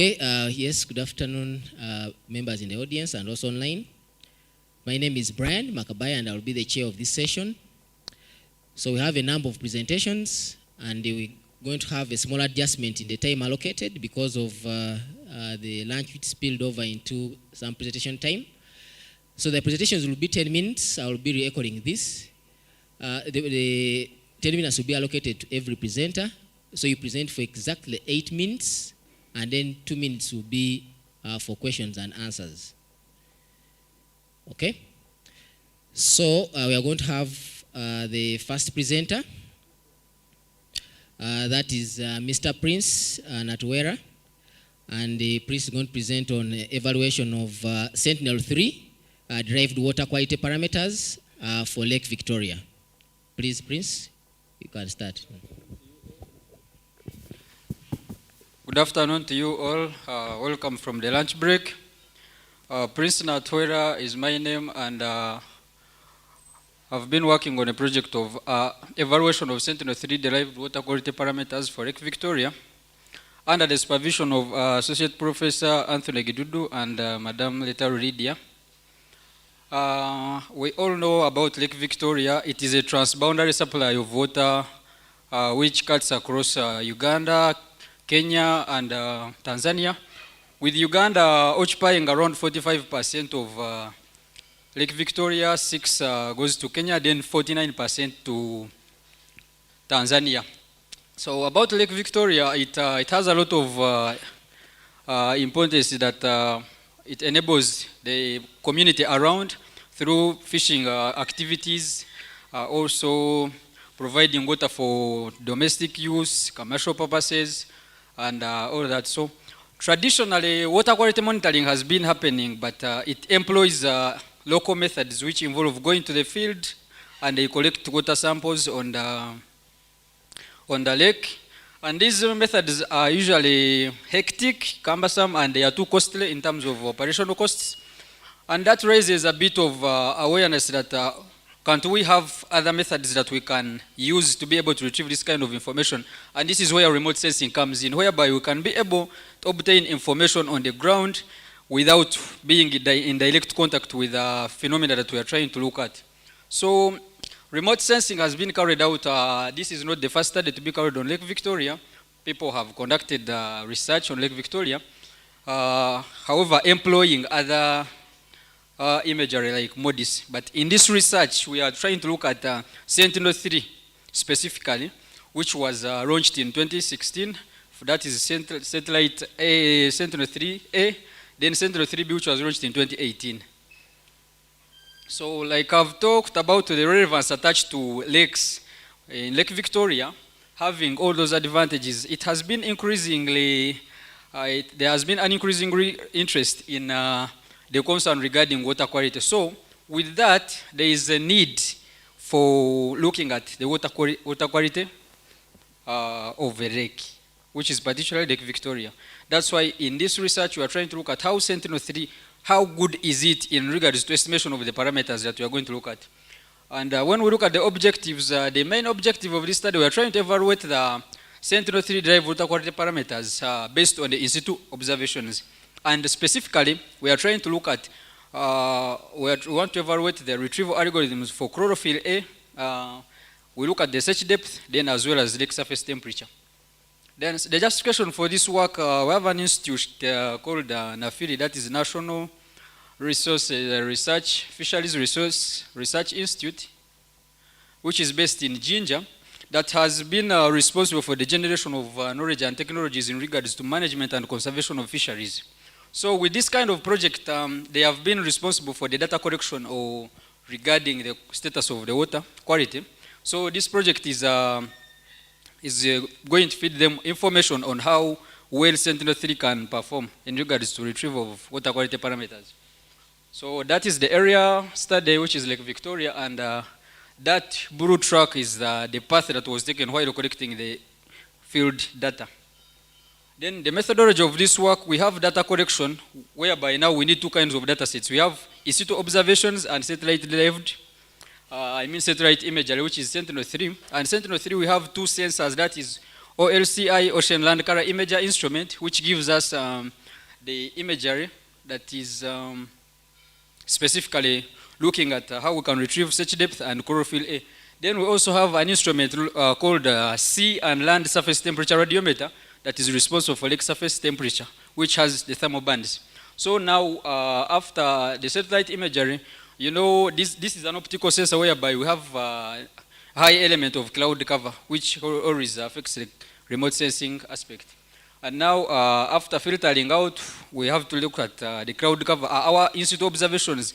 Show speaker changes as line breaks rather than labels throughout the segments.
Okay, yes, good afternoon, members in the audience and also online. My name is Brian Makabaya and I will be the chair of this session. So we have a number of presentations and we're going to have a small adjustment in the time allocated because of the lunch which spilled over into some presentation time. So the presentations will be 10 minutes. I will be re-recording this. The 10 minutes will be allocated to every presenter. So you present for exactly 8 minutes, and then 2 minutes will be for questions and answers. Okay? So we are going to have the first presenter. That is Mr. Prince Natwera. And Prince is going to present on evaluation of Sentinel-3 derived water quality parameters for Lake Victoria. Please, Prince, you can start.
Good afternoon to you all. Welcome from the lunch break. Prince Natwera is my name, and I've been working on a project of evaluation of Sentinel-3 derived water quality parameters for Lake Victoria under the supervision of Associate Professor Anthony Gidudu and Madam Leta Lydia. We all know about Lake Victoria. It is a transboundary supply of water which cuts across Uganda, Kenya, and Tanzania, with Uganda occupying around 45% of Lake Victoria, 6% goes to Kenya, then 49% to Tanzania. So about Lake Victoria, it has a lot of importance that it enables the community around through fishing activities, also providing water for domestic use, commercial purposes, and all that. So traditionally, water quality monitoring has been happening, but it employs local methods which involve going to the field and they collect water samples on the lake. And these methods are usually hectic, cumbersome, and they are too costly in terms of operational costs. And that raises a bit of awareness that can't we have other methods that we can use to be able to retrieve this kind of information? And this is where remote sensing comes in, whereby we can be able to obtain information on the ground without being in direct contact with the phenomena that we are trying to look at. So remote sensing has been carried out. This is not the first study to be carried on Lake Victoria. People have conducted research on Lake Victoria. However, employing other imagery like MODIS. But in this research, we are trying to look at Sentinel-3 specifically, which was launched in 2016. That is satellite Sentinel-3A, then Sentinel-3B, which was launched in 2018. So like I've talked about the relevance attached to lakes in Lake Victoria, having all those advantages, it has been increasingly, there has been an increasing interest in the concern regarding water quality. So with that, there is a need for looking at the water quality of a lake, which is particularly Lake Victoria. That's why in this research, we are trying to look at how Sentinel-3, how good is it in regards to estimation of the parameters that we are going to look at. And when we look at the objectives, the main objective of this study, we are trying to evaluate the Sentinel-3 derived water quality parameters based on the in-situ observations. And specifically, we are trying to look at, we want to evaluate the retrieval algorithms for chlorophyll A. We look at the search depth, then as well as lake surface temperature. Then the justification for this work, we have an institute called NAFIRI, that is National Fisheries Research Institute, which is based in Jinja, that has been responsible for the generation of knowledge and technologies in regards to management and conservation of fisheries. So with this kind of project, they have been responsible for the data collection or regarding the status of the water quality. So this project is going to feed them information on how well Sentinel-3 can perform in regards to retrieval of water quality parameters. So that is the area study, which is Lake Victoria, and that blue track is the path that was taken while collecting the field data. Then the methodology of this work, we have data collection, whereby now we need two kinds of data sets. We have in-situ observations and satellite-derived, satellite imagery, which is Sentinel-3. And Sentinel-3, we have two sensors, that is OLCI, Ocean Land Color Imager instrument, which gives us the imagery that is specifically looking at how we can retrieve search depth and chlorophyll A. Then we also have an instrument called sea and land surface temperature radiometer that is responsible for lake surface temperature, which has the thermal bands. So now, after the satellite imagery, you know, this is an optical sensor whereby we have a high element of cloud cover, which always affects the remote sensing aspect. And now, after filtering out, we have to look at the cloud cover. Our in-situ observations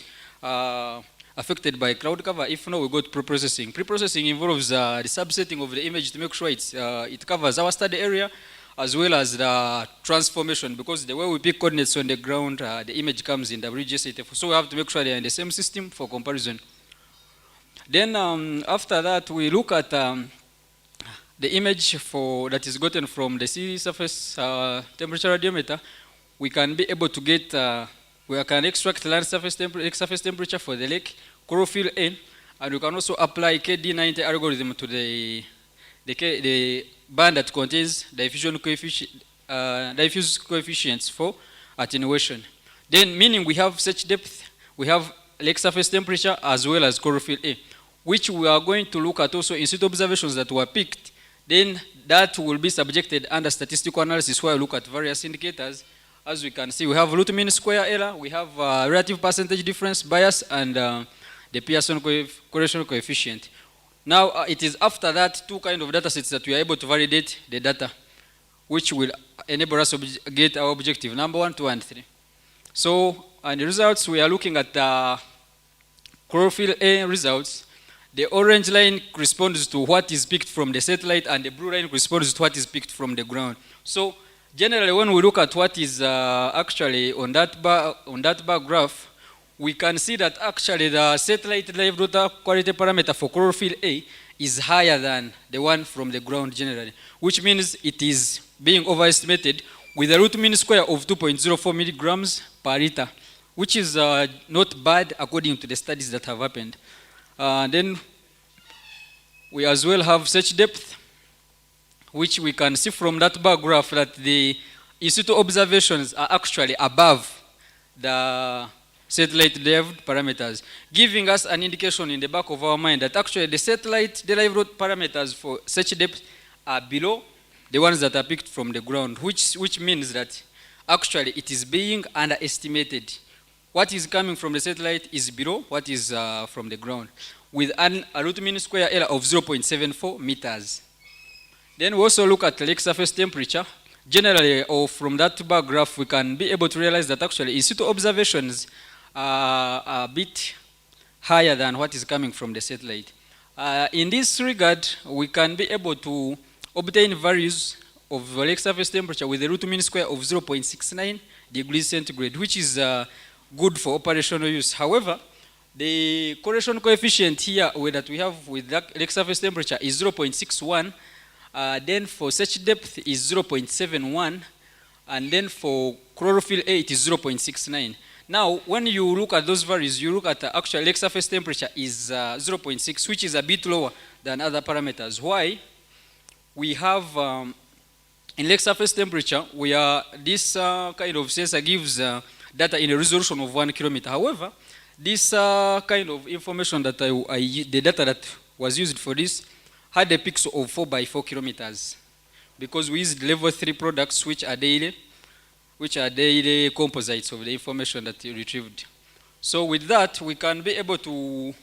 affected by cloud cover. If not, we go to pre-processing. Pre-processing involves the subsetting of the image to make sure it covers our study area as well as the transformation, because the way we pick coordinates on the ground, the image comes in WGS84. So we have to make sure they are in the same system for comparison. Then after that, we look at the image that is gotten from the sea surface temperature radiometer. We can be able to get, we can extract land surface temperature for the lake, chlorophyll A, and we can also apply KD90 algorithm to the band that contains diffuse coefficients for attenuation. Then, meaning we have search depth, we have lake surface temperature, as well as chlorophyll A, which we are going to look at also in situ observations that were picked. Then that will be subjected under statistical analysis, where we look at various indicators. As we can see, we have root mean square error, we have relative percentage difference bias, and the Pearson correlation coefficient. Now, it is after that two kind of data sets that we are able to validate the data, which will enable us to get our objective, number 1, 2, and 3. So, and the results, we are looking at the chlorophyll A results. The orange line corresponds to what is picked from the satellite, and the blue line corresponds to what is picked from the ground. So, generally, when we look at what is actually on that bar graph, we can see that actually the satellite derived water quality parameter for chlorophyll A is higher than the one from the ground generally, which means it is being overestimated with a root mean square of 2.04 milligrams per liter, which is not bad according to the studies that have happened. Then we as well have search depth, which we can see from that bar graph that the in situ observations are actually above the satellite derived parameters, giving us an indication in the back of our mind that actually the satellite derived parameters for search depth are below the ones that are picked from the ground, which means that actually it is being underestimated. What is coming from the satellite is below what is from the ground, with a root mean square error of 0.74 meters. Then we also look at lake surface temperature. Generally, or from that bar graph, we can be able to realize that actually in situ observations are a bit higher than what is coming from the satellite. In this regard, we can be able to obtain values of lake surface temperature with a root mean square of 0.69 degrees centigrade, which is good for operational use. However, the correlation coefficient here that we have with that lake surface temperature is 0.61. Then for search depth is 0.71, and then for chlorophyll A it is 0.69. Now, when you look at those values, you look at the actual lake surface temperature is 0.6, which is a bit lower than other parameters. Why? We have in lake surface temperature, this kind of sensor gives data in a resolution of 1 kilometer. However, this kind of information that the data that was used for this had a pixel of 4 by 4 kilometers, because we used level 3 products which are daily composites of the information that you retrieved. So with that, we can be able to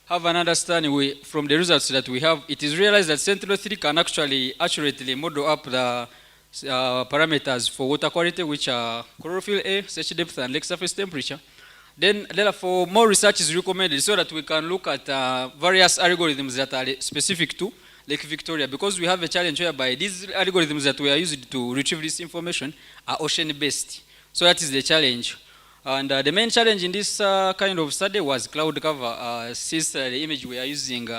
have an understanding from the results that we have. It is realized that Sentinel-3 can actually accurately model up the parameters for water quality, which are chlorophyll A, search depth, and lake surface temperature. Then, therefore, more research is recommended so that we can look at various algorithms that are specific to Lake Victoria, because we have a challenge whereby these algorithms that we are using to retrieve this information are ocean-based. So that is the challenge. And the main challenge in this kind of study was cloud cover, since the image we are using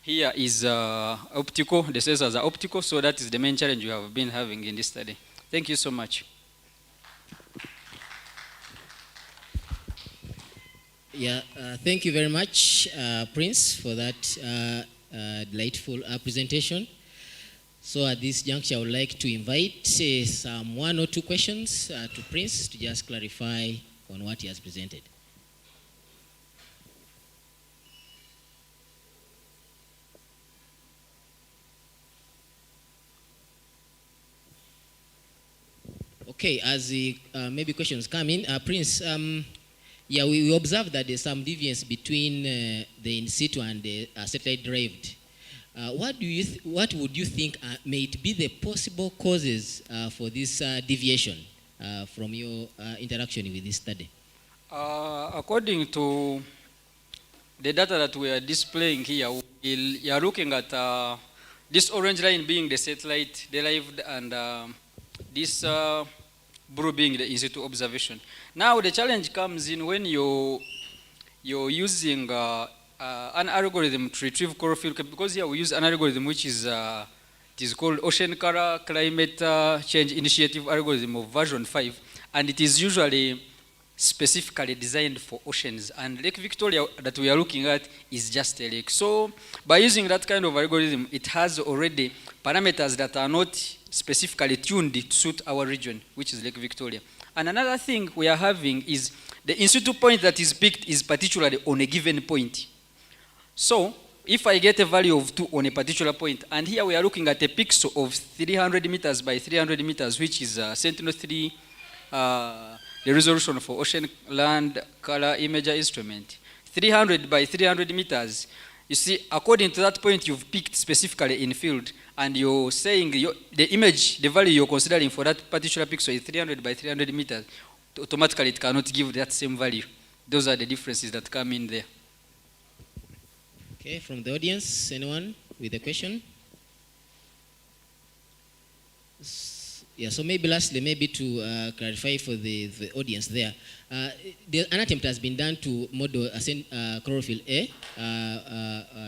here is optical, the sensors are optical, so that is the main challenge we have been having in this study. Thank you so much.
Yeah, thank you very much, Prince, for that delightful presentation. So at this juncture, I would like to invite some 1 or 2 questions to Prince to just clarify on what he has presented. Okay, as the maybe questions come in, Prince, yeah, we observed that there's some deviance between the in situ and the satellite derived. What would you think may it be the possible causes for this deviation from your interaction with this study?
According to the data that we are displaying here, we are looking at this orange line being the satellite derived and this blue being the in situ observation. Now the challenge comes in when you're using an algorithm to retrieve chlorophyll, because here we use an algorithm which is it is called Ocean Color Climate Change Initiative algorithm of version 5, and it is usually specifically designed for oceans, and Lake Victoria that we are looking at is just a lake. So by using that kind of algorithm, it has already parameters that are not specifically tuned to suit our region, which is Lake Victoria. And another thing we are having is the in situ point that is picked is particularly on a given point. So if I get a value of 2 on a particular point, and here we are looking at a pixel of 300 meters by 300 meters, which is Sentinel-3, the resolution for ocean land color imager instrument, 300 by 300 meters. You see, according to that point you've picked specifically in field, and you're saying the image, the value you're considering for that particular pixel is 300 by 300 meters, automatically it cannot give that same value. Those are the differences that come in there.
Okay, from the audience, anyone with a question? Yeah, so maybe lastly, maybe to clarify for the audience there, an attempt has been done to model chlorophyll A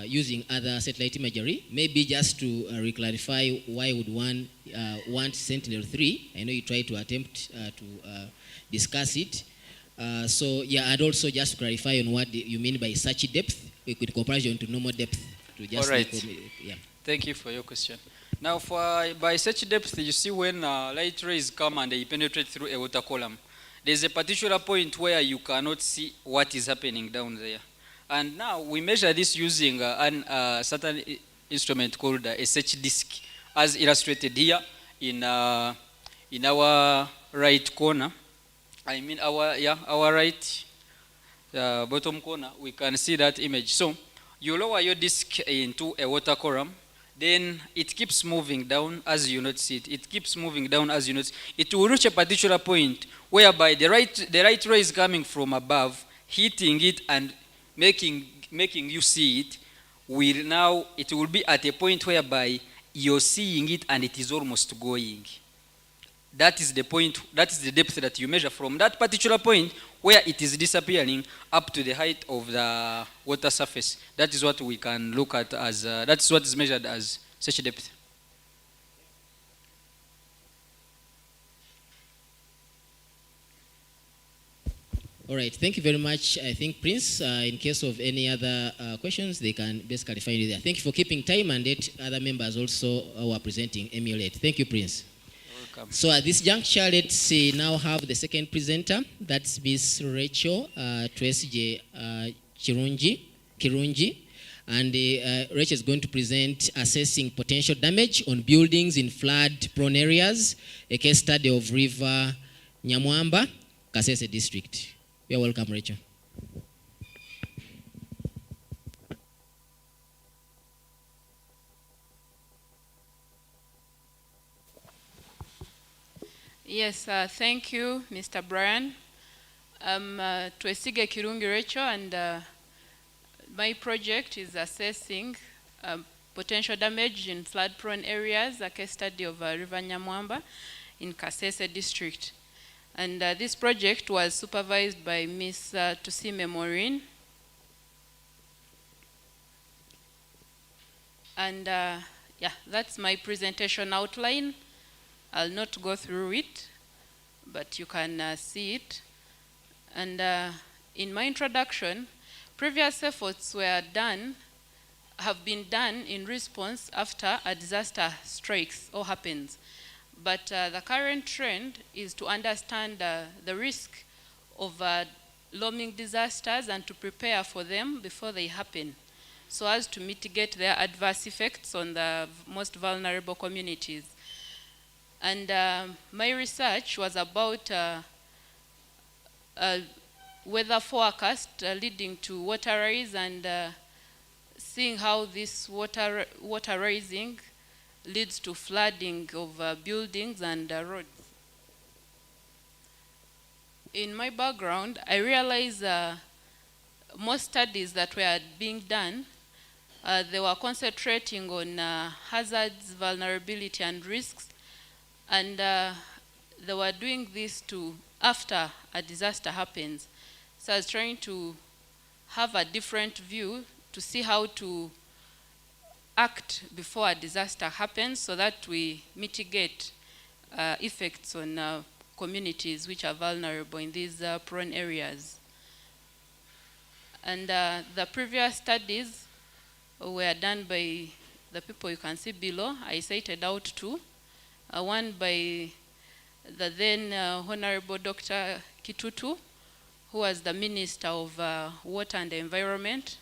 using other satellite imagery. Maybe just to re-clarify, why would one want Sentinel-3? I know you tried to attempt to discuss it. So yeah, and also just to clarify on what you mean by search depth with comparison to normal depth. To just
all right. Yeah. Thank you for your question. Now, by search depth, you see when light rays come and they penetrate through a water column, there's a particular point where you cannot see what is happening down there. And now we measure this using a certain instrument called a search disk, as illustrated here in our right corner. I mean our right bottom corner, we can see that image. So you lower your disk into a water column, then it keeps moving down as you notice it. It keeps moving down as you notice. It will reach a particular point whereby the right ray is coming from above, hitting it and making you see it. It will be at a point whereby you're seeing it and it is almost going. That is the point, that is the depth that you measure from that particular point where it is disappearing up to the height of the water surface. That is what we can look at as, that's what is measured as search depth.
All right, thank you very much. I think, Prince, in case of any other questions, they can basically find you there. Thank you for keeping time, and let other members also who are presenting emulate. Thank you, Prince. So at this juncture, let's now have the second presenter. That's Miss Rachel Tracy Kirungi. And Rachel is going to present assessing potential damage on buildings in flood-prone areas, a case study of River Nyamwamba, Kasese District. You're welcome, Rachel.
Yes, thank you, Mr. Brian. I'm Twesige Kirungi Rachel, and my project is assessing potential damage in flood-prone areas, a case study of River Nyamwamba in Kasese District. And this project was supervised by Ms. Tusime Maureen. And yeah, that's my presentation outline. I'll not go through it, but you can see it. And in my introduction, previous efforts were done have been done in response after a disaster strikes or happens. But the current trend is to understand the risk of looming disasters and to prepare for them before they happen, so as to mitigate their adverse effects on the most vulnerable communities. And my research was about weather forecast leading to water rise and seeing how this water rising leads to flooding of buildings and roads. In my background, I realized most studies that were being done, they were concentrating on hazards, vulnerability, and risks, and they were doing this after a disaster happens. So I was trying to have a different view to see how to act before a disaster happens so that we mitigate effects on communities which are vulnerable in these prone areas. And the previous studies were done by the people you can see below. I cited out two. One by the then Honorable Dr. Kitutu, who was the Minister of Water and Environment.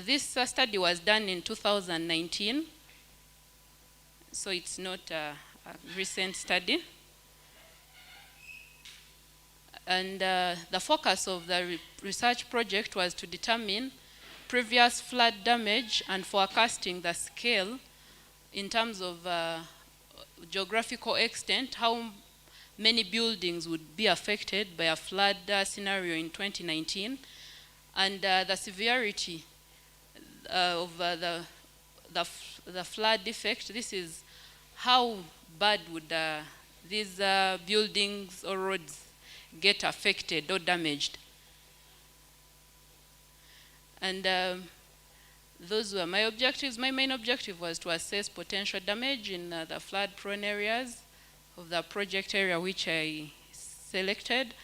This study was done in 2019, so it's not a recent study. And the focus of the research project was to determine previous flood damage and forecasting the scale in terms of geographical extent, how many buildings would be affected by a flood scenario in 2019, and the severity of the flood effect. This is how bad would these buildings or roads get affected or damaged. And those were my objectives. My main objective was to assess potential damage in the flood-prone areas of the project area which I selected,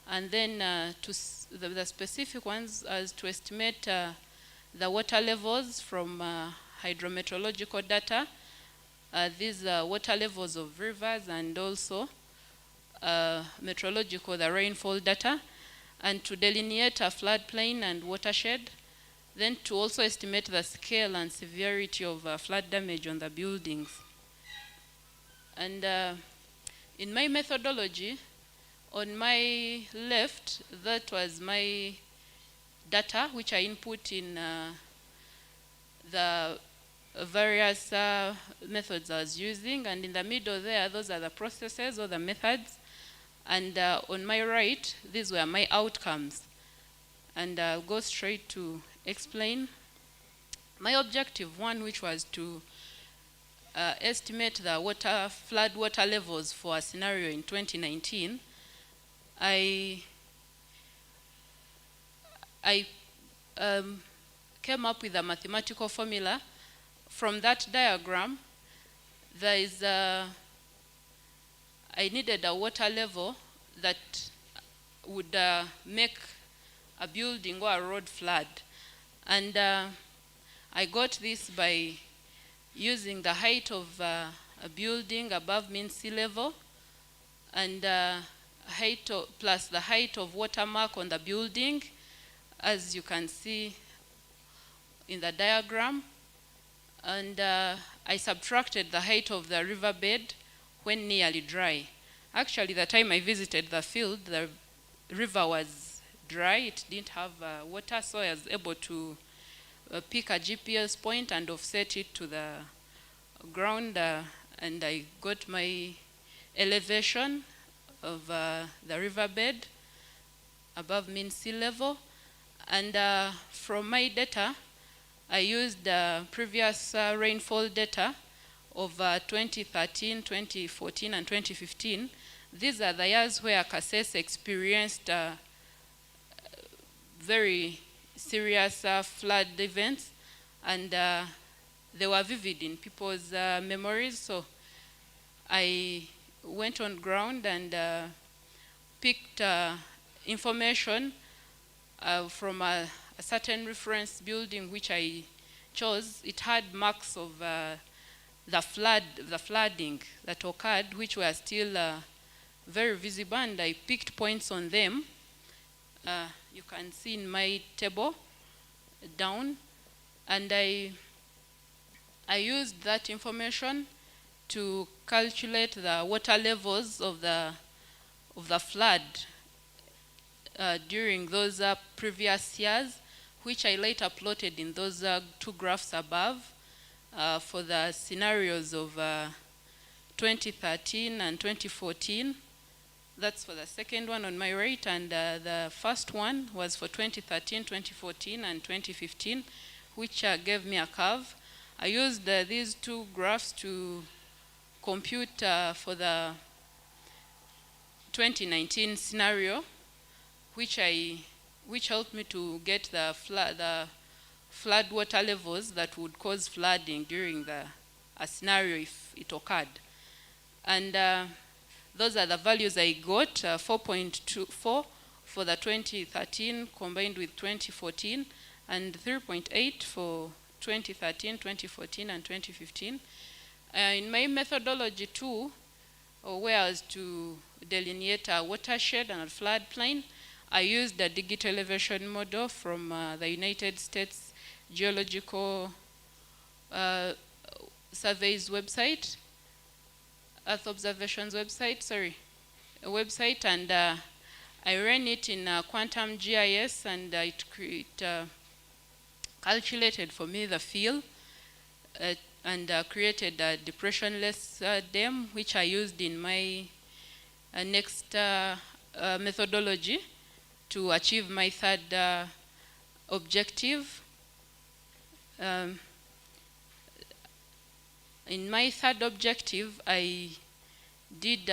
and then the specific ones as to estimate the water levels from hydrometeorological data, these water levels of rivers, and also meteorological, the rainfall data, and to delineate a floodplain and watershed, then to also estimate the scale and severity of flood damage on the buildings. And in my methodology, on my left, that was my data, which I input in the various methods I was using, and in the middle there, those are the processes or the methods, and on my right, these were my outcomes. And I'll go straight to explain. My objective one, which was to estimate the flood water levels for a scenario in 2019, I came up with a mathematical formula. From that diagram, there is I needed a water level that would make a building or a road flood. And I got this by using the height of a building above mean sea level, and plus the height of watermark on the building, as you can see in the diagram. And I subtracted the height of the riverbed when nearly dry. Actually, the time I visited the field, the river was dry. It didn't have water, so I was able to pick a GPS point and offset it to the ground, and I got my elevation of the riverbed above mean sea level. And from my data, I used previous rainfall data of 2013, 2014, and 2015. These are the years where Kasese experienced very serious flood events, and they were vivid in people's memories. So I went on ground and picked information from a certain reference building which I chose, it had marks of the flooding that occurred, which were still very visible, and I picked points on them. You can see in my table down, and I used that information to calculate the water levels of the flood during those previous years, which I later plotted in those two graphs above for the scenarios of 2013 and 2014. That's for the second one on my right, and the first one was for 2013, 2014, and 2015, which gave me a curve. I used these two graphs to compute for the 2019 scenario, which helped me to get the flood water levels that would cause flooding during a scenario if it occurred. And those are the values I got, 4.24 for the 2013 combined with 2014, and 3.8 for 2013, 2014, and 2015. In my methodology too, where I was to delineate a watershed and a floodplain, I used the digital elevation model from the United States Geological Survey's website, Earth Observations website, and I ran it in Quantum GIS, and it calculated for me the field and created a depressionless dam, which I used in my next methodology to achieve my third objective. In my third objective, I did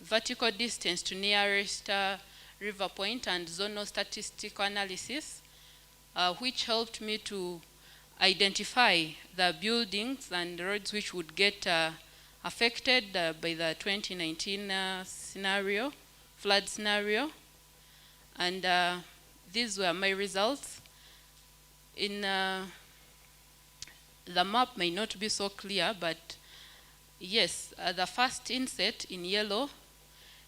vertical distance to nearest river point and zonal statistical analysis, which helped me to identify the buildings and roads which would get affected by the 2019 flood scenario. And these were my results. In the map may not be so clear, but yes, the first inset in yellow,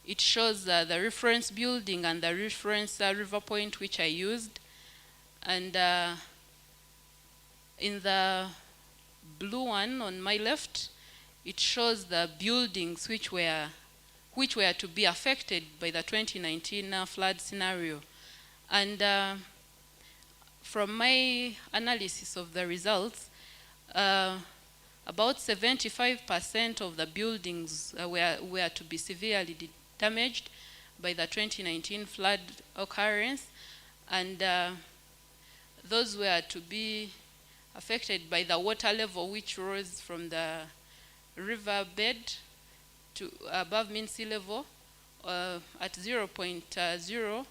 it shows the reference building and the reference river point which I used. And in the blue one on my left, it shows the buildings which were to be affected by the 2019 flood scenario. And from my analysis of the results, about 75% of the buildings were to be severely damaged by the 2019 flood occurrence, and those were to be affected by the water level which rose from the river bed to above mean sea level at 0.0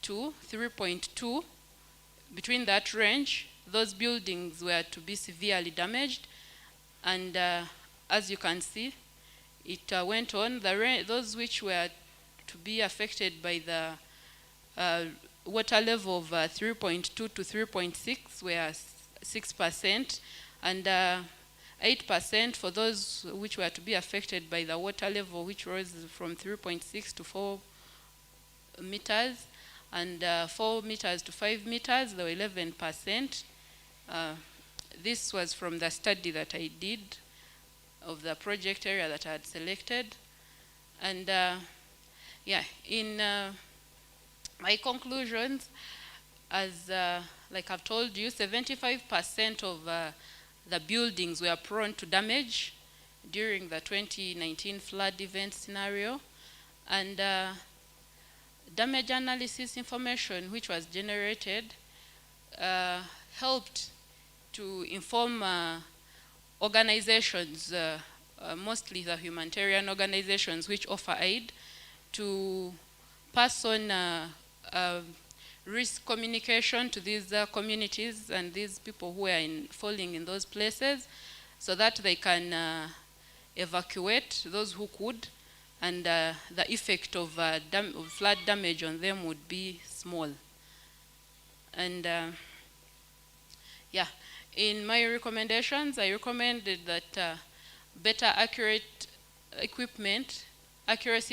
to 3.2. Between that range, those buildings were to be severely damaged, and as you can see, it went on. Those which were to be affected by the water level of 3.2 to 3.6 were 6%, and 8% for those which were to be affected by the water level which rose from 3.6 to 4 meters, and 4 meters to 5 meters, there were 11%. This was from the study that I did of the project area that I had selected. And yeah, in my conclusions, as like I've told you, 75% of the buildings were prone to damage during the 2019 flood event scenario, and damage analysis information which was generated helped to inform organizations, mostly the humanitarian organizations which offer aid, to pass on risk communication to these communities and these people who are falling in those places, so that they can evacuate those who could, and the effect of flood damage on them would be small. And Yeah, in my recommendations, I recommended that better accuracy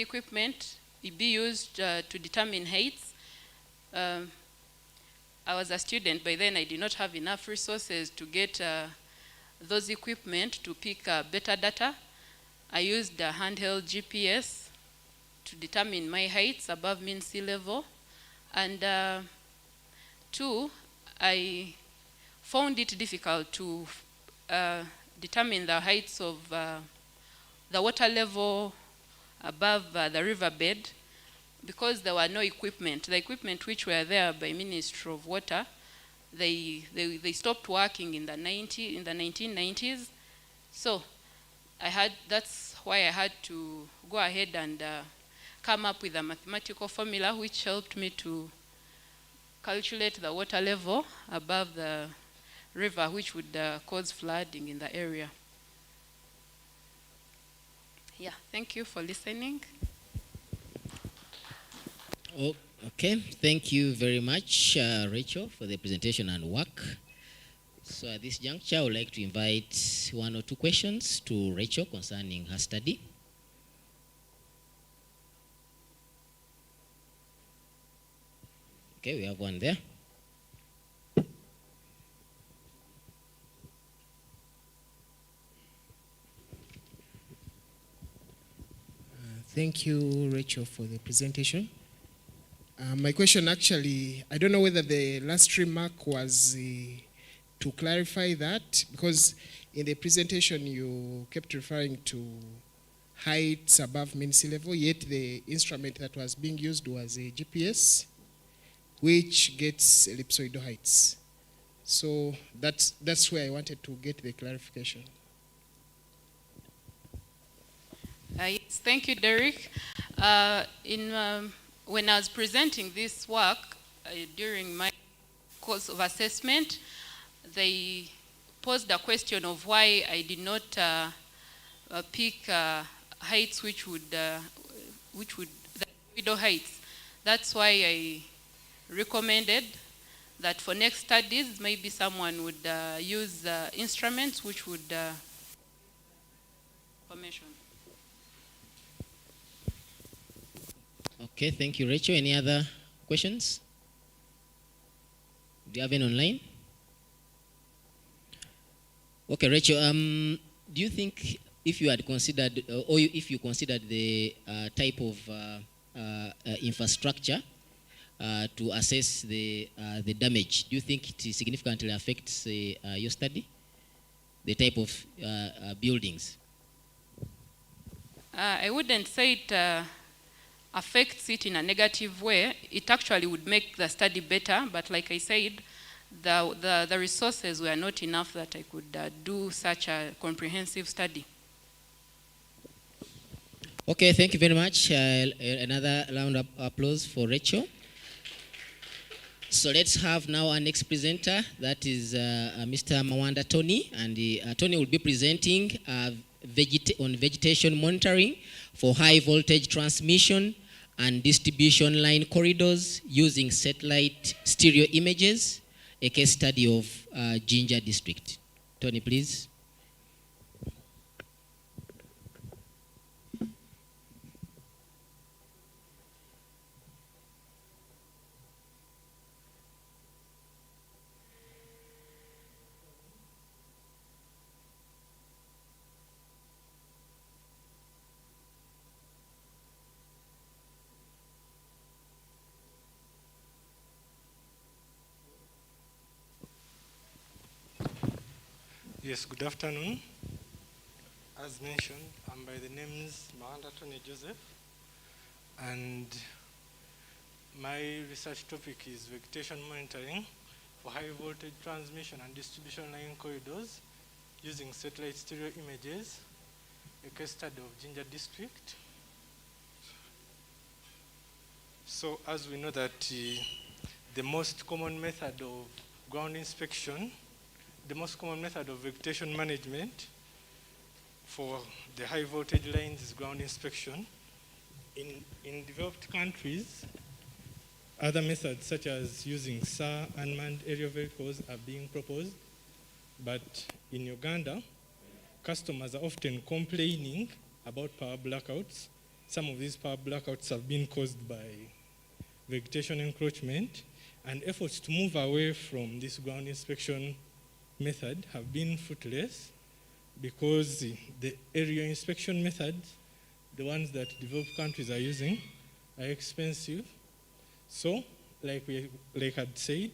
equipment be used to determine heights. I was a student, by then I did not have enough resources to get those equipment to pick better data. I used a handheld GPS to determine my heights above mean sea level. And two, I found it difficult to determine the heights of the water level above the riverbed because there were no equipment. The equipment which were there by Ministry of Water, they stopped working in the 1990s. So that's why I had to go ahead and come up with a mathematical formula which helped me to calculate the water level above the river, which would cause flooding in the area. Yeah, thank you for listening.
Oh, okay, thank you very much, Rachel, for the presentation and work. So at this juncture, I would like to invite one or two questions to Rachel concerning her study. Okay, we have one there.
Thank you, Rachel, for the presentation. My question actually, I don't know whether the last remark was to clarify that, because in the presentation you kept referring to heights above mean sea level, yet the instrument that was being used was a GPS, which gets ellipsoidal heights. So that's where I wanted to get the clarification.
Yes, thank you, Derek. When I was presenting this work during my course of assessment, they posed a question of why I did not pick heights which would the middle heights. That's why I recommended that for next studies, maybe someone would use instruments which would information.
Okay, thank you, Rachel. Any other questions? Do you have any online? Okay, Rachel, do you think if you had considered, or if you considered the type of infrastructure to assess the damage, do you think it significantly affects your study? The type of buildings?
I wouldn't say it affects it in a negative way. It actually would make the study better, but like I said, the resources were not enough that I could do such a comprehensive study.
Okay, thank you very much. Another round of applause for Rachel. So let's have now our next presenter, that is Mr. Mawanda Tony, and Tony will be presenting on vegetation monitoring for high voltage transmission and distribution line corridors using satellite stereo images, a case study of Jinja District. Tony, please.
Yes, good afternoon. As mentioned, I'm by the names Mawanda Tony Joseph, and my research topic is vegetation monitoring for high voltage transmission and distribution line corridors using satellite stereo images, a case study of Jinja District. So as we know that the most common method of ground inspection, the most common method of vegetation management for the high voltage lines is ground inspection. In developed countries, other methods such as using SAR unmanned aerial vehicles are being proposed But in Uganda, customers are often complaining about power blackouts. Some of these power blackouts have been caused by vegetation encroachment, and efforts to move away from this ground inspection method have been fruitless because the area inspection methods, the ones that developed countries are using, are expensive. So, like I'd said,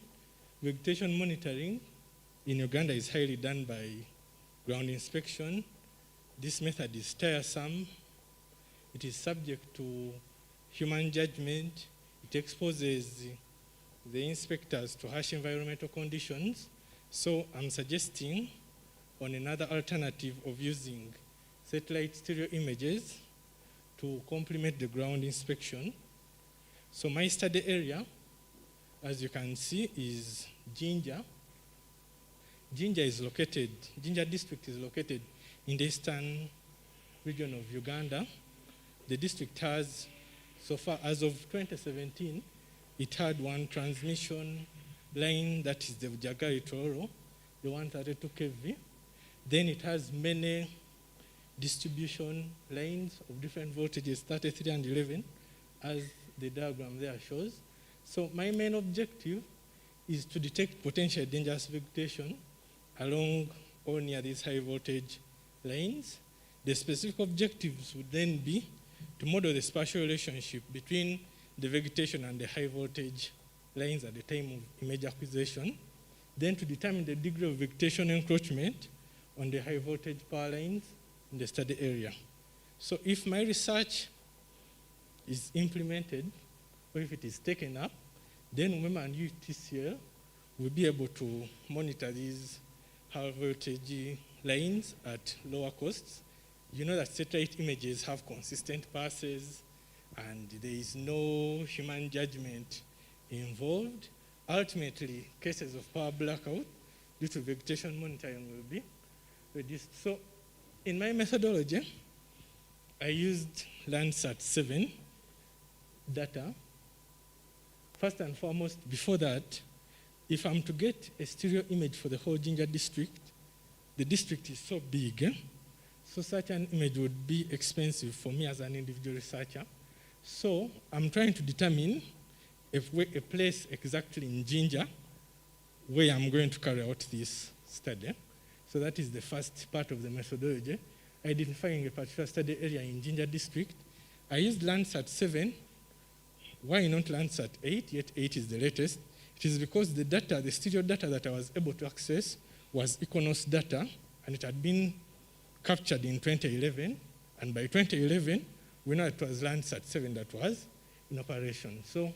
vegetation monitoring in Uganda is highly done by ground inspection. This method is tiresome. It is subject to human judgment. It exposes the inspectors to harsh environmental conditions. So I'm suggesting on another alternative of using satellite stereo images to complement the ground inspection. So my study area, as you can see, is Jinja. Jinja district is located in the eastern region of Uganda. The district has, so far as of 2017, it had one transmission line, that is the Jagari-Tororo, the 132 kV. Then it has many distribution lines of different voltages, 33 and 11, as the diagram there shows. So my main objective is to detect potential dangerous vegetation along or near these high voltage lines. The specific objectives would then be to model the spatial relationship between the vegetation and the high voltage lines at the time of image acquisition, then to determine the degree of vegetation encroachment on the high voltage power lines in the study area. So if my research is implemented, or if it is taken up, then UMEMA and UTCL will be able to monitor these high voltage lines at lower costs. You know that satellite images have consistent passes and there is no human judgment involved. Ultimately, cases of power blackout due to vegetation monitoring will be reduced. So in my methodology, I used Landsat 7 data. First and foremost, before that, if I'm to get a stereo image for the whole Jinja district, the district is so big, so such an image would be expensive for me as an individual researcher. So I'm trying to determine a place exactly in Jinja where I'm going to carry out this study. So that is the first part of the methodology, identifying a particular study area in Jinja district. I used Landsat 7. Why not Landsat 8? Yet 8 is the latest. It is because the data, the stereo data that I was able to access was Econos data, and it had been captured in 2011. And by 2011, we know it was Landsat 7 that was in operation. So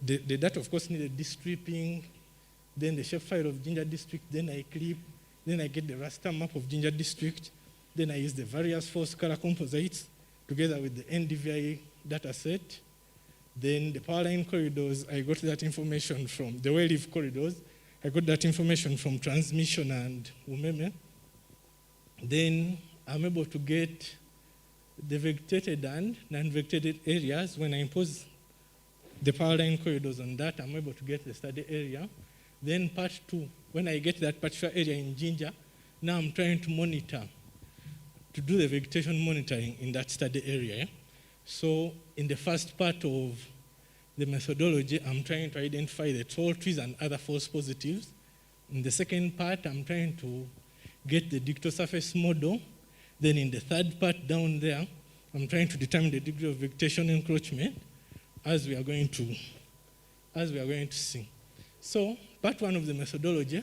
the data, of course, needed destripping, then the shapefile of Jinja district, then I clip, then I get the raster map of Jinja district, then I use the various false color composites together with the NDVI data set. Then the power line corridors, I got that information from the well-lived corridors. I got that information from transmission and UMEME. Then I'm able to get the vegetated and non-vegetated areas. When I impose the power line corridors on that, I'm able to get the study area. Then part 2, when I get that particular area in Jinja, now I'm trying to monitor, to do the vegetation monitoring in that study area. So in the first part of the methodology, I'm trying to identify the tall trees and other false positives. In the second part, I'm trying to get the digital surface model. Then in the third part down there, I'm trying to determine the degree of vegetation encroachment as we are going to see. So part 1 of the methodology,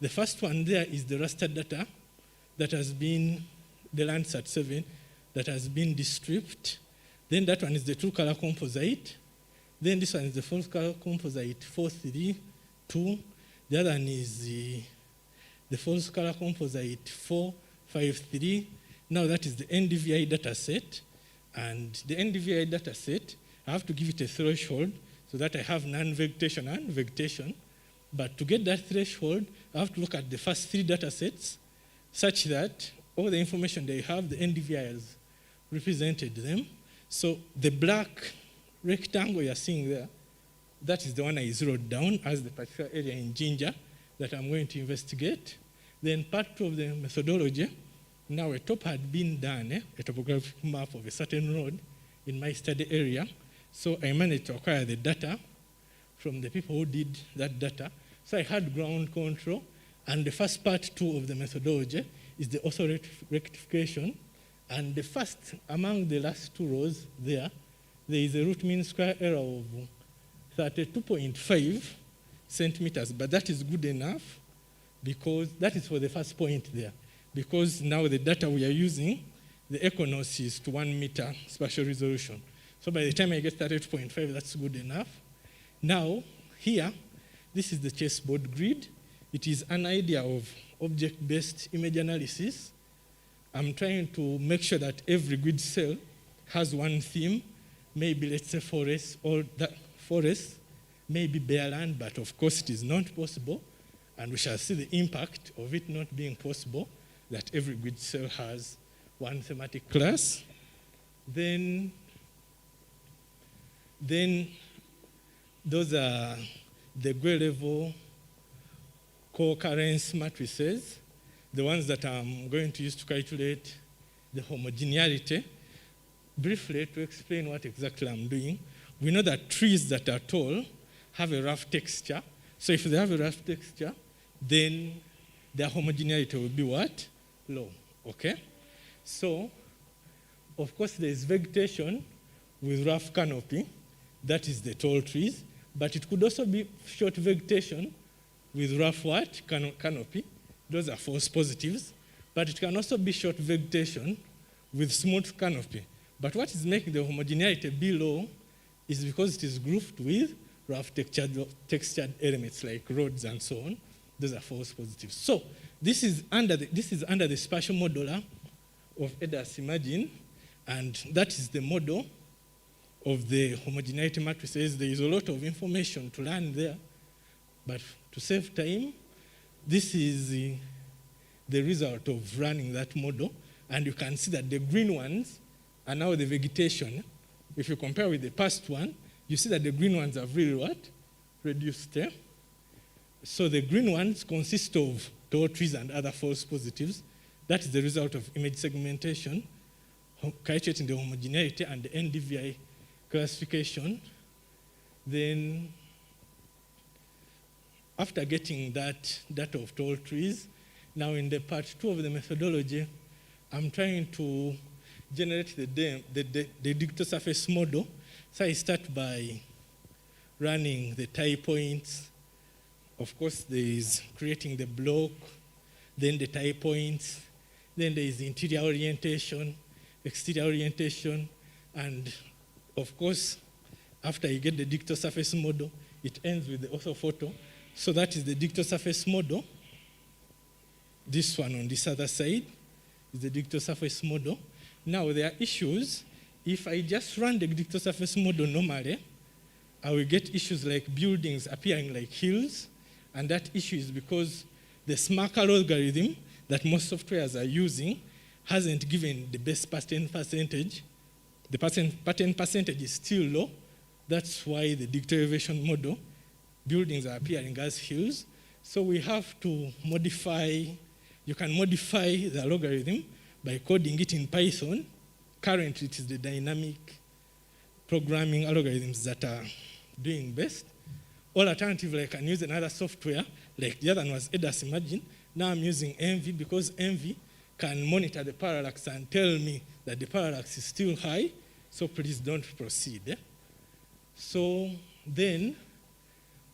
the first one there is the raster data that has been, the Landsat 7, that has been destripped. Then that one is the true color composite. Then this one is the false color composite 432. The other one is the false color composite 453. Now that is the NDVI data set. And the NDVI data set, I have to give it a threshold so that I have non-vegetation and vegetation. But to get that threshold, I have to look at the first 3 data sets such that all the information they have, the NDVI has represented them. So the black rectangle you're seeing there, that is the one I zeroed down as the particular area in Jinja that I'm going to investigate. Then part 2 of the methodology, now a top had been done, a topographic map of a certain road in my study area. So I managed to acquire the data from the people who did that data. So I had ground control, and the first part 2 of the methodology is the auto rectification. And the first, among the last 2 rows there is a root mean square error of 32.5 centimeters, but that is good enough because that is for the first point there. Because now the data we are using, the Econos is to 1 meter spatial resolution. So by the time I get 32.5, that's good enough. Now, here, this is the chessboard grid. It is an idea of object-based image analysis. I'm trying to make sure that every grid cell has one theme, maybe let's say forest, or that forest, maybe bare land, but of course it is not possible, and we shall see the impact of it not being possible, that every grid cell has one thematic class. Then those are the gray level co-occurrence matrices, the ones that I'm going to use to calculate the homogeneity. Briefly, to explain what exactly I'm doing, we know that trees that are tall have a rough texture. So if they have a rough texture, then their homogeneity will be what? Low, okay? So, of course, there is vegetation with rough canopy. That is the tall trees. But it could also be short vegetation with rough what? Canopy. Those are false positives. But it can also be short vegetation with smooth canopy. But what is making the homogeneity be low is because it is grouped with rough textured elements like roads and so on. Those are false positives. So this is under the spatial modeler of AGRC Imagine, and that is the model of the homogeneity matrices. There is a lot of information to learn there, but to save time, this is the result of running that model, and you can see that the green ones are now the vegetation. If you compare with the past one, you see that the green ones have really what? Reduced. So the green ones consist of tall trees and other false positives. That is the result of image segmentation, calculating the homogeneity and the NDVI classification. Then, after getting that data of tall trees, now in the part 2 of the methodology, I'm trying to generate the digital surface model. So I start by running the tie points. Of course, there is creating the block, then the tie points, then there is interior orientation, exterior orientation, and of course, after you get the digital surface model, it ends with the orthophoto. So that is the digital surface model. This one on this other side is the digital surface model. Now, there are issues. If I just run the digital surface model normally, I will get issues like buildings appearing like hills, and that issue is because the SMARCA algorithm that most softwares are using hasn't given the best pattern percentage. The pattern percentage is still low. That's why the digital elevation model, buildings are appearing as hills. So we have to modify, you can modify the algorithm by coding it in Python. Currently, it is the dynamic programming algorithms that are doing best. Or alternatively, I can use another software, like the other one was AGRC Imagine. Now I'm using Envy because Envy can monitor the parallax and tell me that the parallax is still high, so please don't proceed. So then,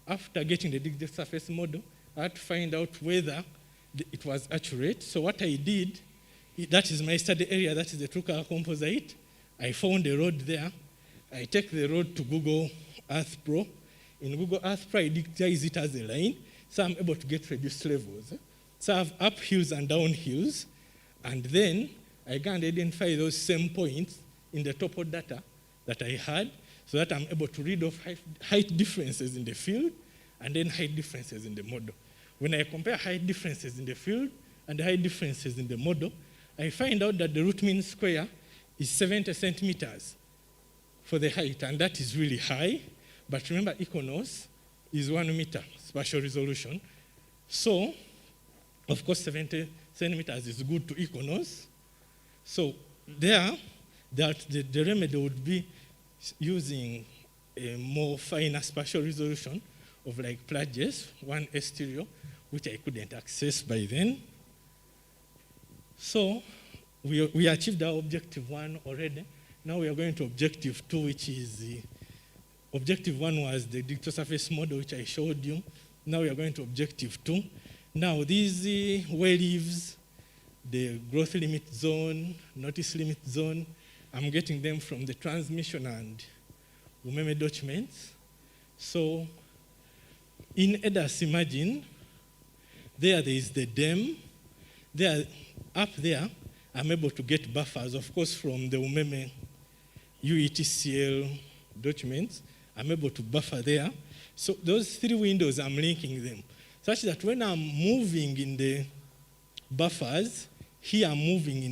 after getting the digital surface model, I had to find out whether it was accurate. So what I did, that is my study area, that is the true color composite. I found a road there. I take the road to Google Earth Pro. In Google Earth Pro, I digitize it as a line, so I'm able to get reduced levels. So I have up hills and down hills, and then I can identify those same points in the topo data that I had, so that I'm able to read off height differences in the field and then height differences in the model. When I compare height differences in the field and height differences in the model, I find out that the root mean square is 70 centimeters for the height, and that is really high. But remember, Econos is 1 meter spatial resolution. So Of course, 70 centimeters is good to equinox. So there, the remedy would be using a more finer spatial resolution of like plages, 1 stereo, which I couldn't access by then. So we achieved our objective 1 already. Now we are going to objective 2, which is objective 1 was the digital surface model, which I showed you. Now we are going to objective 2. Now these way leaves, the growth limit zone, notice limit zone, I'm getting them from the transmission and UMEME documents. So in EDAS Imagine, there is the DEM. There, up there, I'm able to get buffers, of course, from the UMEME UETCL documents. I'm able to buffer there. So those 3 windows, I'm linking them, such that when I'm moving in the buffers, here I'm moving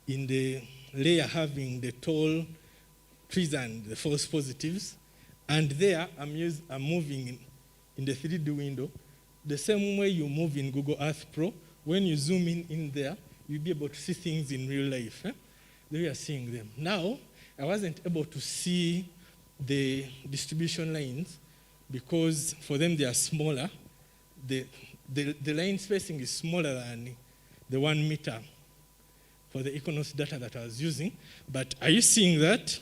in the layer having the tall trees and the false positives, and there I'm moving in the 3D window, the same way you move in Google Earth Pro. When you zoom in there, you'll be able to see things in real life. There we are seeing them. Now, I wasn't able to see the distribution lines because for them they are smaller. The line spacing is smaller than the 1 meter for the equinox data that I was using. But are you seeing that?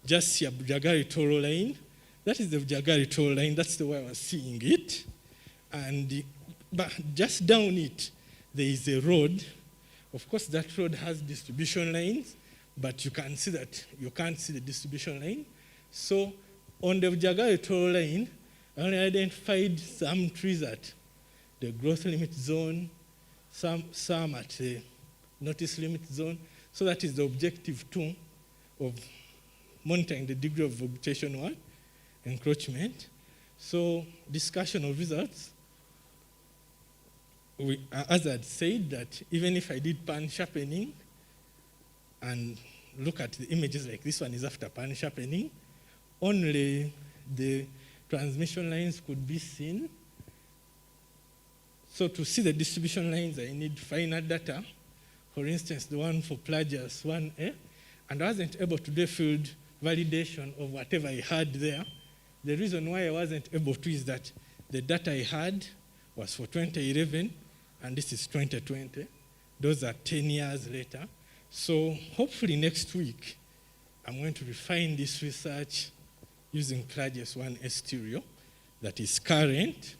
Just see a Bujagari Toro line. That is the Bujagari Toro line. That's the way I was seeing it. But just down it, there is a road. Of course, that road has distribution lines, but you can see that you can't see the distribution line. So on the Bujagari Toro line, I only identified some trees at the growth limit zone, some at the notice limit zone. So that is the objective 2 of monitoring the degree of vegetation encroachment. So discussion of results. As I'd said, that even if I did pan sharpening and look at the images like this one is after pan sharpening, only the transmission lines could be seen. So to see the distribution lines, I need finer data. For instance, the one for Plagius 1A, and I wasn't able to do field validation of whatever I had there. The reason why I wasn't able to is that the data I had was for 2011, and this is 2020. Those are 10 years later. So hopefully next week, I'm going to refine this research using Plagius 1A stereo that is current,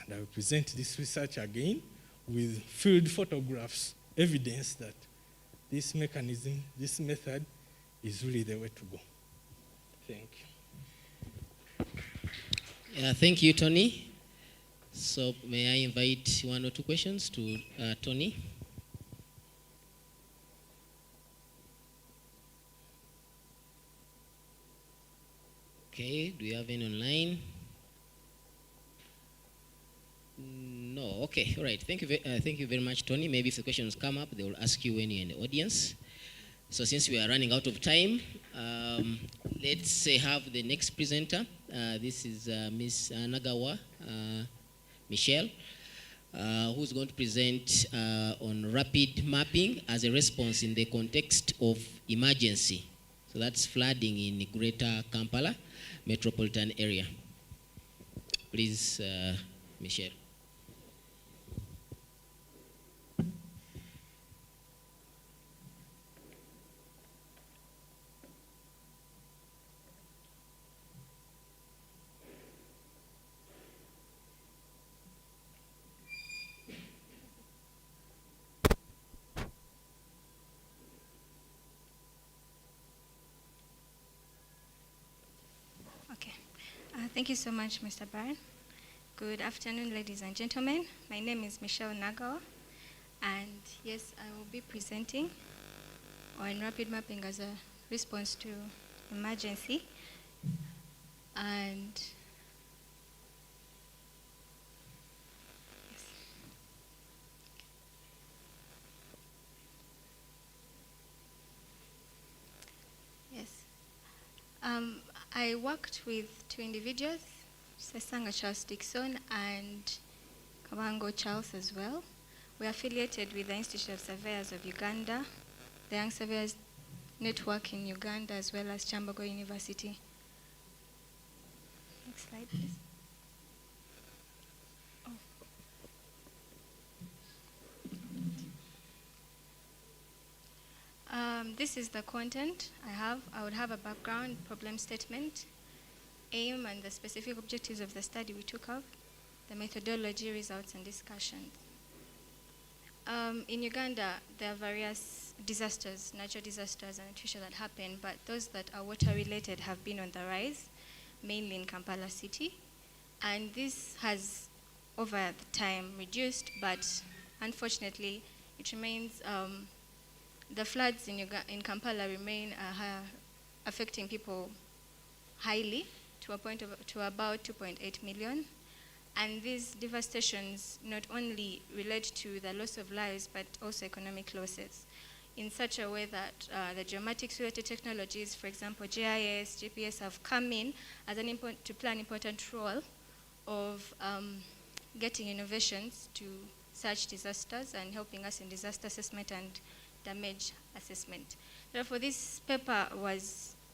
and I will present this research again with field photographs, evidence that this mechanism, this method is really the way to go. Thank you.
Yeah, thank you, Tony. So may I invite 1 or 2 questions to Tony? Okay, do we have any online? No, okay, all right. Thank you very much, Tony. Maybe if the questions come up, they will ask you when you're in the audience. So since we are running out of time, let's have the next presenter. This is Ms. Nagawa Michelle, who's going to present on rapid mapping as a response in the context of emergency. So that's flooding in Greater Kampala metropolitan area. Please, Michelle.
Thank you so much, Mr. Brian. Good afternoon, ladies and gentlemen. My name is Michelle Nagawa, and yes, I will be presenting on rapid mapping as a response to emergency. And yes. I worked with 2 individuals, Sesanga Charles Dixon and Kabango Charles as well. We are affiliated with the Institute of Surveyors of Uganda, the Young Surveyors Network in Uganda, as well as Chambago University. Next slide, please. This is the content I have. I would have a background, problem statement, aim, and the specific objectives of the study we took up, the methodology, results, and discussions. In Uganda, there are various disasters, natural disasters and natural that happen, but those that are water-related have been on the rise, mainly in Kampala city. And this has, over time, reduced, but unfortunately, it remains, the floods in Kampala remain affecting people highly to a point of to about 2.8 million. And these devastations not only relate to the loss of lives, but also economic losses, in such a way that the geomatics-related technologies, for example, GIS, GPS, have come in as to play an important role of getting innovations to such disasters and helping us in disaster assessment and damage assessment. Therefore, this paper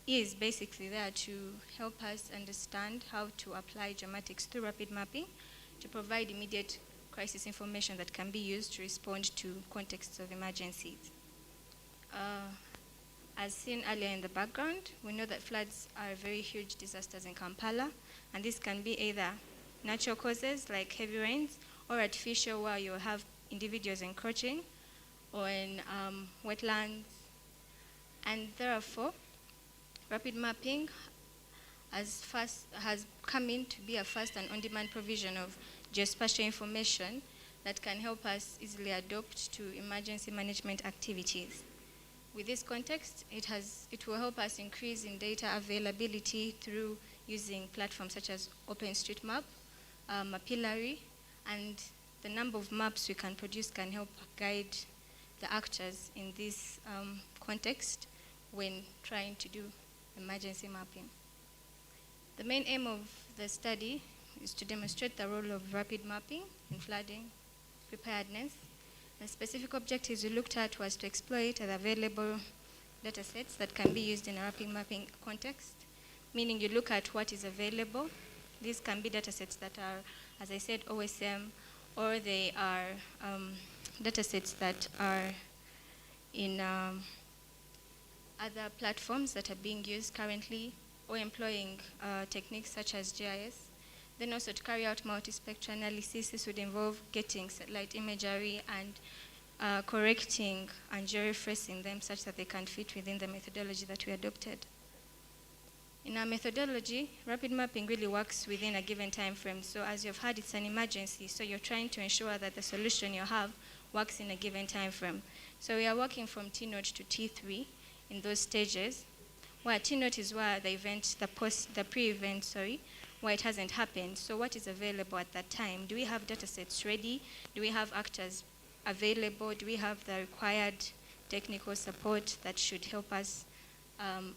is basically there to help us understand how to apply geomatics through rapid mapping to provide immediate crisis information that can be used to respond to contexts of emergencies. As seen earlier in the background, we know that floods are very huge disasters in Kampala, and this can be either natural causes like heavy rains or artificial, where you have individuals encroaching on wetlands. And therefore, rapid mapping has come in to be a fast and on-demand provision of geospatial information that can help us easily adapt to emergency management activities. With this context, it will help us increase in data availability through using platforms such as OpenStreetMap, Mapillary, and the number of maps we can produce can help guide the actors in this context when trying to do emergency mapping. The main aim of the study is to demonstrate the role of rapid mapping in flooding preparedness. The specific objectives we looked at was to exploit the available data sets that can be used in a rapid mapping context, meaning you look at what is available. These can be data sets that are, as I said, OSM, or they are data sets that are in other platforms that are being used currently or employing techniques such as GIS. Then also to carry out multispectral analysis, this would involve getting satellite imagery and correcting and georefracing them such that they can fit within the methodology that we adopted. In our methodology, rapid mapping really works within a given time frame. So as you've heard, it's an emergency. So you're trying to ensure that the solution you have works in a given time frame. So we are working from T0 to T3 in those stages, where T0 is where the pre-event, where it hasn't happened. So what is available at that time? Do we have data sets ready? Do we have actors available? Do we have the required technical support that should help us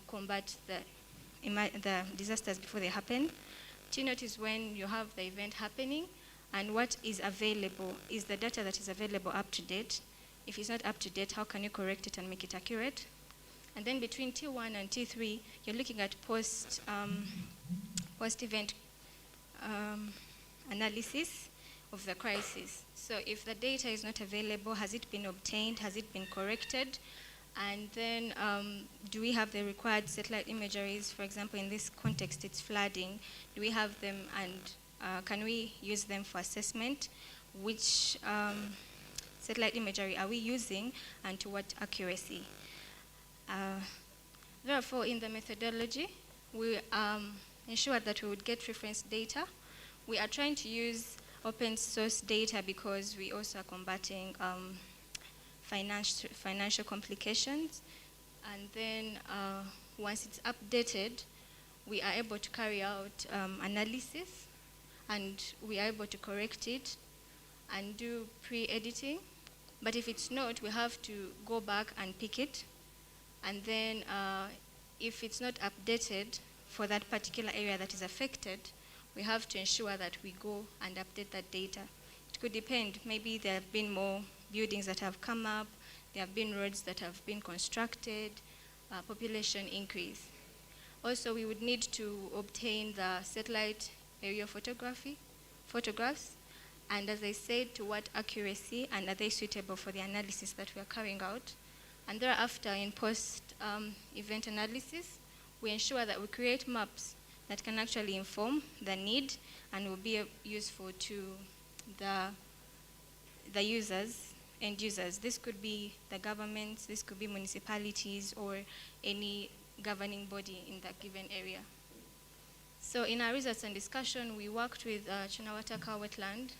combat the disasters before they happen? T0 is when you have the event happening, and what is available is the data that is available up to date. If it's not up to date, how can you correct it and make it accurate? And then between T1 and T3, you're looking at post-event analysis of the crisis. So if the data is not available, has it been obtained? Has it been corrected? And then do we have the required satellite imageries? For example, in this context, it's flooding. Do we have them, and can we use them for assessment? Which satellite imagery are we using, and to what accuracy? Therefore, in the methodology, we ensured that we would get reference data. We are trying to use open source data because we also are combating financial complications. And then once it's updated, we are able to carry out analysis, and we are able to correct it and do pre-editing. But if it's not, we have to go back and pick it. And then if it's not updated for that particular area that is affected, we have to ensure that we go and update that data. It it could depend. Maybe there have been more buildings that have come up, there have been roads that have been constructed, population increase. Also, we would need to obtain the satellite aerial photographs, and as I said, to what accuracy and are they suitable for the analysis that we are carrying out. And thereafter, in post-event analysis, we ensure that we create maps that can actually inform the need and will be useful to the users, end users. This could be the governments, this could be municipalities, or any governing body in that given area. So in our research and discussion, we worked with Chinawataka wetland,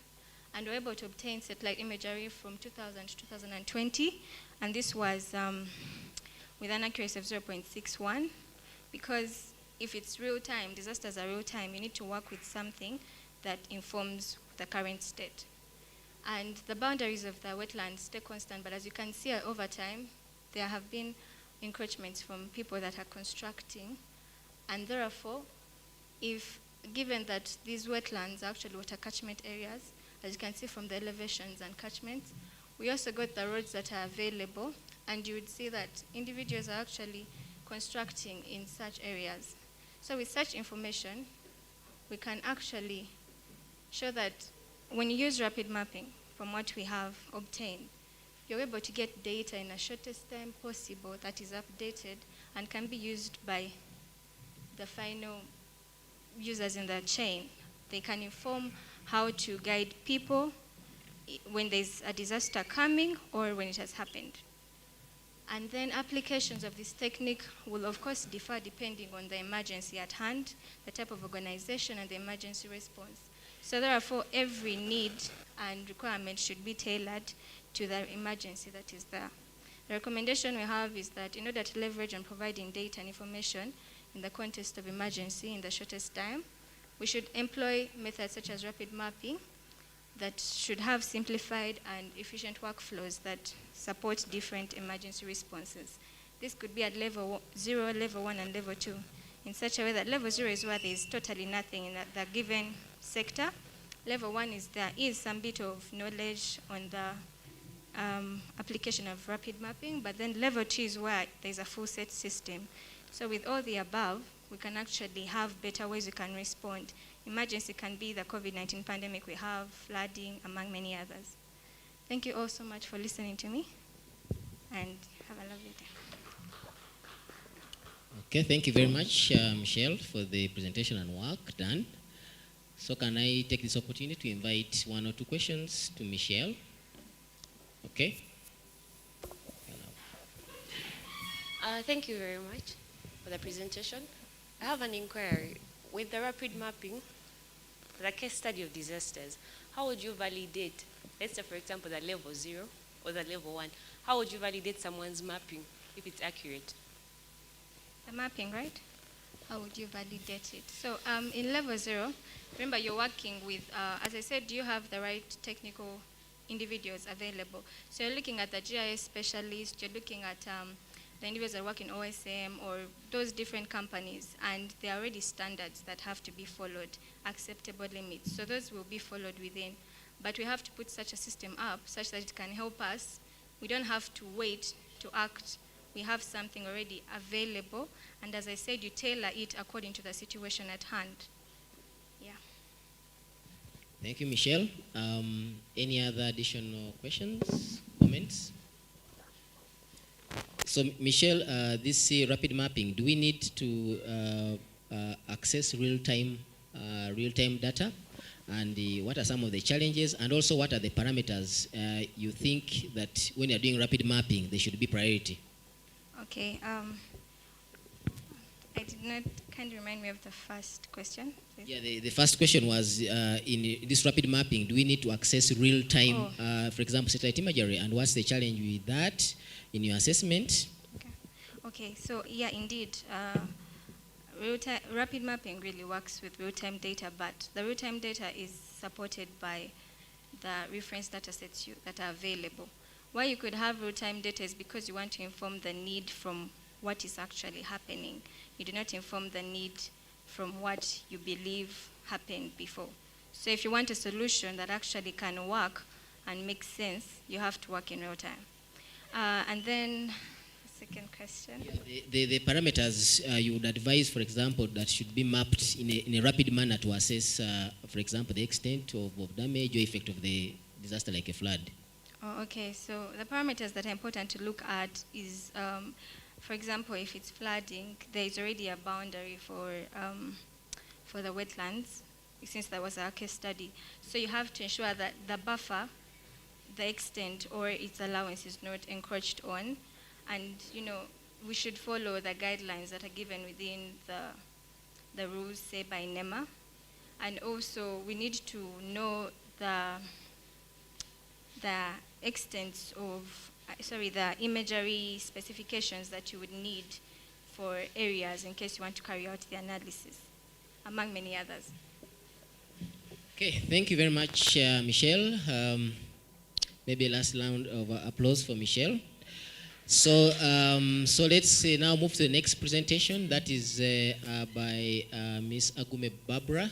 and we were able to obtain satellite imagery from 2000 to 2020, and this was with an accuracy of 0.61, because if it's real time, disasters are real time, you need to work with something that informs the current state. And the boundaries of the wetlands stay constant, but as you can see over time, there have been encroachments from people that are constructing, and therefore, if given that these wetlands are actually water catchment areas, as you can see from the elevations and catchments, we also got the roads that are available, and you would see that individuals are actually constructing in such areas. So with such information, we can actually show that when you use rapid mapping, from what we have obtained, you're able to get data in the shortest time possible that is updated and can be used by the final users in the chain. They can inform how to guide people when there's a disaster coming or when it has happened. And then applications of this technique will of course differ depending on the emergency at hand, the type of organization, and the emergency response. So therefore, every need and requirement should be tailored to the emergency that is there. The recommendation we have is that in order to leverage on providing data and information in the context of emergency in the shortest time, we should employ methods such as rapid mapping that should have simplified and efficient workflows that support different emergency responses. This could be at level 0, level 1, and level 2, in such a way that level 0 is where there is totally nothing in the given sector. Level 1 is there is some bit of knowledge on the application of rapid mapping, but then level 2 is where there's a full set system. So with all the above, we can actually have better ways we can respond. Emergency can be the COVID-19 pandemic we have, flooding, among many others. Thank you all so much for listening to me, and have a lovely day.
Okay, thank you very much, Michelle, for the presentation and work done. So can I take this opportunity to invite 1 or 2 questions to Michelle? Okay.
Thank you very much for the presentation. I have an inquiry. With the rapid mapping, the case study of disasters, how would you validate, let's say for example the level 0 or the level 1, how would you validate someone's mapping if it's accurate?
The mapping, right? How would you validate it? So in level 0, remember you're working with, as I said, you have the right technical individuals available. So you're looking at the GIS specialist, you're looking at the individuals that work in OSM or those different companies, and there are already standards that have to be followed, acceptable limits. So those will be followed within. But we have to put such a system up such that it can help us. We don't have to wait to act. We have something already available, and as I said, you tailor it according to the situation at hand. Yeah.
Thank you, Michelle. Any other additional questions, comments? So, Michelle, this rapid mapping, do we need to access real-time data? And what are some of the challenges? And also, what are the parameters you think that when you're doing rapid mapping, they should be priority?
Okay. I did not. Can you remind me of the first question, please?
Yeah, the first question was in this rapid mapping, do we need to access real-time, for example, satellite imagery? And what's the challenge with that in your assessment?
Okay, so yeah, indeed, rapid mapping really works with real-time data, but the real-time data is supported by the reference data sets that are available. Why you could have real-time data is because you want to inform the need from what is actually happening. You do not inform the need from what you believe happened before. So if you want a solution that actually can work and make sense, you have to work in real time. And then, the second question.
Yeah, the parameters you would advise, for example, that should be mapped in a rapid manner to assess, for example, the extent of damage or effect of the disaster like a flood.
Oh, okay, so the parameters that are important to look at is, for example, if it's flooding, there is already a boundary for the wetlands, since there was a case study. So you have to ensure that the buffer, the extent or its allowance is not encroached on. And, you know, we should follow the guidelines that are given within the rules, say, by NEMA. And also, we need to know the extents of, the imagery specifications that you would need for areas in case you want to carry out the analysis, among many others.
Okay, thank you very much, Michelle. Maybe a last round of applause for Michelle. So, so let's now move to the next presentation. That is by Ms. Agume Barbara.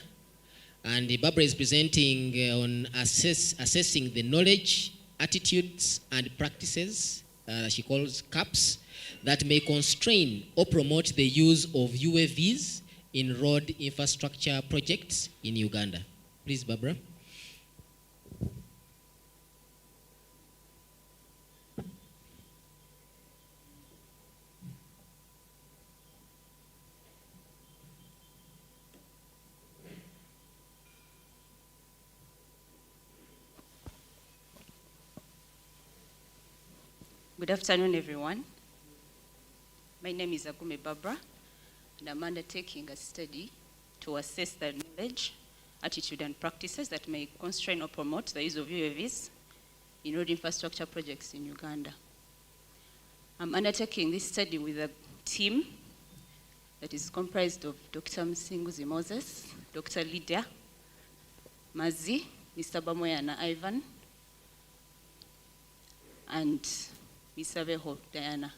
And Barbara is presenting on assessing the knowledge, attitudes, and practices, she calls CAPS, that may constrain or promote the use of UAVs in road infrastructure projects in Uganda. Please, Barbara.
Good afternoon, everyone. My name is Agume Barbara, and I'm undertaking a study to assess the knowledge, attitude, and practices that may constrain or promote the use of UAVs in road infrastructure projects in Uganda. I'm undertaking this study with a team that is comprised of Dr. Msinguzi Moses, Dr. Lydia Mazi, Mr. Bamoyana Ivan, and Ms. Aveho Diana.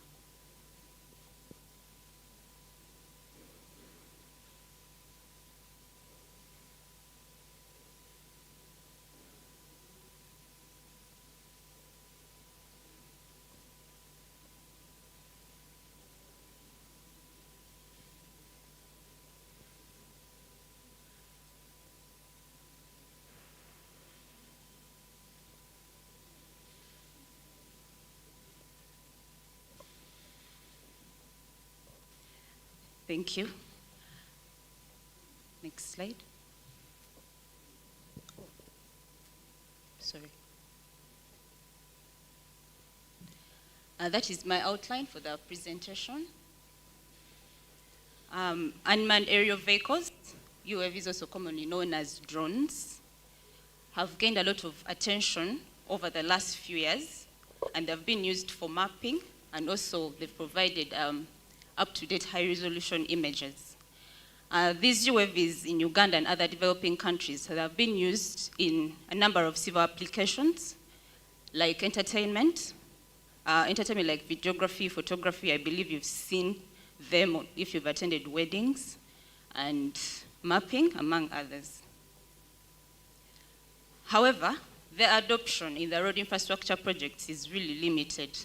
Thank you. Next slide. Sorry. That is my outline for the presentation. Unmanned aerial vehicles, UAVs, also commonly known as drones, have gained a lot of attention over the last few years, and they've been used for mapping, and also they've provided up-to-date high-resolution images. These UAVs in Uganda and other developing countries have been used in a number of civil applications, like entertainment like videography, photography. I believe you've seen them if you've attended weddings, and mapping, among others. However, their adoption in the road infrastructure projects is really limited,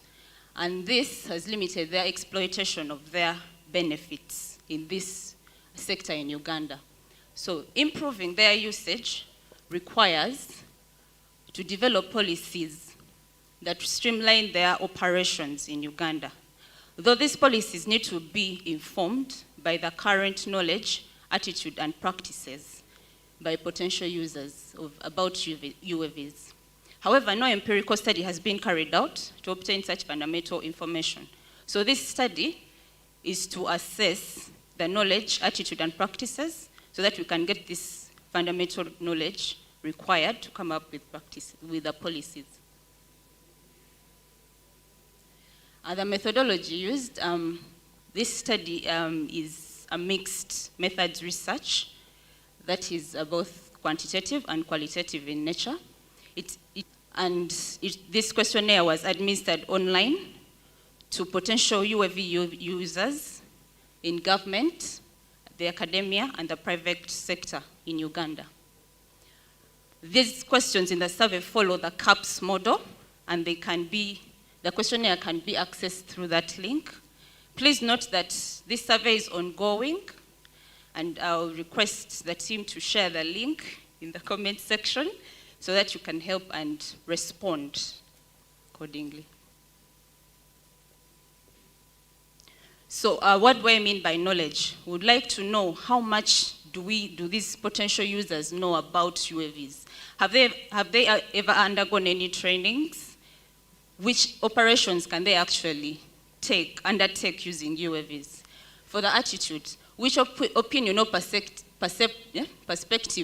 and this has limited their exploitation of their benefits in this sector in Uganda. So improving their usage requires to develop policies that streamline their operations in Uganda. Though these policies need to be informed by the current knowledge, attitude, and practices by potential users about UAVs. However, no empirical study has been carried out to obtain such fundamental information. So this study is to assess the knowledge, attitude, and practices so that we can get this fundamental knowledge required to come up with the policies. The methodology used, this study is a mixed methods research that is both quantitative and qualitative in nature. This questionnaire was administered online to potential UAV users in government, the academia, and the private sector in Uganda. these questions in the survey follow the CAPS model, and the questionnaire can be accessed through that link. Please note that this survey is ongoing, and I'll request the team to share the link in the comment section so that you can help and respond accordingly. So what do I mean by knowledge? We would like to know how much do these potential users know about UAVs? Have they ever undergone any trainings? Which operations can they actually undertake using UAVs? For the attitude, which opinion or perspective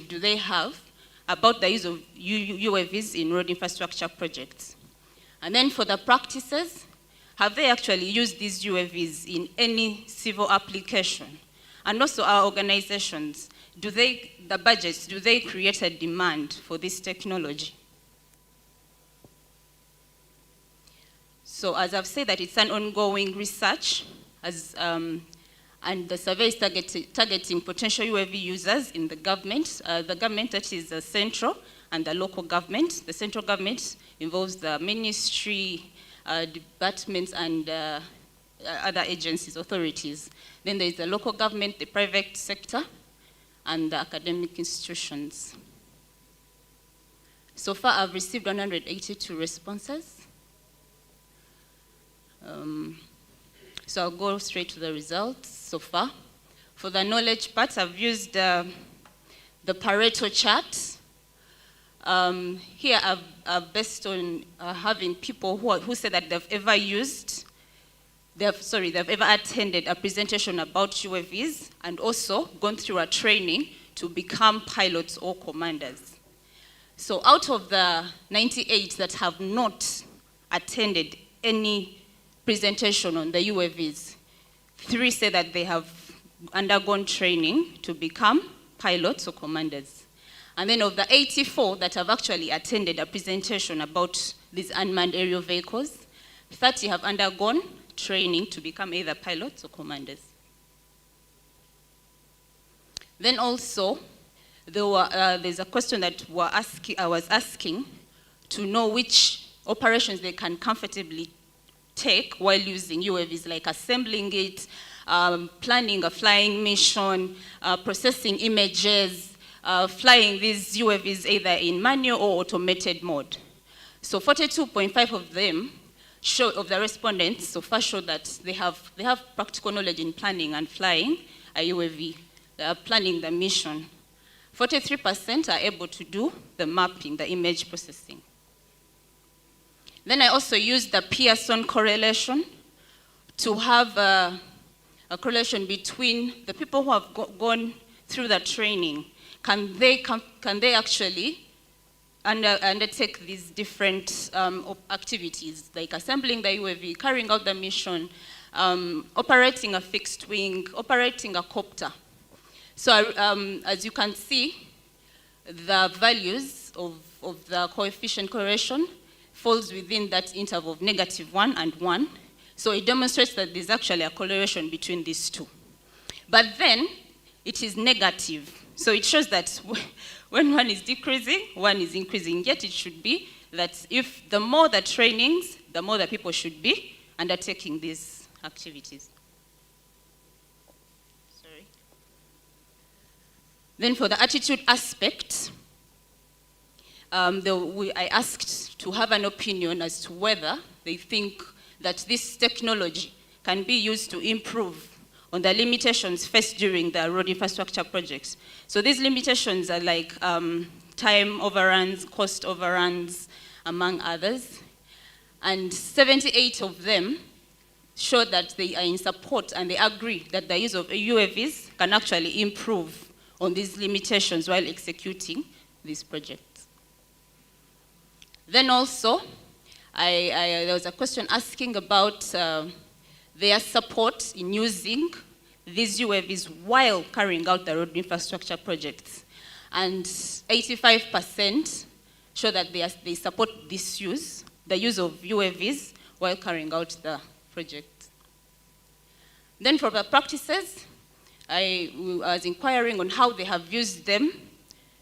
do they have about the use of UAVs in road infrastructure projects? And then for the practices, have they actually used these UAVs in any civil application? And also our organizations, do they create a demand for this technology? So as I've said, that it's an ongoing research, and the survey is targeting potential UAV users in the government. The government, that is the central and the local government. The central government involves the ministry, departments, and other agencies, authorities. Then there is the local government, the private sector, and the academic institutions. So far, I've received 182 responses. So I'll go straight to the results so far. For the knowledge part, I've used the Pareto chart. Here I've based on having people who say that they've ever attended a presentation about UAVs and also gone through a training to become pilots or commanders. So out of the 98 that have not attended any presentation on the UAVs, 3 say that they have undergone training to become pilots or commanders. And then of the 84 that have actually attended a presentation about these unmanned aerial vehicles, 30 have undergone training to become either pilots or commanders. Then also, there's a question that I was asking to know which operations they can comfortably take while using UAVs, like assembling it, planning a flying mission, processing images, flying these UAVs either in manual or automated mode. So 42.5 of them of the respondents so far show that they have practical knowledge in planning and flying a UAV, planning the mission. 43% are able to do the mapping, the image processing. Then I also used the Pearson correlation to have a correlation between the people who have gone through the training. Can they actually undertake these different activities, like assembling the UAV, carrying out the mission, operating a fixed wing, operating a copter? So as you can see, the values of the coefficient correlation falls within that interval of -1 and 1. So it demonstrates that there's actually a correlation between these two. But then it is negative. So it shows that when one is decreasing, one is increasing. Yet it should be that if the more the trainings, the more the people should be undertaking these activities. Sorry. Then for the attitude aspect, I asked to have an opinion as to whether they think that this technology can be used to improve on the limitations faced during the road infrastructure projects. So these limitations are like time overruns, cost overruns, among others. And 78 of them show that they are in support and they agree that the use of UAVs can actually improve on these limitations while executing these projects. Then also, there was a question asking about their support in using these UAVs while carrying out the road infrastructure projects. And 85% show that they support this use, the use of UAVs while carrying out the project. Then for the practices, I was inquiring on how they have used them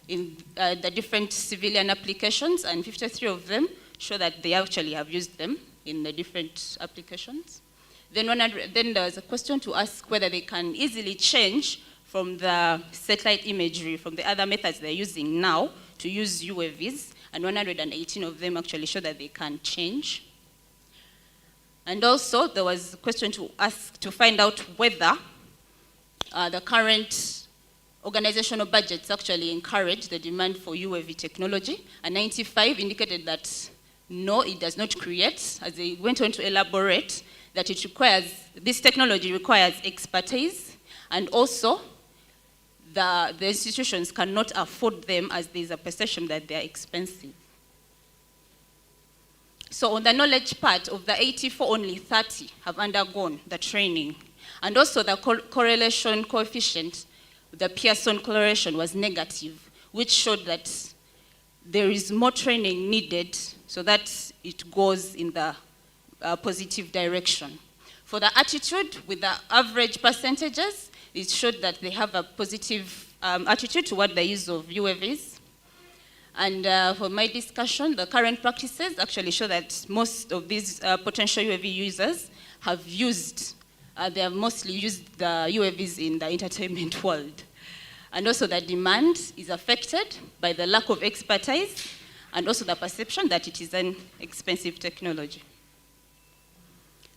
in the different civilian applications, and 53 of them show that they actually have used them in the different applications. Then there's a question to ask whether they can easily change from the satellite imagery, from the other methods they're using now, to use UAVs, and 118 of them actually show that they can change. And also, there was a question to ask to find out whether the current organizational budgets actually encourage the demand for UAV technology, and 95 indicated that no, it does not create, as they went on to elaborate, that it requires, this technology requires expertise, and also the institutions cannot afford them, as there's a perception that they're expensive. So on the knowledge part, of the 84, only 30 have undergone the training. And also the correlation coefficient, the Pearson correlation was negative, which showed that there is more training needed so that it goes in the positive direction. For the attitude, with the average percentages, it showed that they have a positive attitude toward the use of UAVs. And for my discussion, the current practices actually show that most of these potential UAV users have used, they have mostly used the UAVs in the entertainment world. And also the demand is affected by the lack of expertise and also the perception that it is an expensive technology.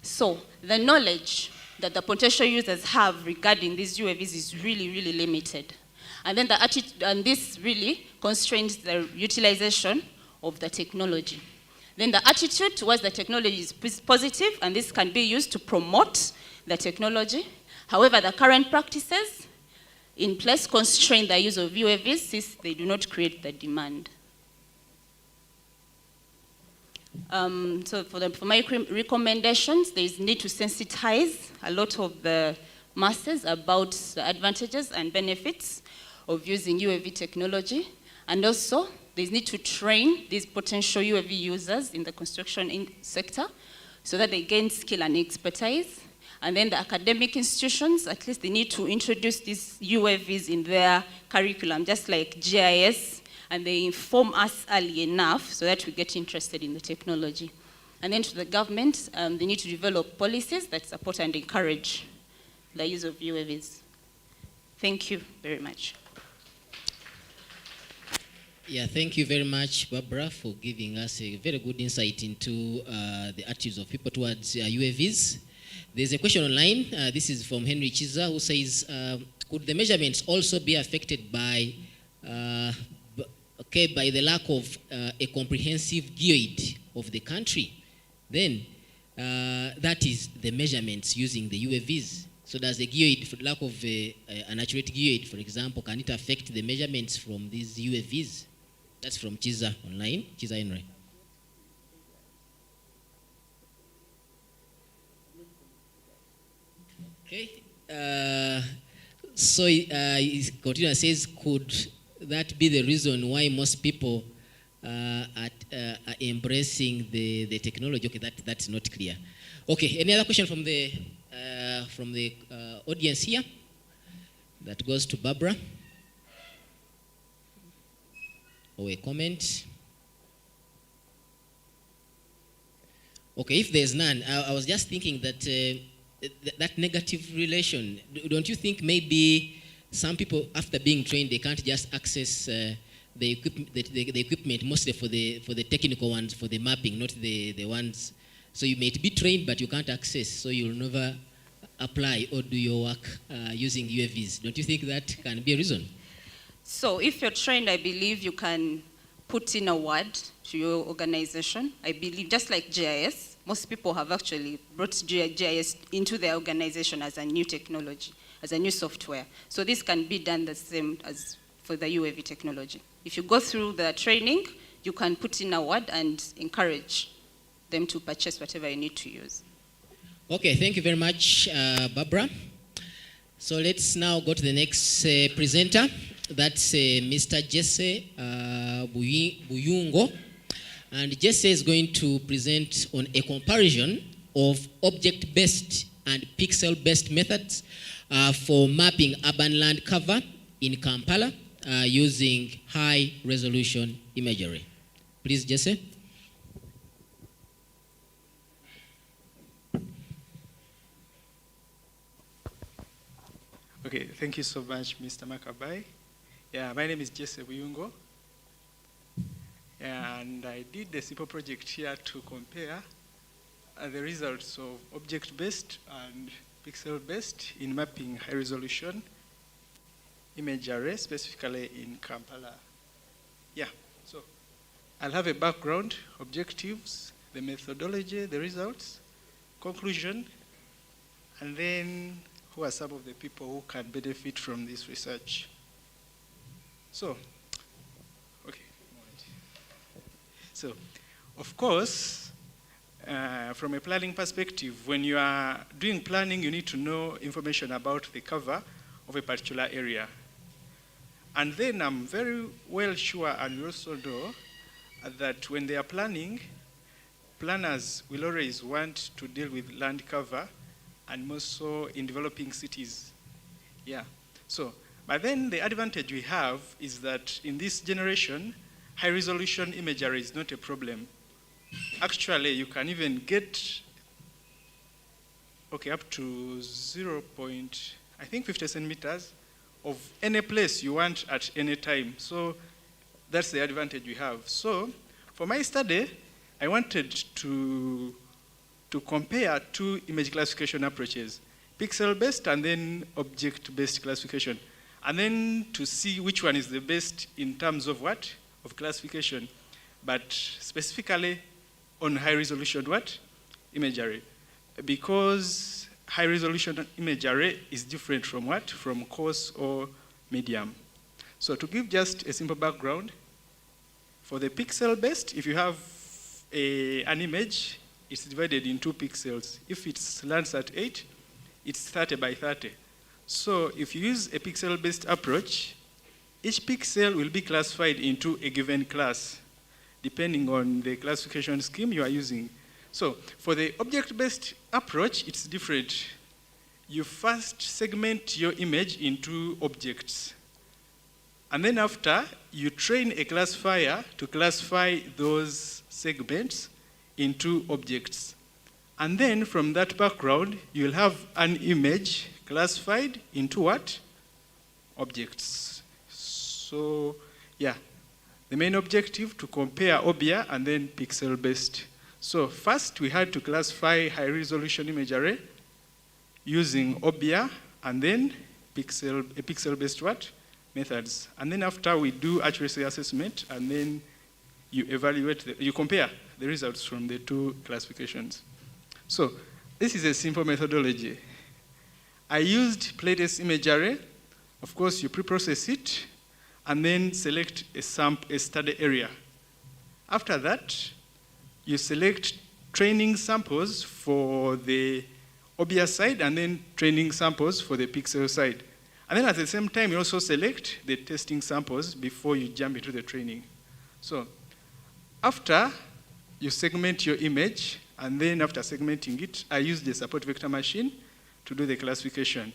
So the knowledge that the potential users have regarding these UAVs is really, really limited. And then this really constrains the utilization of the technology. Then the attitude towards the technology is positive, and this can be used to promote the technology. However, the current practices in place constrain the use of UAVs since they do not create the demand. So for my recommendations, there is need to sensitize a lot of the masses about the advantages and benefits of using UAV technology. And also, there is need to train these potential UAV users in the construction sector so that they gain skill and expertise. And then the academic institutions, at least they need to introduce these UAVs in their curriculum, just like GIS, and they inform us early enough so that we get interested in the technology. And then to the government, they need to develop policies that support and encourage the use of UAVs. Thank you very much.
Yeah, thank you very much, Barbara, for giving us a very good insight into the attitudes of people towards UAVs. There's a question online. This is from Henry Chiza, who says, could the measurements also be affected by the lack of a comprehensive geoid of the country? Then that is the measurements using the UAVs. So does the geoid, for lack of an accurate geoid, for example, can it affect the measurements from these UAVs? That's from Chiza online, Chiza Henry. Okay. So he continues, says, could that be the reason why most people are embracing the technology? Okay, that's not clear. Okay, any other question from the audience here? That goes to Barbara. Or a comment? Okay, if there's none, I was just thinking that that negative relation, don't you think maybe some people, after being trained, they can't just access the equipment, mostly for the technical ones, for the mapping, not the ones. So you may be trained, but you can't access, so you'll never apply or do your work using UAVs. Don't you think that can be a reason?
So if you're trained, I believe you can put in a word to your organization. I believe, just like GIS, most people have actually brought GIS into their organization as a new technology, as a new software. So this can be done the same as for the UAV technology. If you go through the training, you can put in a word and encourage them to purchase whatever you need to use.
Okay, thank you very much, Barbara. So let's now go to the next presenter. That's Mr. Jesse Buyungo. And Jesse is going to present on a comparison of object-based and pixel-based methods for mapping urban land cover in Kampala using high resolution imagery. Please, Jesse.
Okay, thank you so much, Mr. Makabai. Yeah, my name is Jesse Buyungo. And I did a simple project here to compare the results of object-based and pixel-based in mapping high-resolution image array, specifically in Kampala. Yeah, so I'll have a background, objectives, the methodology, the results, conclusion, and then who are some of the people who can benefit from this research. So, okay. So, of course, from a planning perspective, when you are doing planning, you need to know information about the cover of a particular area. And then I'm very well sure, and you also know, that when they are planning, planners will always want to deal with land cover, and more so in developing cities. Yeah. So, but then the advantage we have is that in this generation, high-resolution imagery is not a problem. Actually, you can even get, up to 50 centimeters of any place you want at any time. So that's the advantage we have. So for my study, I wanted to compare two image classification approaches, pixel-based and then object-based classification, and then to see which one is the best in terms of what? Of classification, but specifically on high-resolution what? Imagery. Because high-resolution imagery is different from what? From coarse or medium. So to give just a simple background, for the pixel-based, if you have an image, it's divided in 2 pixels. If it lands at 8, it's 30 by 30. So if you use a pixel-based approach, each pixel will be classified into a given class, depending on the classification scheme you are using. So for the object-based approach, it's different. You first segment your image into objects. And then after, you train a classifier to classify those segments into objects. And then from that background, you'll have an image classified into what? Objects. So, yeah, the main objective to compare OBIA and then pixel-based. So first, we had to classify high-resolution imagery using OBIA and then pixel-based what? Methods. And then after, we do accuracy assessment, and then you evaluate, you compare the results from the two classifications. So this is a simple methodology. I used playtest imagery. Of course, you pre-process it, and then select a study area. After that, you select training samples for the OBIA side, and then training samples for the pixel side. And then at the same time, you also select the testing samples before you jump into the training. So after you segment your image, and then after segmenting it, I used the support vector machine to do the classification.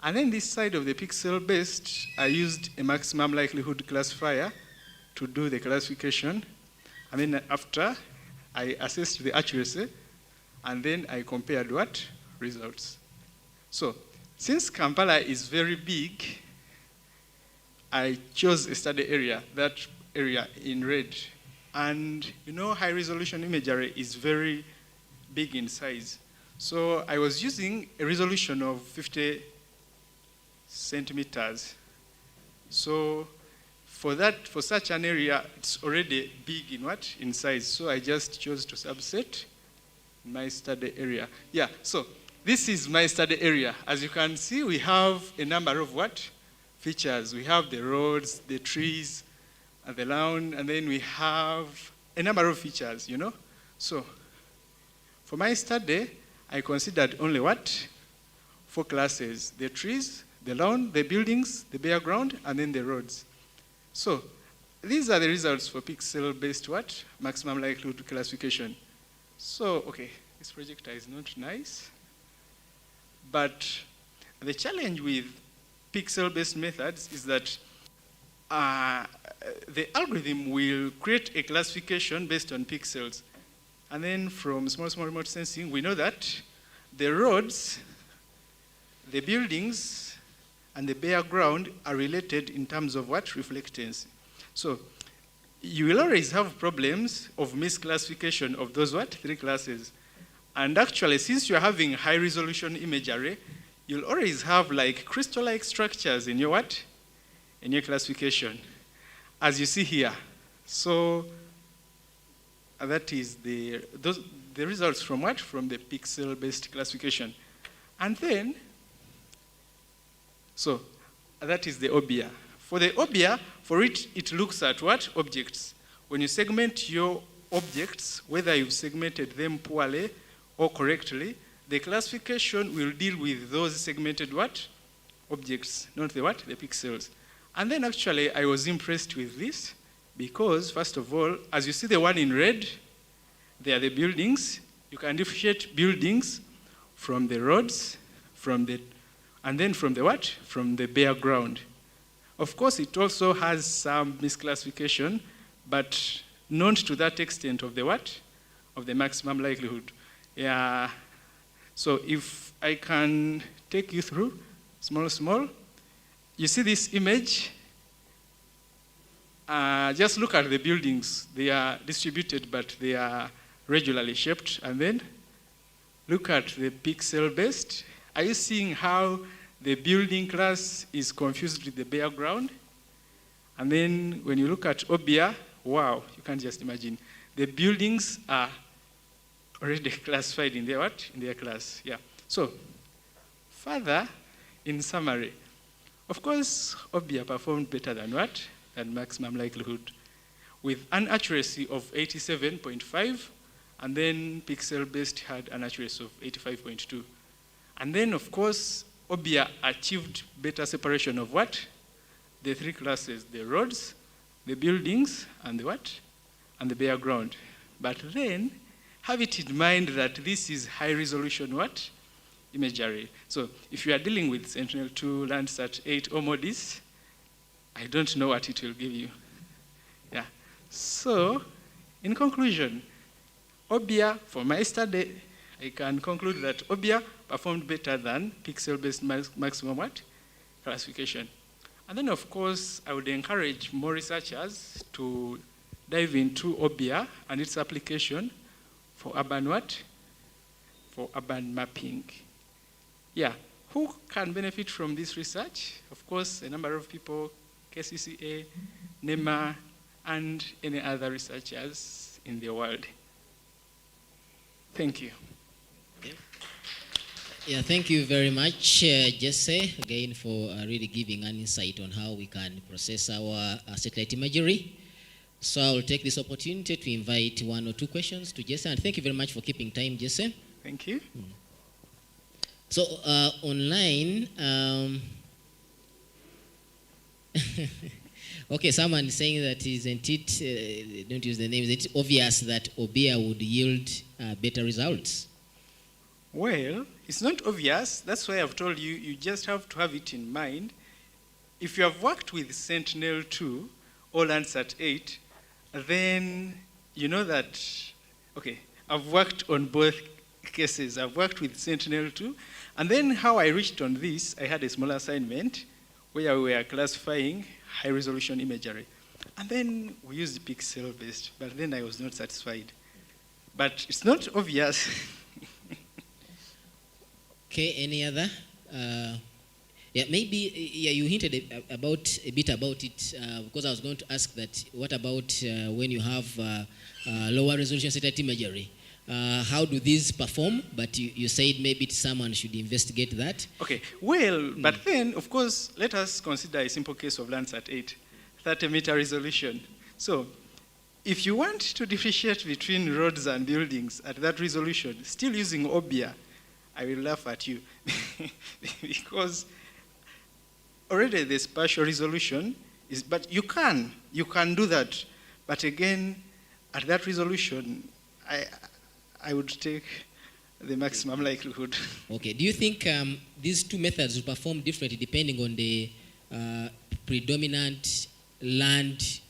And then this side of the pixel-based, I used a maximum likelihood classifier to do the classification. And then after, I assessed the accuracy, and then I compared what? Results. So since Kampala is very big, I chose a study area, that area in red. And you know, high-resolution imagery is very big in size. So I was using a resolution of 50 centimeters. So for such an area, it's already big in what? In size. So I just chose to subset my study area. Yeah, so this is my study area. As you can see, we have a number of what? Features. We have the roads, the trees, and the lawn, and then we have a number of features, you know? So for my study, I considered only what? 4 classes: the trees, the lawn, the buildings, the bare ground, and then the roads. So these are the results for pixel-based what? Maximum likelihood classification. So, okay, this projector is not nice. But the challenge with pixel-based methods is that the algorithm will create a classification based on pixels. And then from small remote sensing, we know that the roads, the buildings, and the bare ground are related in terms of what? Reflectance. So you will always have problems of misclassification of those what? 3 classes. And actually, since you're having high resolution imagery, you'll always have like crystal-like structures in your what? In your classification, as you see here. So that is the results from what? From the pixel-based classification. And then, so that is the OBIA. For the OBIA, for it looks at what? Objects. When you segment your objects, whether you've segmented them poorly or correctly, the classification will deal with those segmented what? Objects, not the what? The pixels. And then actually I was impressed with this because first of all, as you see the one in red, they are the buildings. You can differentiate buildings from the roads, and then from the what? From the bare ground. Of course, it also has some misclassification, but not to that extent of the what? Of the maximum likelihood. Yeah. So if I can take you through, small, you see this image? Just look at the buildings. They are distributed, but they are regularly shaped. And then look at the pixel-based. Are you seeing how the building class is confused with the bare ground? And then when you look at OBIA, wow, you can't just imagine. The buildings are already classified in their what? In their class, yeah. So, further, in summary, of course, OBIA performed better than what? Than maximum likelihood, with an accuracy of 87.5, and then pixel-based had an accuracy of 85.2. And then, of course, OBIA achieved better separation of what? The 3 classes, the roads, the buildings, and the what? And the bare ground. But then, have it in mind that this is high-resolution what? Imagery. So if you are dealing with Sentinel-2, Landsat 8, or MODIS, I don't know what it will give you. Yeah. So, in conclusion, OBIA, for my study, I can conclude that OBIA performed better than pixel-based maximum what? Classification. And then, of course, I would encourage more researchers to dive into OBIA and its application for urban what? For urban mapping. Yeah. Who can benefit from this research? Of course, a number of people, KCCA, NEMA, and any other researchers in the world. Thank you.
Yeah, thank you very much, Jesse, again, for really giving an insight on how we can process our satellite imagery. So I will take this opportunity to invite 1 or 2 questions to Jesse, and thank you very much for keeping time, Jesse.
Thank you.
So online, okay, someone is saying that isn't it, don't use the name, is it obvious that OBIA would yield better results?
Well, it's not obvious. That's why I've told you, you just have to have it in mind. If you have worked with Sentinel-2 or Landsat 8, then you know that, okay, I've worked on both cases. I've worked with Sentinel-2, and then how I reached on this, I had a small assignment where we were classifying high-resolution imagery. And then we used pixel-based, but then I was not satisfied. But it's not obvious.
Okay, any other? Yeah, maybe you hinted a bit about it because I was going to ask that. What about when you have lower resolution satellite imagery? How do these perform? But you said maybe someone should investigate that.
Okay, well, but then of course let us consider a simple case of Landsat 8, 30-meter resolution. So if you want to differentiate between roads and buildings at that resolution, still using OBIA, I will laugh at you because already the spatial resolution is, but you can do that. But again, at that resolution, I would take the maximum likelihood.
Okay, do you think these 2 methods will perform differently depending on the predominant land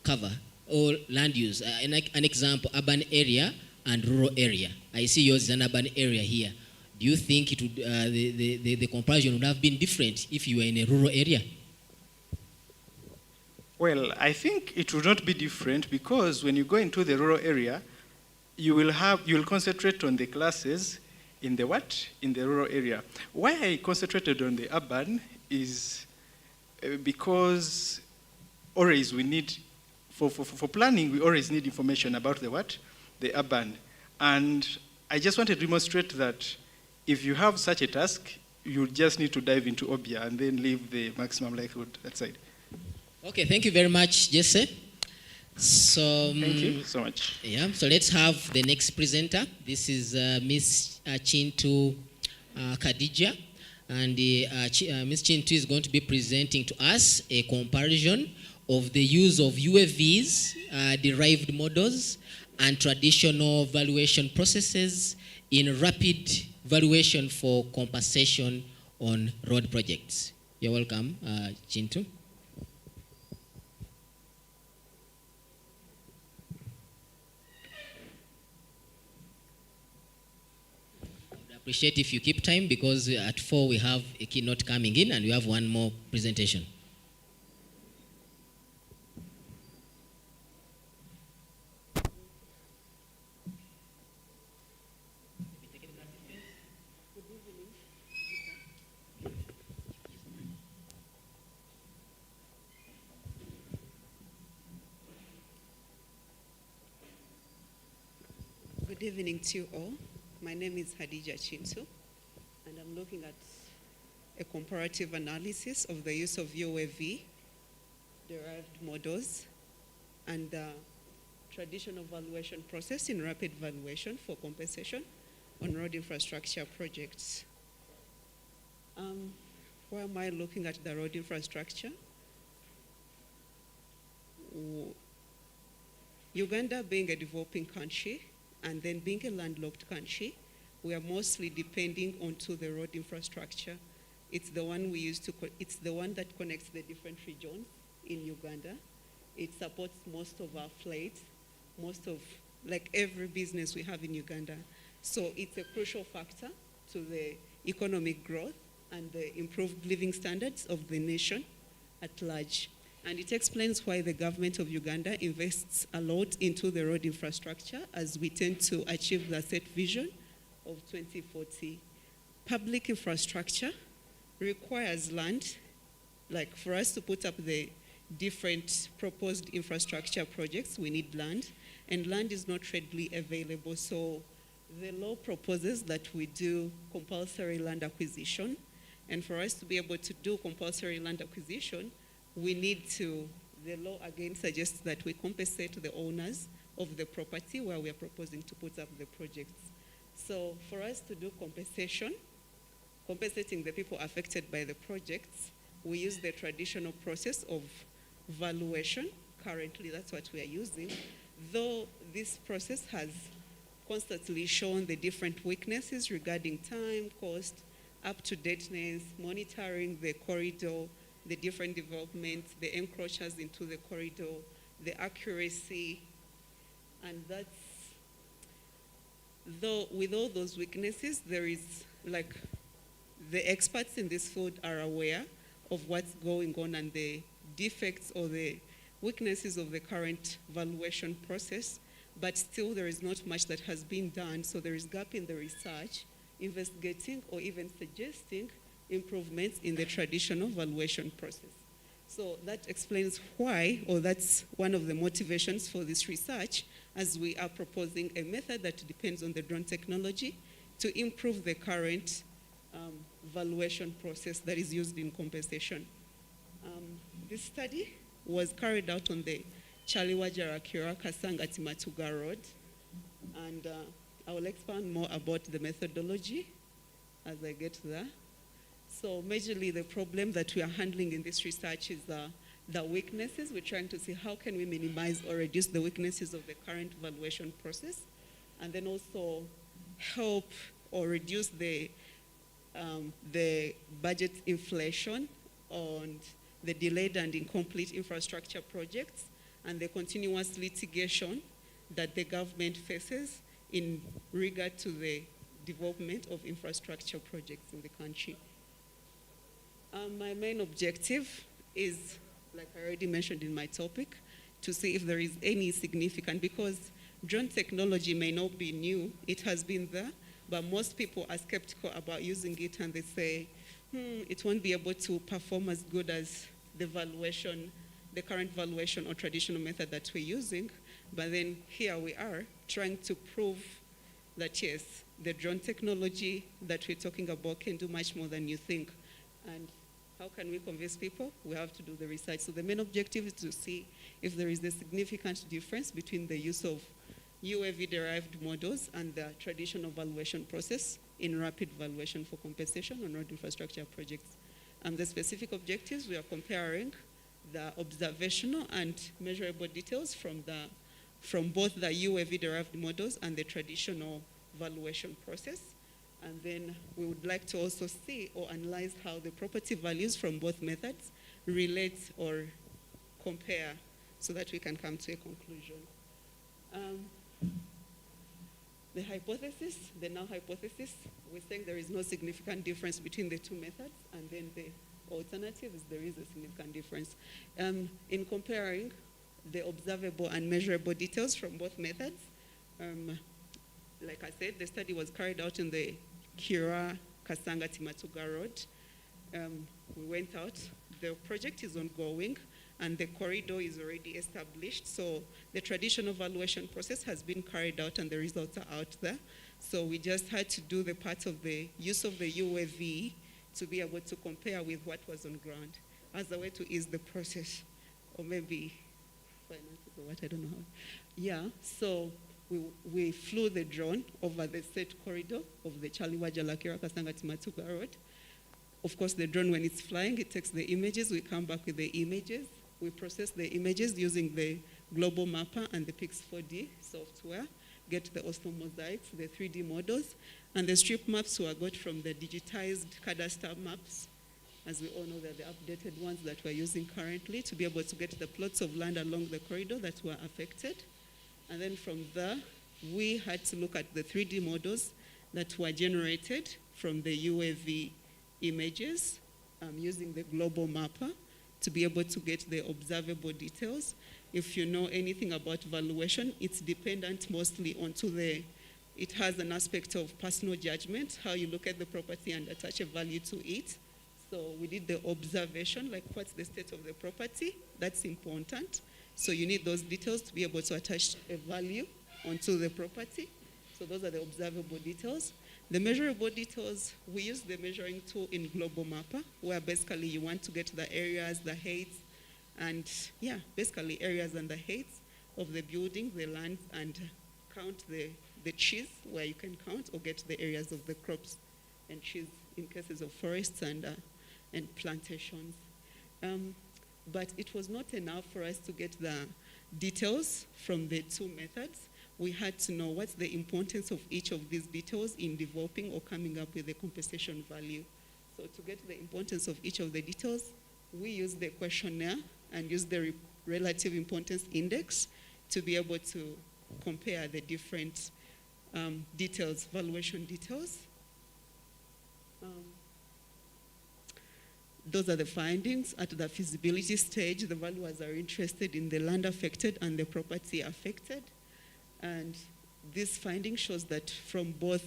cover or land use. An example, urban area and rural area. I see yours is an urban area here. Do you think it would, the comparison would have been different if you were in a rural area?
Well, I think it will not be different because when you go into the rural area, you will concentrate on the classes in the what? In the rural area. Why I concentrated on the urban is because always we need, for planning, we always need information about the what? The urban. And I just want to demonstrate that if you have such a task, you just need to dive into OBIA and then leave the maximum likelihood that side.
Okay, thank you very much, Jesse. So,
thank you so much.
Yeah, so let's have the next presenter. This is Ms. Chintu Khadija. And Ms. Chintu is going to be presenting to us a comparison of the use of UAVs, derived models, and traditional valuation processes in rapid valuation for compensation on road projects. You're welcome, Chintu. Appreciate if you keep time because at 4 we have a keynote coming in and we have one more presentation.
Good evening to you all. My name is Hadija Chintu, and I'm looking at a comparative analysis of the use of UAV, derived models, and traditional valuation process in rapid valuation for compensation on road infrastructure projects. Why am I looking at the road infrastructure? Uganda being a developing country, and then being a landlocked country, we are mostly depending onto the road infrastructure. It's the one we use to, it's the one that connects the different regions in Uganda. It supports most of our flights, most of, like every business we have in Uganda. So it's a crucial factor to the economic growth and the improved living standards of the nation at large. And it explains why the government of Uganda invests a lot into the road infrastructure as we tend to achieve the set vision of 2040. Public infrastructure requires land, like for us to put up the different proposed infrastructure projects, we need land, and land is not readily available. So the law proposes that we do compulsory land acquisition, and for us to be able to do compulsory land acquisition, we need to, the law again suggests that we compensate the owners of the property where we are proposing to put up the projects. So for us to do compensation, compensating the people affected by the projects, we use the traditional process of valuation. Currently, that's what we are using, though this process has constantly shown the different weaknesses regarding time, cost, up-to-dateness, monitoring the corridor, the different developments, the encroachers into the corridor, the accuracy, and that's, though with all those weaknesses, there is, like, the experts in this field are aware of what's going on and the defects or the weaknesses of the current valuation process, but still there is not much that has been done, so there is gap in the research, investigating or even suggesting improvements in the traditional valuation process. So that explains why, or that's one of the motivations for this research, as we are proposing a method that depends on the drone technology to improve the current valuation process that is used in compensation. This study was carried out on the Chaliwajara Kasangati Matuga Road, and I will expound more about the methodology as I get there. So majorly the problem that we are handling in this research is the weaknesses. We're trying to see how can we minimize or reduce the weaknesses of the current valuation process, and then also help or reduce the budget inflation and the delayed and incomplete infrastructure projects, and the continuous litigation that the government faces in regard to the development of infrastructure projects in the country. My main objective is, like I already mentioned in my topic, to see if there is any significant, because drone technology may not be new, it has been there, but most people are skeptical about using it, and they say, it won't be able to perform as good as the current valuation or traditional method that we're using. But then here we are trying to prove that yes, the drone technology that we're talking about can do much more than you think. And how can we convince people? We have to do the research. So the main objective is to see if there is a significant difference between the use of UAV-derived models and the traditional valuation process in rapid valuation for compensation on road infrastructure projects. And the specific objectives, we are comparing the observational and measurable details from both the UAV-derived models and the traditional valuation process. And then we would like to also see or analyze how the property values from both methods relate or compare so that we can come to a conclusion. The hypothesis, the null hypothesis, we're saying there is no significant difference between the two methods, and then the alternative is there is a significant difference. In comparing the observable and measurable details from both methods, like I said, the study was carried out in the Kira-Kasanga-Timatuga Road. We went out, the project is ongoing, and the corridor is already established. So the traditional valuation process has been carried out and the results are out there. So we just had to do the part of the use of the UAV to be able to compare with what was on ground as a way to ease the process, or maybe finances or what, I don't know how. Yeah, so we flew the drone over the set corridor of the Chaliwaja-Lakira-Kasanga-Timatuga Road. Of course, the drone, when it's flying, it takes the images. We come back with the images. We process the images using the global mapper and the Pix4D software, get the Oslo mosaics, the 3D models, and the strip maps were got from the digitized cadastre maps. As we all know, they're the updated ones that we're using currently to be able to get the plots of land along the corridor that were affected. And then from there, we had to look at the 3D models that were generated from the UAV images using the global mapper to be able to get the observable details. If you know anything about valuation, it's dependent mostly onto it has an aspect of personal judgment, how you look at the property and attach a value to it. So we did the observation, like what's the state of the property, that's important. So you need those details to be able to attach a value onto the property. So those are the observable details. The measurable details, we use the measuring tool in Global Mapper, where basically you want to get the areas, the heights, and yeah, basically areas and the heights of the building, the land, and count the trees where you can count, or get the areas of the crops and trees in cases of forests and plantations. But it was not enough for us to get the details from the two methods. We had to know what's the importance of each of these details in developing or coming up with a compensation value. So to get the importance of each of the details, we use the questionnaire and use the relative importance index to be able to compare the different details, valuation details. Those are the findings. At the feasibility stage, the valuers are interested in the land affected and the property affected. And this finding shows that from both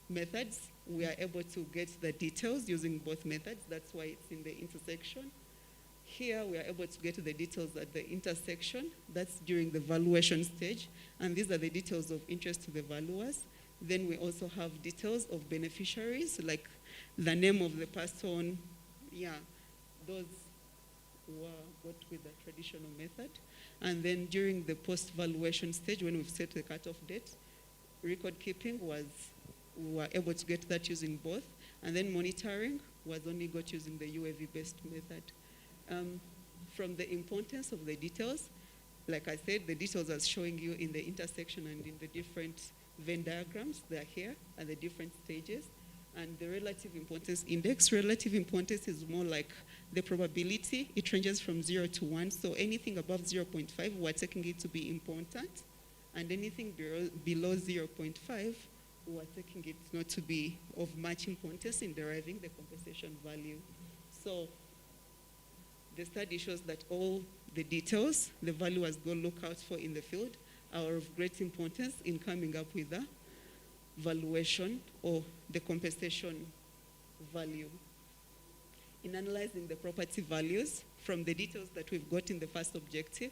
methods, we are able to get the details using both methods. That's why it's in the intersection. Here, we are able to get the details at the intersection. That's during the valuation stage. And these are the details of interest to the valuers. Then we also have details of beneficiaries, like the name of the person. Yeah, those were got with the traditional method. And then during the post-valuation stage, when we've set the cutoff date, record keeping we were able to get that using both. And then monitoring was only got using the UAV-based method. From the importance of the details, like I said, the details are showing you in the intersection and in the different Venn diagrams. They're here at the different stages. And the relative importance index, relative importance is more like the probability. It ranges from 0 to 1. So anything above 0.5, we're taking it to be important. And anything below 0.5, we're taking it not to be of much importance in deriving the compensation value. So the study shows that all the details the valuers go look out for in the field are of great importance in coming up with a valuation or the compensation value. In analyzing the property values from the details that we've got in the first objective,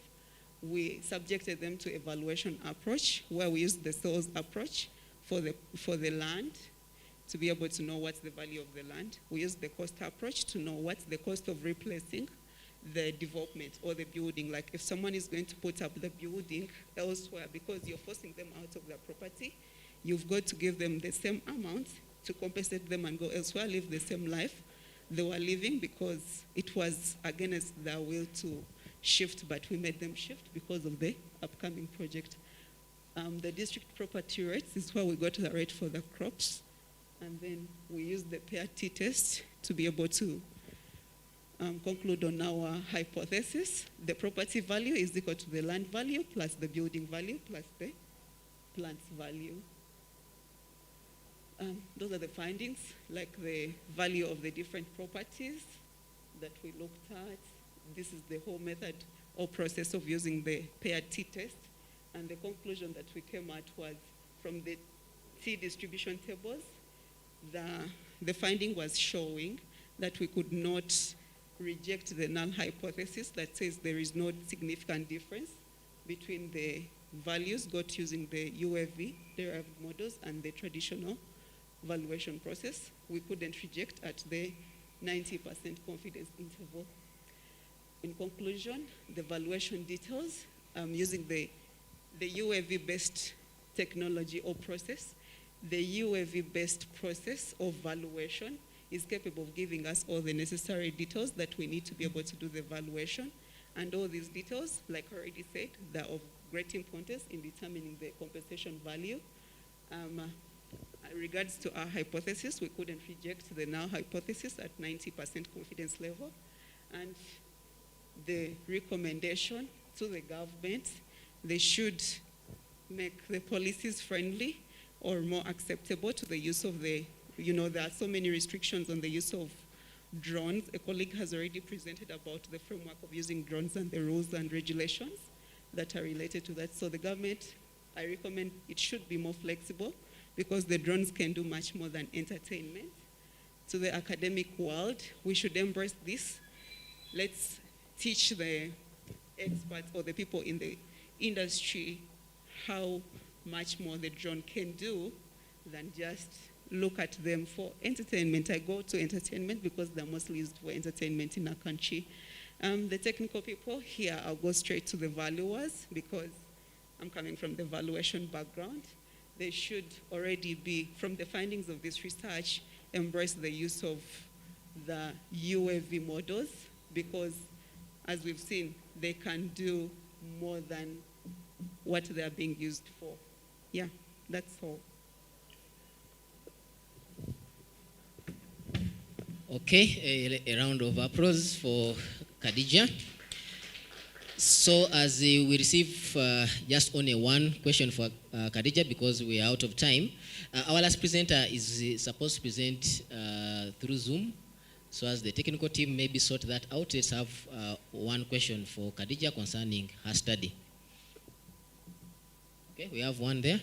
we subjected them to evaluation approach where we used the sales approach for the land to be able to know what's the value of the land. We used the cost approach to know what's the cost of replacing the development or the building. Like if someone is going to put up the building elsewhere because you're forcing them out of their property, you've got to give them the same amount to compensate them and go elsewhere, live the same life they were living because it was against their will to shift, but we made them shift because of the upcoming project. The district property rates is where we got the rate for the crops, and then we used the pair t-test to be able to conclude on our hypothesis. The property value is equal to the land value plus the building value plus the plant's value. Those are the findings, like the value of the different properties that we looked at. This is the whole method or process of using the paired t-test. And the conclusion that we came at was from the t-distribution tables, the finding was showing that we could not reject the null hypothesis that says there is no significant difference between the values got using the UAV derived models and the traditional valuation process. We couldn't reject at the 90% confidence interval. In conclusion, the valuation details using the UAV-based technology or process, the UAV-based process of valuation is capable of giving us all the necessary details that we need to be able to do the valuation. And all these details, like I already said, they're of great importance in determining the compensation value. In regards to our hypothesis, we couldn't reject the null hypothesis at 90% confidence level. And the recommendation to the government, they should make the policies friendly or more acceptable to the use of the, there are so many restrictions on the use of drones. A colleague has already presented about the framework of using drones and the rules and regulations that are related to that. So the government, I recommend it should be more flexible because the drones can do much more than entertainment. To the academic world, we should embrace this. Let's teach the experts or the people in the industry how much more the drone can do than just look at them for entertainment. I go to entertainment because they're mostly used for entertainment in our country. The technical people here, I'll go straight to the valuers because I'm coming from the valuation background. They should already be, from the findings of this research, embrace the use of the UAV models because, as we've seen, they can do more than what they are being used for. Yeah, that's all.
Okay, a round of applause for Khadija. So as we receive just only one question for Khadija because we are out of time, our last presenter is supposed to present through Zoom. So as the technical team maybe sort that out, let's have one question for Khadija concerning her study. Okay, we have one there.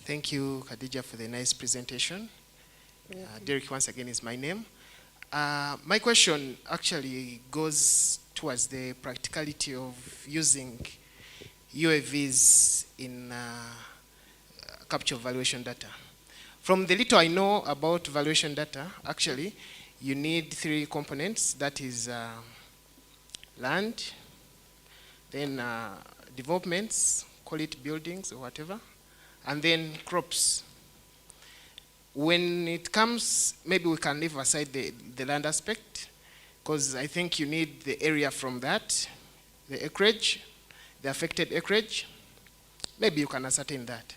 Thank you, Khadija, for the nice presentation. Derek, once again, is my name. My question actually goes towards the practicality of using UAVs in capture valuation data. From the little I know about valuation data, actually, you need three components. That is land, then developments, call it buildings or whatever, and then crops. When it comes, maybe we can leave aside the land aspect, because I think you need the area from that, the acreage, the affected acreage. Maybe you can ascertain that.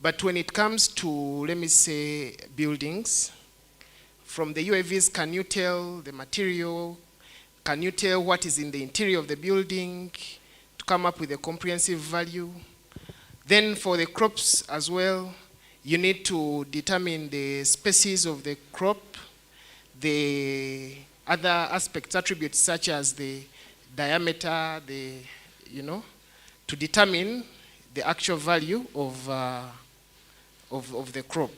But when it comes to, let me say, buildings, from the UAVs, can you tell the material? Can you tell what is in the interior of the building to come up with a comprehensive value? Then for the crops as well, you need to determine the species of the crop, the other aspects, attributes such as the diameter, to determine the actual value of the crop.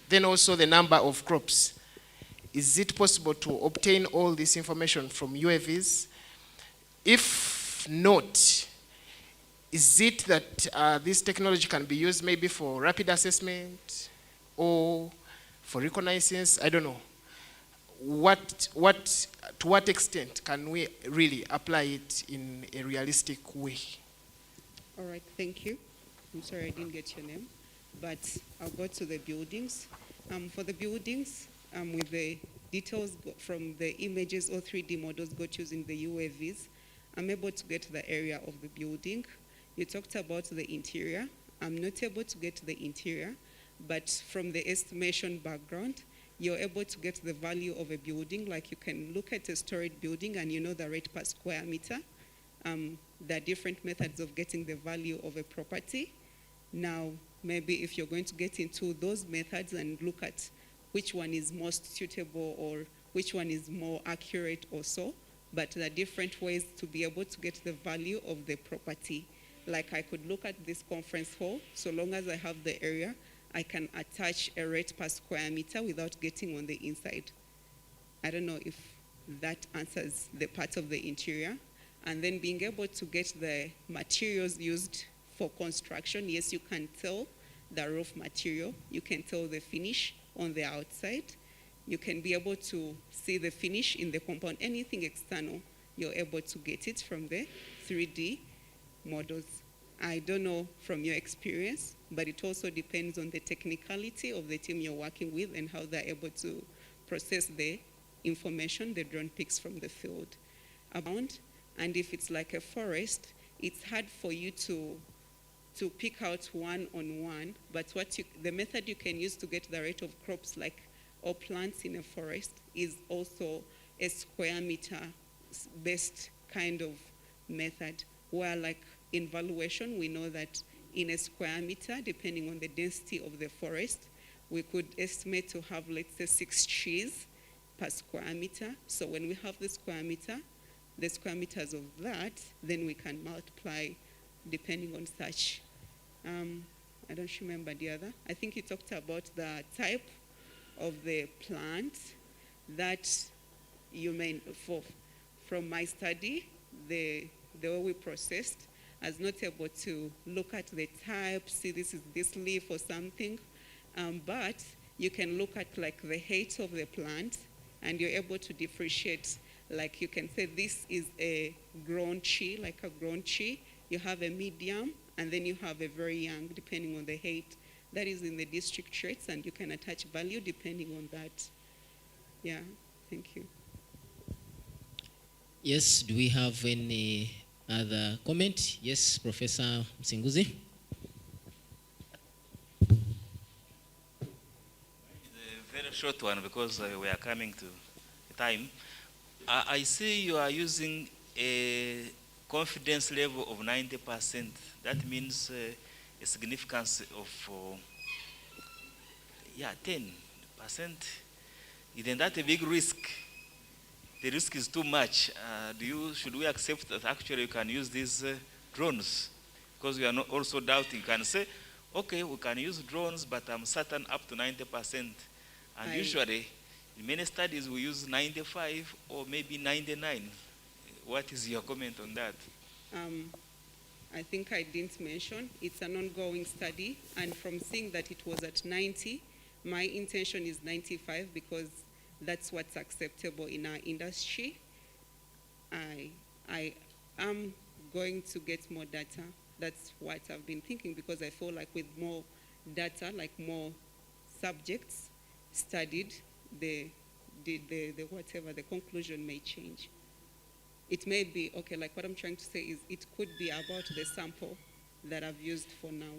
Then also the number of crops. Is it possible to obtain all this information from UAVs? If not, is it that this technology can be used maybe for rapid assessment or for reconnaissance? I don't know. To what extent can we really apply it in a realistic way?
All right, thank you. I'm sorry I didn't get your name, but I'll go to the buildings. For the buildings, with the details from the images or 3D models got using the UAVs, I'm able to get the area of the building. You talked about the interior. I'm not able to get the interior, but from the estimation background, you're able to get the value of a building. Like you can look at a storied building and you know the rate per square meter. There are different methods of getting the value of a property. Now, maybe if you're going to get into those methods and look at which one is most suitable or which one is more accurate or so, but there are different ways to be able to get the value of the property. Like I could look at this conference hall, so long as I have the area, I can attach a rate per square meter without getting on the inside. I don't know if that answers the part of the interior. And then being able to get the materials used for construction, yes, you can tell the roof material, you can tell the finish on the outside, you can be able to see the finish in the compound, anything external, you're able to get it from the 3D models. I don't know from your experience, but it also depends on the technicality of the team you're working with and how they're able to process the information the drone picks from the field. And if it's like a forest, it's hard for you to pick out one-on-one, but the method you can use to get the rate of crops or plants in a forest is also a square meter based kind of method, where like in valuation, we know that in a square meter, depending on the density of the forest, we could estimate to have, let's say, 6 trees per square meter. So when we have the square meters of that, then we can multiply depending on such. I don't remember the other. I think you talked about the type of the plant that you mean from my study, the way we processed, I was not able to look at the type, see this is this leaf or something, but you can look at like the height of the plant and you're able to differentiate. Like you can say this is a grown tree, like a grown tree. You have a medium, and then you have a very young, depending on the height. That is in the district traits, and you can attach value depending on that. Yeah, thank you.
Yes, do we have any other comment? Yes, Professor Msinguzi.
It's a very short one because we are coming to time. I see you are using a confidence level of 90%. That means a significance of 10%. Isn't that a big risk? The risk is too much. Should we accept that actually you can use these drones? Because we are not also doubting. You can say, okay, we can use drones, but I'm certain up to 90%. And usually, in many studies, we use 95 or maybe 99. What is your comment on that?
I think I didn't mention, it's an ongoing study, and from seeing that it was at 90, my intention is 95 because that's what's acceptable in our industry. I am going to get more data. That's what I've been thinking, because I feel like with more data, like more subjects studied, the whatever, the conclusion may change. It may be, okay, like what I'm trying to say is it could be about the sample that I've used for now.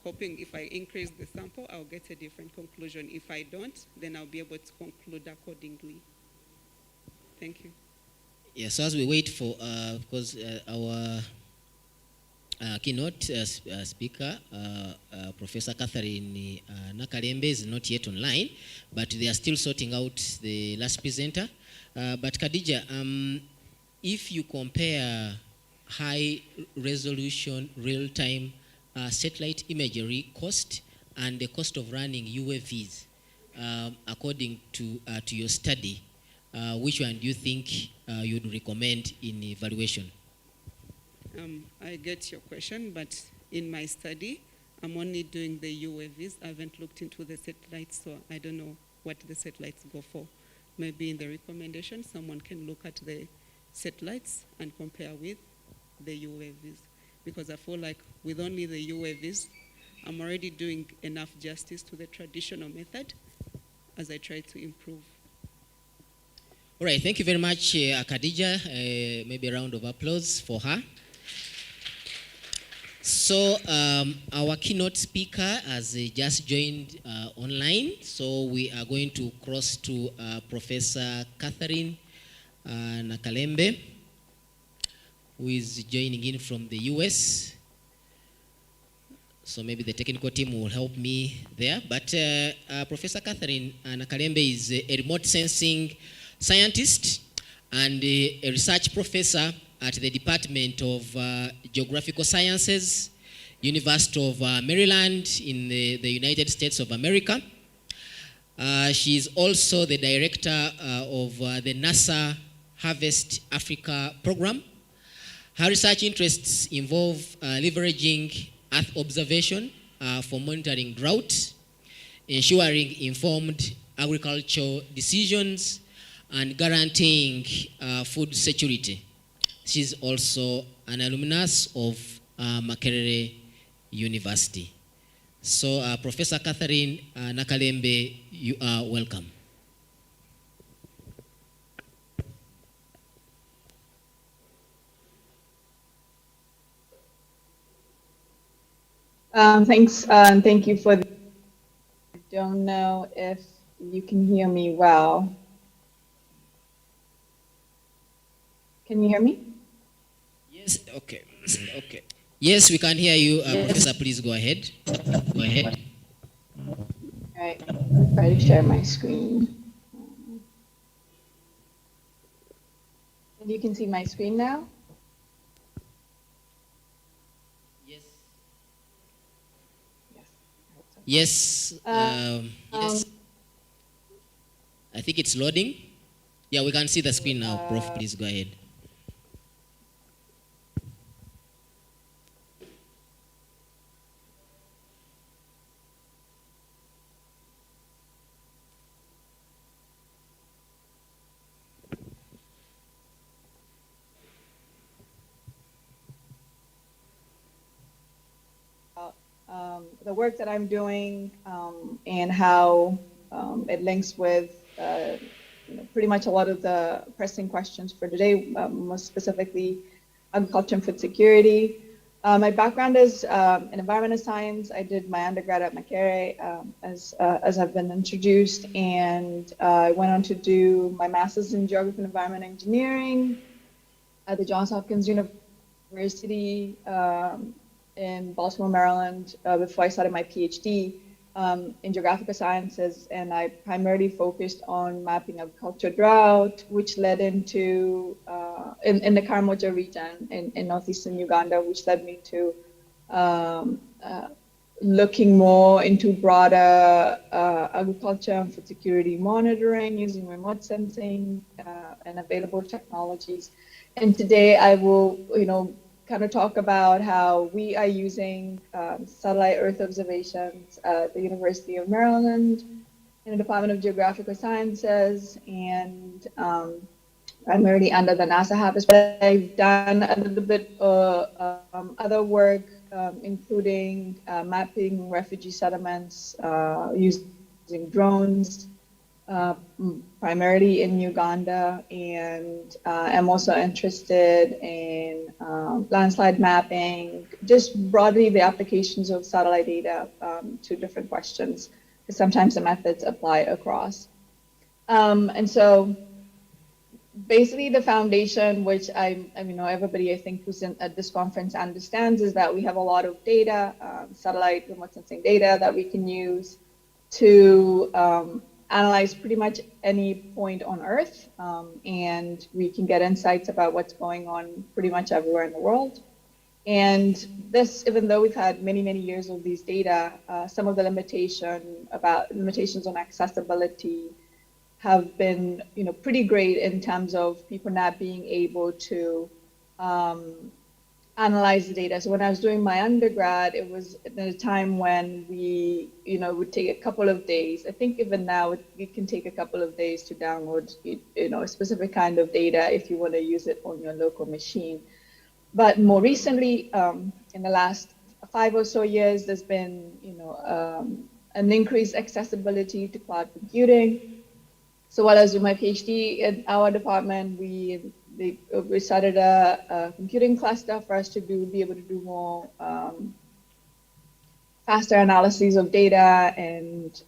Hoping if I increase the sample, I'll get a different conclusion. If I don't, then I'll be able to conclude accordingly. Thank you.
Yes, so as we wait for, because our keynote speaker, Professor Catherine Nakarinde is not yet online, but they are still sorting out the last presenter. But Khadija, if you compare high resolution real-time satellite imagery cost and the cost of running UAVs, according to your study, which one do you think you'd recommend in evaluation?
I get your question, but in my study, I'm only doing the UAVs. I haven't looked into the satellites, so I don't know what the satellites go for. Maybe in the recommendation, someone can look at the satellites and compare with the UAVs. Because I feel like with only the UAVs, I'm already doing enough justice to the traditional method as I try to improve.
All right, thank you very much, Khadija. Maybe a round of applause for her. So our keynote speaker has just joined online, so we are going to cross to Professor Catherine Nakarinde, who is joining in from the US. So maybe the technical team will help me there. But Professor Catherine Nakarinde is a remote sensing scientist and a research professor at the Department of Geographical Sciences, University of Maryland in the United States of America. She is also the director of the NASA Harvest Africa program. Her research interests involve leveraging Earth observation for monitoring drought, ensuring informed agricultural decisions, and guaranteeing food security. She's also an alumnus of Makerere University. So Professor Catherine Nakarinde, you are welcome.
Thanks, and thank you for the, I don't know if you can hear me well. Can you hear me?
Yes, okay. Okay. Yes, we can hear you. Professor, please go ahead. Go ahead.
All right, I'll try to share my screen. And you can see my screen now?
Yes. Yes. I think it's loading. Yeah, we can see the screen now. Prof, please go ahead.
The work that I'm doing and how it links with pretty much a lot of the pressing questions for today, most specifically agriculture and food security. My background is in environmental science. I did my undergrad at Makerere, as I've been introduced, and I went on to do my master's in geography and environment engineering at the Johns Hopkins University in Baltimore, Maryland, before I started my PhD in geographical sciences, and I primarily focused on mapping agriculture drought, which led into, in the Karamoja region in northeastern Uganda, which led me to looking more into broader agriculture and food security monitoring using remote sensing and available technologies. And today I will, kind of talk about how we are using satellite Earth observations at the University of Maryland in the Department of Geographical Sciences and primarily under the NASA Harvest. But I've done a little bit of other work including mapping refugee settlements using drones, primarily in Uganda, and I'm also interested in landslide mapping, just broadly the applications of satellite data to different questions, because sometimes the methods apply across. And so basically the foundation, which I know everybody I think who's at this conference understands, is that we have a lot of data, satellite remote sensing data that we can use to analyze pretty much any point on Earth, and we can get insights about what's going on pretty much everywhere in the world. And this, even though we've had many, many years of these data, some of the limitations on accessibility have been, pretty great in terms of people not being able to analyze the data. So when I was doing my undergrad, it was at a time when we, would take a couple of days. I think even now it can take a couple of days to download, a specific kind of data if you want to use it on your local machine. But more recently, in the last 5 or so years, there's been, an increased accessibility to cloud computing. So while I was doing my PhD in our department, we started a computing cluster for us to be able to do more faster analyses of data and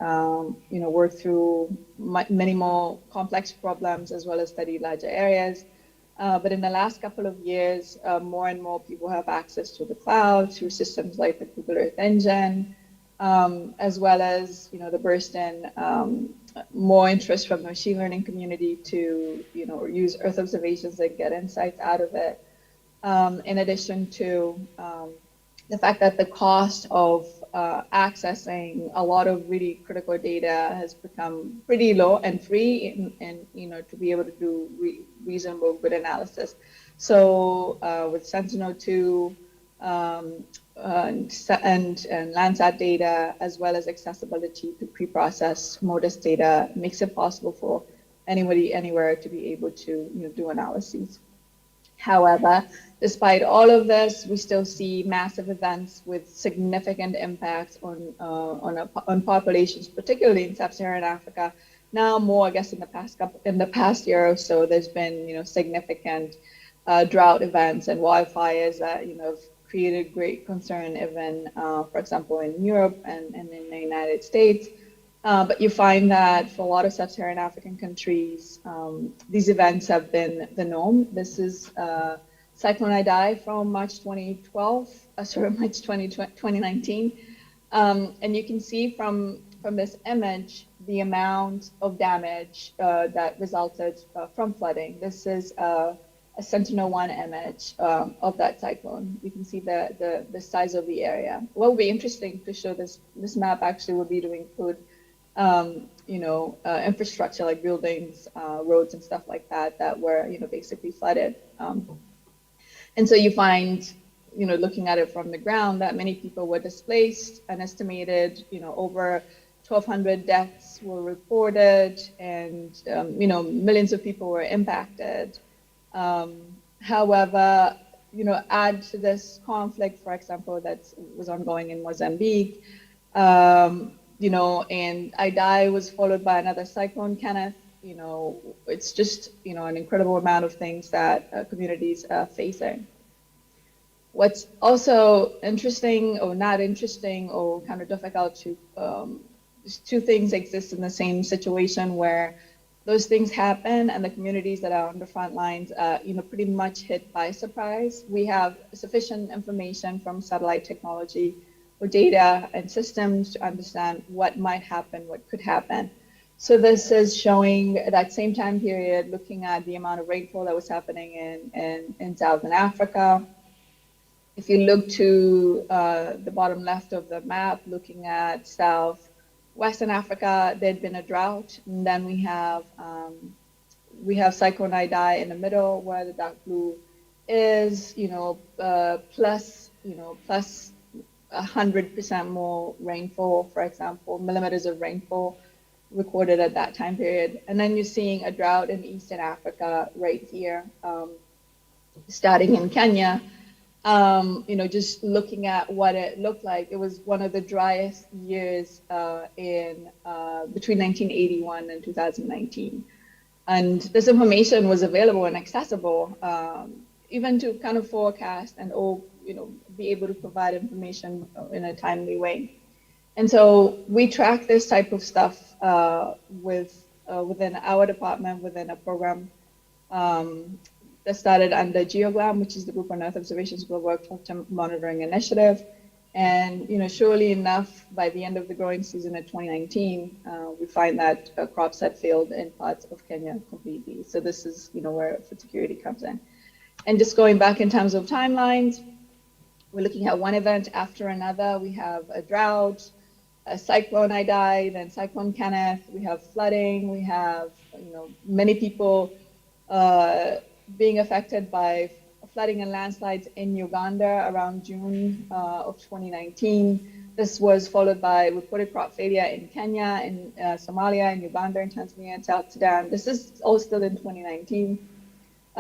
work through many more complex problems, as well as study larger areas. But in the last couple of years, more and more people have access to the cloud through systems like the Google Earth Engine, as well as the burst in more interest from the machine learning community to use Earth observations and get insights out of it. In addition to the fact that the cost of accessing a lot of really critical data has become pretty low and free, and to be able to do reasonable good analysis. So with Sentinel-2 and Landsat data, as well as accessibility to pre-process MODIS data, makes it possible for anybody anywhere to be able to do analyses. However, despite all of this, we still see massive events with significant impacts on populations, particularly in sub-Saharan Africa. Now more, I guess, in the past year or so, there's been significant drought events and wildfires that have created great concern, even for example in Europe and in the United States. But you find that for a lot of sub-Saharan African countries, these events have been the norm. This is Cyclone Idai from March 2019. And you can see from this image the amount of damage that resulted from flooding. This is a Sentinel-1 image of that cyclone. You can see the size of the area. What would be interesting to show this map actually would be to include infrastructure like buildings, roads and stuff like that were, basically flooded. And so you find, looking at it from the ground, that many people were displaced. An estimated, over 1,200 deaths were reported, and, millions of people were impacted. However, add to this conflict, for example, that was ongoing in Mozambique, and Idai was followed by another cyclone, Kenneth. It's just, an incredible amount of things that communities are facing. What's also interesting or not interesting or kind of difficult to, two things exist in the same situation where those things happen and the communities that are on the front lines are, pretty much hit by surprise. We have sufficient information from satellite technology or data and systems to understand what might happen, what could happen. So this is showing that same time period, looking at the amount of rainfall that was happening in Southern Africa. If you look to the bottom left of the map, looking at Western Africa, there'd been a drought, and then we have Cyclone Idai in the middle, where the dark blue is, plus 100% more rainfall, for example, millimeters of rainfall recorded at that time period. And then you're seeing a drought in Eastern Africa right here, starting in Kenya. Just looking at what it looked like, it was one of the driest years in between 1981 and 2019. And this information was available and accessible, even to kind of forecast and be able to provide information in a timely way. And so we track this type of stuff within our department, within a program that started under GeoGLAM, which is the Group on Earth Observations Global Agriculture Monitoring Initiative. And surely enough, by the end of the growing season of 2019, we find that crops had failed in parts of Kenya completely. So this is where food security comes in. And just going back in terms of timelines, we're looking at one event after another. We have a drought, a cyclone Idai, then Cyclone Kenneth. We have flooding. We have many people being affected by flooding and landslides in Uganda around June of 2019. This was followed by reported crop failure in Kenya, in Somalia, in Uganda, in Tanzania, and South Sudan. This is all still in 2019.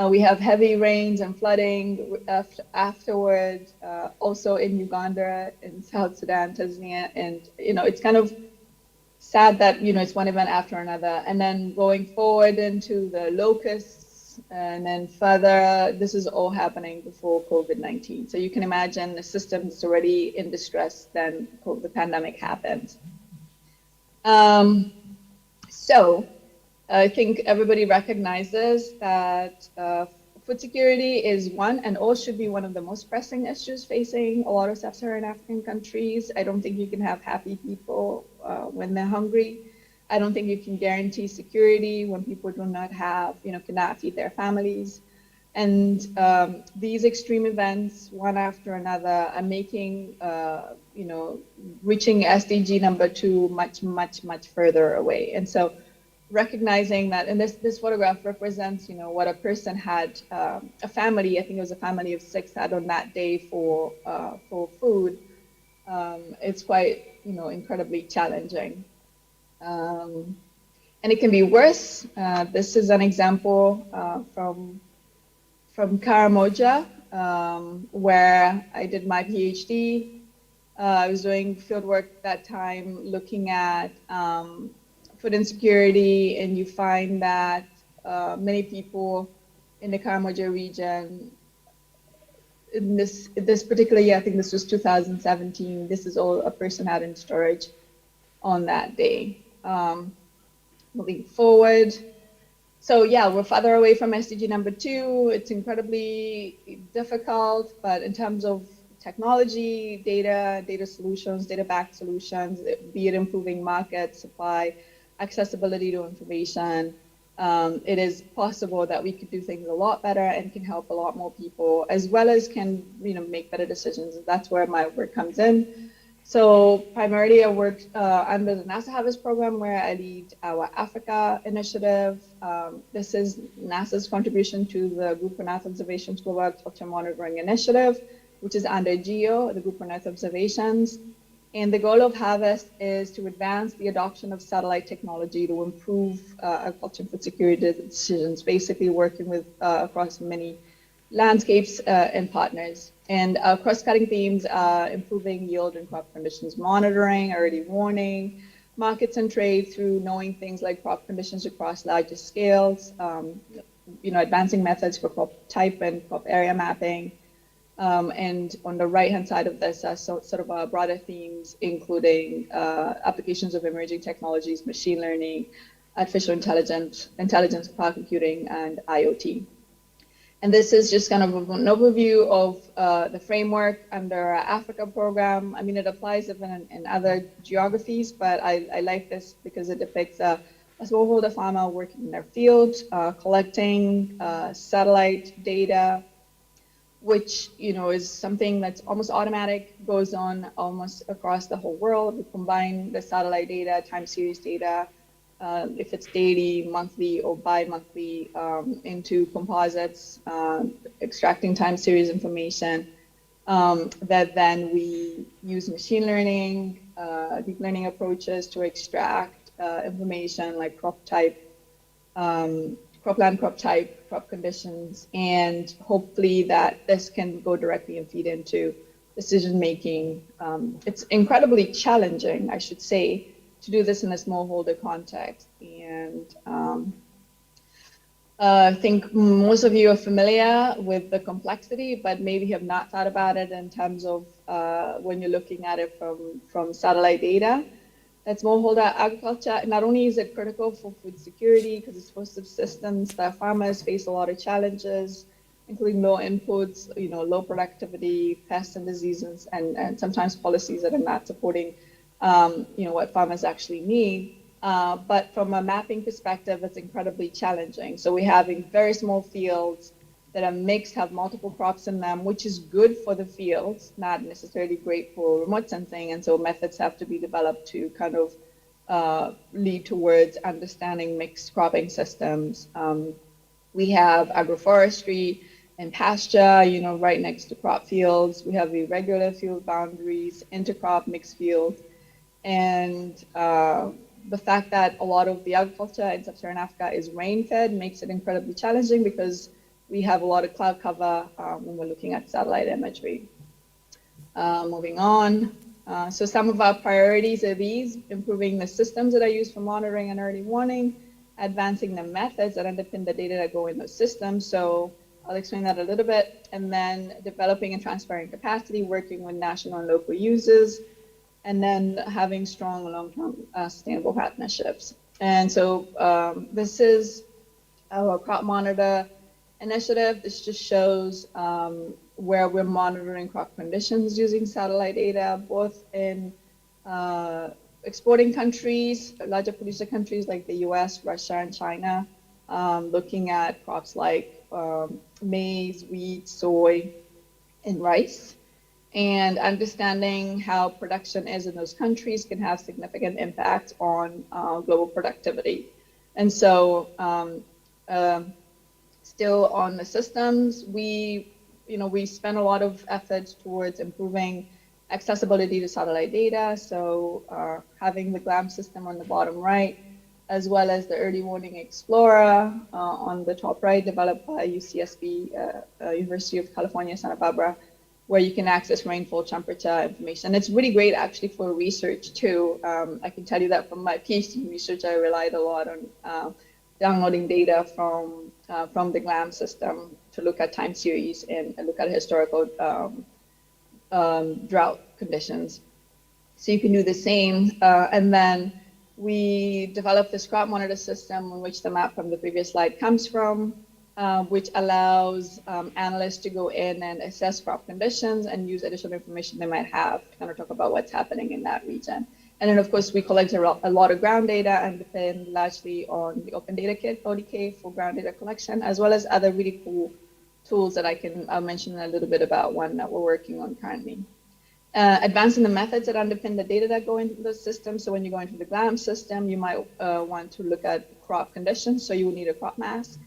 We have heavy rains and flooding afterward, also in Uganda, in South Sudan, Tanzania, and it's kind of sad that it's one event after another. And then going forward into the locusts, and then further, this is all happening before COVID-19. So you can imagine the system is already in distress then the pandemic happened. So I think everybody recognizes that food security is one and all should be one of the most pressing issues facing a lot of sub-Saharan African countries. I don't think you can have happy people when they're hungry. I don't think you can guarantee security when people do not have, cannot feed their families. And these extreme events, one after another, are making, reaching SDG number 2 much, much, much further away. And so recognizing that, and this photograph represents, what a person had, a family, I think it was a family of 6 had on that day for food. It's quite, incredibly challenging. And it can be worse. This is an example from Karamoja, where I did my PhD. I was doing field work that time looking at food insecurity, and you find that many people in the Karamoja region, in this particular year, I think this was 2017, this is all a person had in storage on that day. Moving forward. So yeah, we're farther away from SDG number 2. It's incredibly difficult, but in terms of technology, data solutions, data-backed solutions, be it improving market supply, accessibility to information, it is possible that we could do things a lot better and can help a lot more people, as well as can make better decisions. And that's where my work comes in. So primarily I work under the NASA Harvest program, where I lead our Africa initiative. This is NASA's contribution to the Group on Earth Observations Global Agriculture Monitoring Initiative, which is under GEO, the Group on Earth Observations. And the goal of Harvest is to advance the adoption of satellite technology to improve agriculture and food security decisions, basically working with across many landscapes and partners. And cross-cutting themes are improving yield and crop conditions monitoring, early warning, markets and trade through knowing things like crop conditions across larger scales, advancing methods for crop type and crop area mapping. And on the right-hand side of this are sort of broader themes, including applications of emerging technologies, machine learning, artificial intelligence, cloud computing, and IoT. And this is just kind of an overview of the framework under our Africa program. I mean, it applies even in other geographies, but I like this because it depicts a smallholder farmer working in their field, collecting satellite data, which is something that's almost automatic, goes on almost across the whole world. We combine the satellite data, time series data, if it's daily, monthly, or bi-monthly, into composites, extracting time series information that then we use machine learning, deep learning approaches to extract information like crop type, cropland, crop type, crop conditions, and hopefully that this can go directly and feed into decision making. It's incredibly challenging, I should say, to do this in a smallholder context. And I think most of you are familiar with the complexity, but maybe have not thought about it in terms of when you're looking at it from satellite data. That smallholder agriculture, not only is it critical for food security because it's for subsistence, that farmers face a lot of challenges, including low inputs, low productivity, pests and diseases, and sometimes policies that are not supporting, what farmers actually need. But from a mapping perspective, it's incredibly challenging. So we're having very small fields that are mixed, have multiple crops in them, which is good for the fields, not necessarily great for remote sensing. And so methods have to be developed to kind of lead towards understanding mixed cropping systems. We have agroforestry and pasture, right next to crop fields. We have irregular field boundaries, intercrop, mixed fields. And the fact that a lot of the agriculture in sub-Saharan Africa is rain-fed makes it incredibly challenging because we have a lot of cloud cover when we're looking at satellite imagery. Moving on. So some of our priorities are these: improving the systems that are used for monitoring and early warning, advancing the methods that underpin the data that go in those systems. So I'll explain that a little bit. And then developing and transferring capacity, working with national and local users, and then having strong long-term sustainable partnerships. And so this is our crop monitor initiative. This just shows where we're monitoring crop conditions using satellite data, both in exporting countries, larger producer countries like the US, Russia, and China, looking at crops like maize, wheat, soy, and rice. And understanding how production is in those countries can have significant impact on global productivity. And so still on the systems, we spend a lot of efforts towards improving accessibility to satellite data. So having the GLAM system on the bottom right, as well as the Early Warning Explorer on the top right, developed by UCSB, University of California, Santa Barbara, where you can access rainfall, temperature information. It's really great actually for research too. I can tell you that from my PhD research, I relied a lot on downloading data from the GLAM system to look at time series and look at historical drought conditions. So you can do the same. And then we developed this crop monitor system in which the map from the previous slide comes from, which allows analysts to go in and assess crop conditions and use additional information they might have to kind of talk about what's happening in that region. And then, of course, we collect a lot of ground data and depend largely on the Open Data Kit, ODK, for ground data collection, as well as other really cool tools that I'll mention a little bit about, one that we're working on currently. Advancing the methods that underpin the data that go into the system. So when you go into the GLAM system, you might want to look at crop conditions. So you will need a crop mask.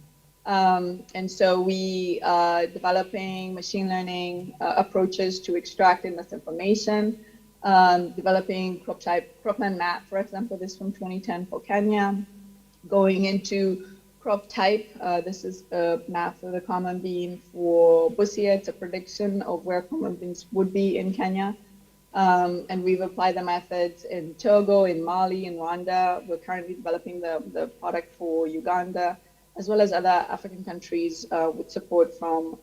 And so we are developing machine learning approaches to extracting this information, developing crop type, cropland map, for example, this from 2010 for Kenya, going into crop type. This is a map for the common bean for Busia. It's a prediction of where common beans would be in Kenya. And we've applied the methods in Togo, in Mali, in Rwanda. We're currently developing the product for Uganda, as well as other African countries with support from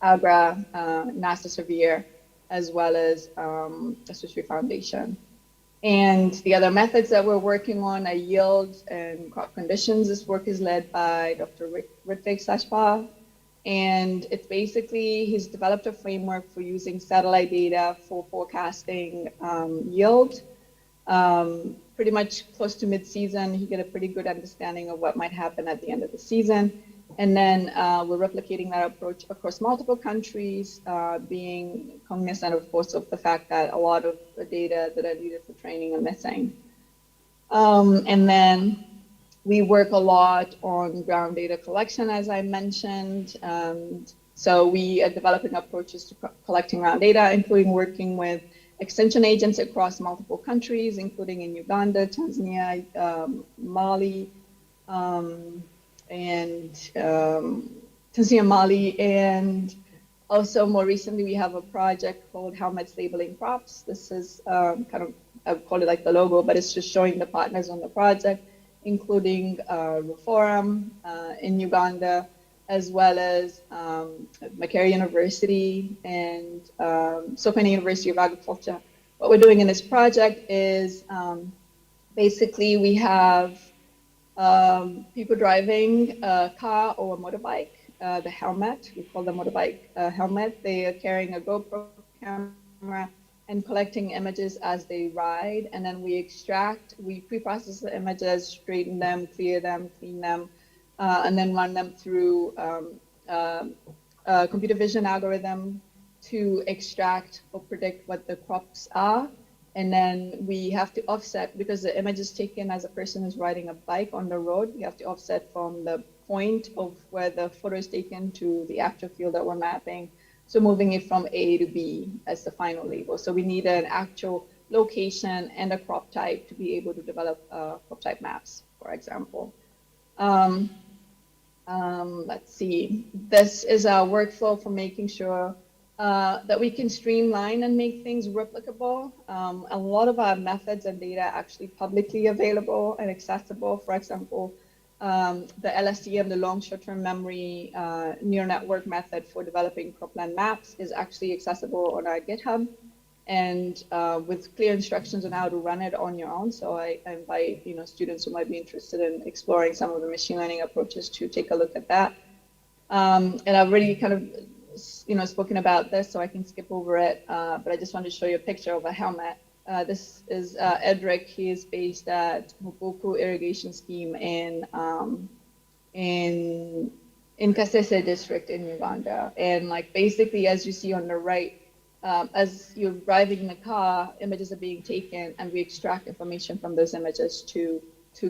AGRA, NASA Severe, as well as the Swiss Re Foundation. And the other methods that we're working on are yields and crop conditions. This work is led by Dr. Ritvik Sashpa. And it's basically, he's developed a framework for using satellite data for forecasting yield. Pretty much close to mid-season, you get a pretty good understanding of what might happen at the end of the season. And then we're replicating that approach across multiple countries, being cognizant, of course, of the fact that a lot of the data that are needed for training are missing. And then we work a lot on ground data collection, as I mentioned. So we are developing approaches to collecting ground data, including working with extension agents across multiple countries, including in Uganda, Tanzania, Mali, and Tanzania, Mali, and also more recently we have a project called Helmets Labeling Crops. This is kind of, I would call it like the logo, but it's just showing the partners on the project, including Reforum in Uganda, as well as Makerere University and Sokoine University of Agriculture. What we're doing in this project is basically we have people driving a car or a motorbike, the helmet, we call the motorbike helmet. They are carrying a GoPro camera and collecting images as they ride. And then we extract, we pre-process the images, straighten them, clear them, clean them, and then run them through a computer vision algorithm to extract or predict what the crops are. And then we have to offset, because the image is taken as a person is riding a bike on the road, we have to offset from the point of where the photo is taken to the actual field that we're mapping. So moving it from A to B as the final label. So we need an actual location and a crop type to be able to develop crop type maps, for example. Let's see, this is our workflow for making sure that we can streamline and make things replicable. A lot of our methods and data are actually publicly available and accessible. For example, the LSTM, the long short-term memory neural network method for developing cropland maps is actually accessible on our GitHub, and with clear instructions on how to run it on your own. So I invite students who might be interested in exploring some of the machine learning approaches to take a look at that. And I've already kind of spoken about this, so I can skip over it. But I just wanted to show you a picture of a helmet. This is Edric. He is based at Mubuku Irrigation Scheme in Kasese district in Uganda. And like basically, as you see on the right, as you're driving in the car, images are being taken, and we extract information from those images to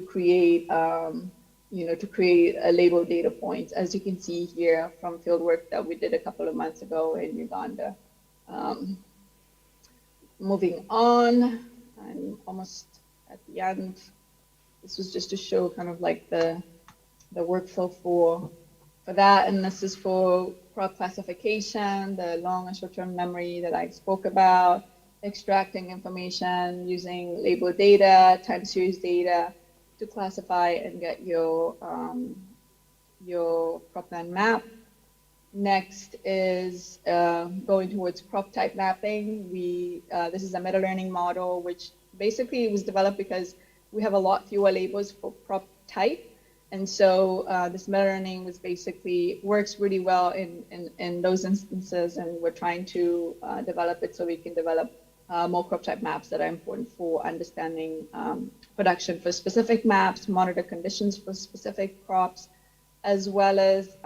create to create a label data points, as you can see here from field work that we did a couple of months ago in Uganda. Moving on, I'm almost at the end. This was just to show kind of like the workflow for that, and this is for crop classification, the long and short-term memory that I spoke about, extracting information using label data, time series data to classify and get your cropland map. Next is going towards crop type mapping. This is a meta learning model, which basically was developed because we have a lot fewer labels for crop type. And so this meta learning was basically works really well in those instances, and we're trying to develop it so we can develop more crop type maps that are important for understanding production for specific maps, monitor conditions for specific crops, as well as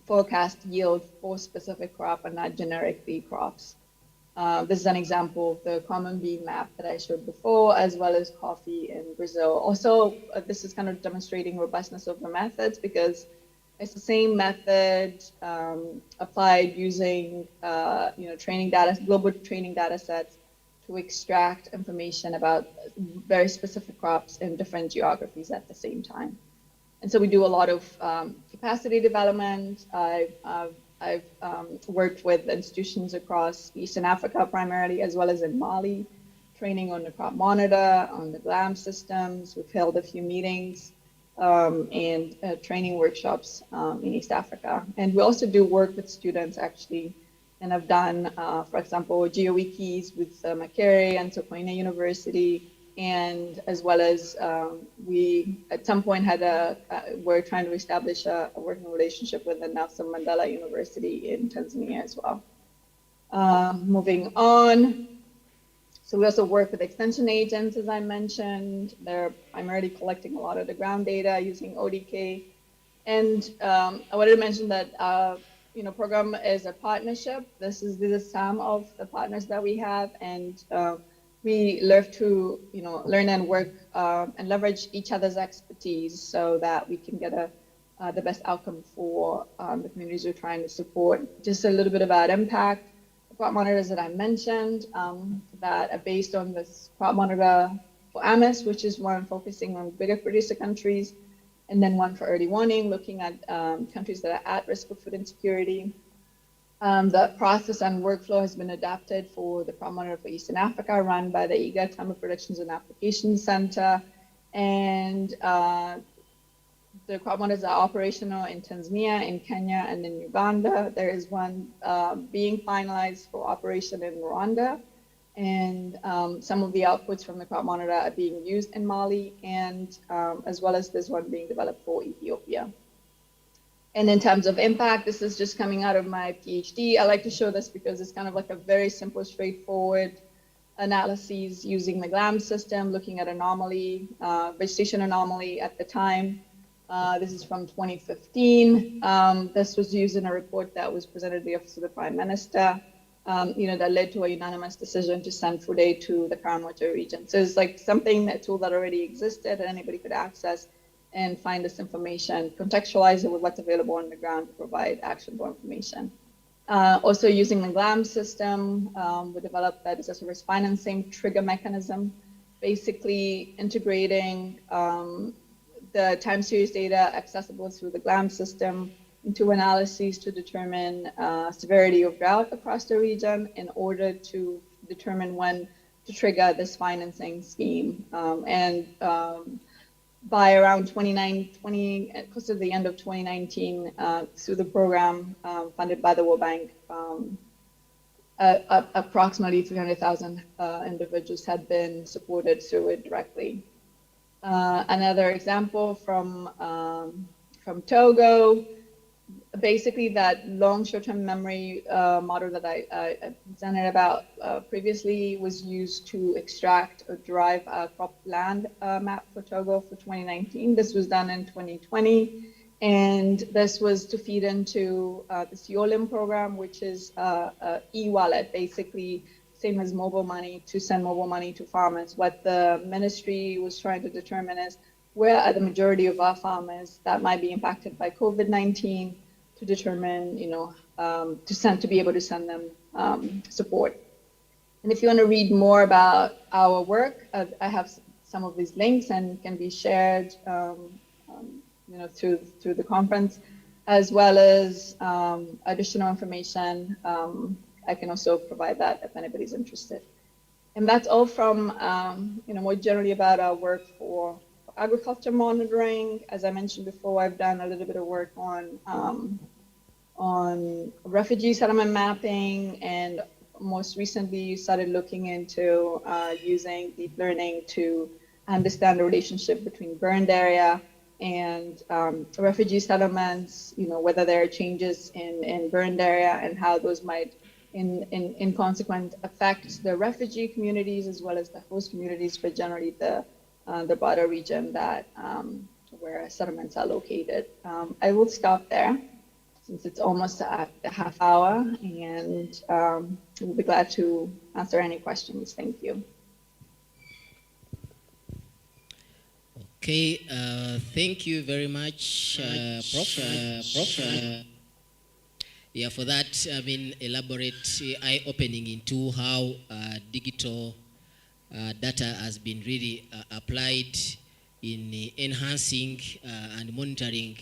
forecast yield for specific crop and not generically crops. This is an example of the common bean map that I showed before, as well as coffee in Brazil. Also, this is kind of demonstrating robustness of the methods, because it's the same method applied using training data, global training data sets to extract information about very specific crops in different geographies at the same time. And so we do a lot of capacity development. I've worked with institutions across Eastern Africa primarily, as well as in Mali, training on the crop monitor, on the GLAM systems. We've held a few meetings and training workshops in East Africa. And we also do work with students actually, and I've done, for example, GeoWikis with Makerere and Sokoine University, and as well as we at some point we're trying to establish a working relationship with the Nelson Mandela University in Tanzania as well. Moving on, so we also work with extension agents, as I mentioned. They're primarily collecting a lot of the ground data using ODK. And I wanted to mention that program is a partnership. This is some of the partners that we have, and we love to learn and work and leverage each other's expertise so that we can get the best outcome for the communities we're trying to support. Just a little bit about impact. The crop monitors that I mentioned that are based on this crop monitor for AMIS, which is one focusing on bigger producer countries. and then one for early warning, looking at countries that are at risk of food insecurity. The process and workflow has been adapted for the crop monitor for Eastern Africa, run by the IGA Climate Predictions and Application Center. And the crop monitors are operational in Tanzania, in Kenya, and in Uganda. There is one being finalized for operation in Rwanda. And some of the outputs from the crop monitor are being used in Mali, and as well as there's one being developed for Ethiopia. And in terms of impact, this is just coming out of my PhD. I like to show this because it's kind of like a very simple, straightforward analyses using the GLAM system, looking at anomaly, vegetation anomaly at the time. This is from 2015. This was used in a report that was presented to the Office of the Prime Minister, that led to a unanimous decision to send food aid to the Karamoja region. So it's like something, a tool that already existed and anybody could access and find this information, contextualize it with what's available on the ground to provide actionable information. Also using the GLAM system, we developed a disaster risk financing trigger mechanism, basically integrating the time series data accessible through the GLAM system into analyses to determine severity of drought across the region in order to determine when to trigger this financing scheme. By around close to the end of 2019, through the program funded by the World Bank, approximately 300,000 individuals had been supported through it directly. Another example from Togo, basically that long short-term memory model that I presented about previously was used to extract or derive a crop land map for Togo for 2019. This was done in 2020, and this was to feed into this YOLIM program, which is e-wallet, basically same as mobile money, to send mobile money to farmers. What the ministry was trying to determine is where are the majority of our farmers that might be impacted by COVID-19, to determine, to be able to send them support. And if you want to read more about our work, I have some of these links and can be shared, through the conference, as well as additional information. I can also provide that if anybody's interested. And that's all from, more generally about our work for agriculture monitoring. As I mentioned before, I've done a little bit of work on refugee settlement mapping, and most recently started looking into using deep learning to understand the relationship between burned area and refugee settlements, whether there are changes in burned area and how those might in consequence affect the refugee communities as well as the host communities, but generally the broader region that where settlements are located. I will stop there since it's almost at the half hour, and we'll be glad to answer any questions. Thank you.
Okay, thank you very much, Prof. Yeah, for that, elaborate, eye-opening into how digital data has been really applied in enhancing and monitoring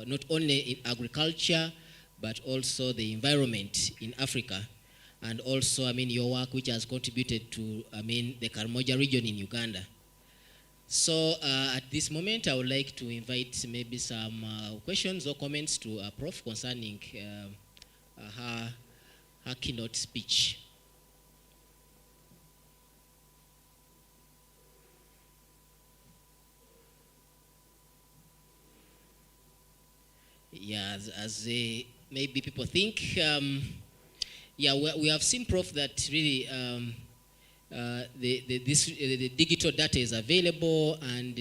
not only in agriculture, but also the environment in Africa. And also, your work which has contributed to, the Karamoja region in Uganda. So at this moment, I would like to invite maybe some questions or comments to Prof concerning her keynote speech. Yeah, as maybe people think, we have seen, Prof, that really the digital data is available, and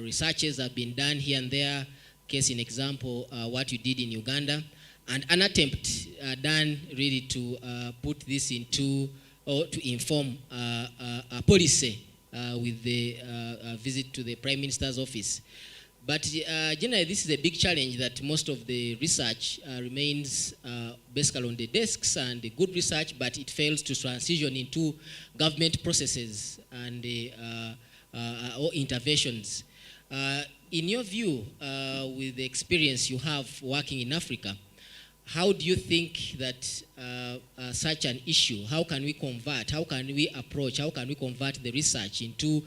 researches have been done here and there. Case in example, what you did in Uganda, and an attempt done really to put this into, or to inform a policy with the visit to the Prime Minister's office. But generally, this is a big challenge that most of the research remains basically on the desks, and the good research, but it fails to transition into government processes and or interventions. in your view, with the experience you have working in Africa, how do you think that such an issue, how can we convert, how can we approach, how can we convert the research into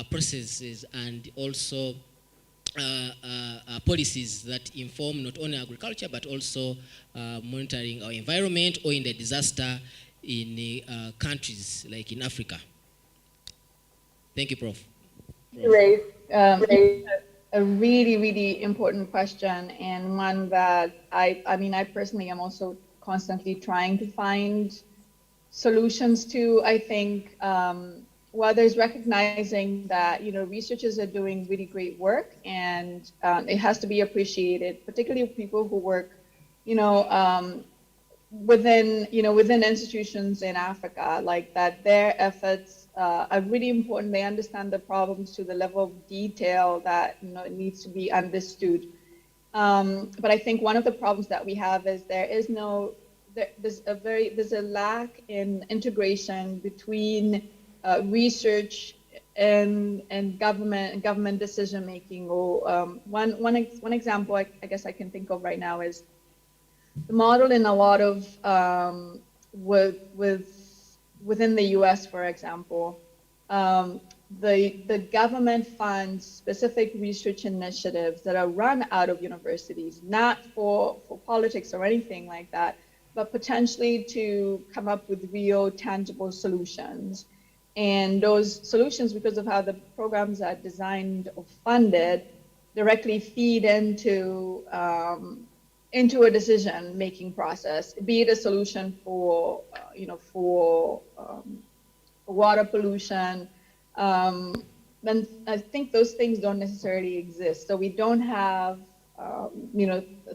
processes and also policies that inform not only agriculture but also monitoring our environment or in the disaster in countries like in Africa? Thank you, Prof.
Great. A really, really important question, and one that I personally am also constantly trying to find solutions to. I think while there's recognizing that, researchers are doing really great work, and it has to be appreciated, particularly people who work, within institutions in Africa, like that their efforts are really important. They understand the problems to the level of detail that it needs to be understood. But I think one of the problems that we have is there's a lack in integration between research and government decision making. Or one example I guess I can think of right now is the model in a lot of within the U.S., for example, the government funds specific research initiatives that are run out of universities, not for politics or anything like that, but potentially to come up with real tangible solutions. And those solutions, because of how the programs are designed or funded, directly feed into a decision-making process, be it a solution for water pollution. Then I think those things don't necessarily exist. So we don't have,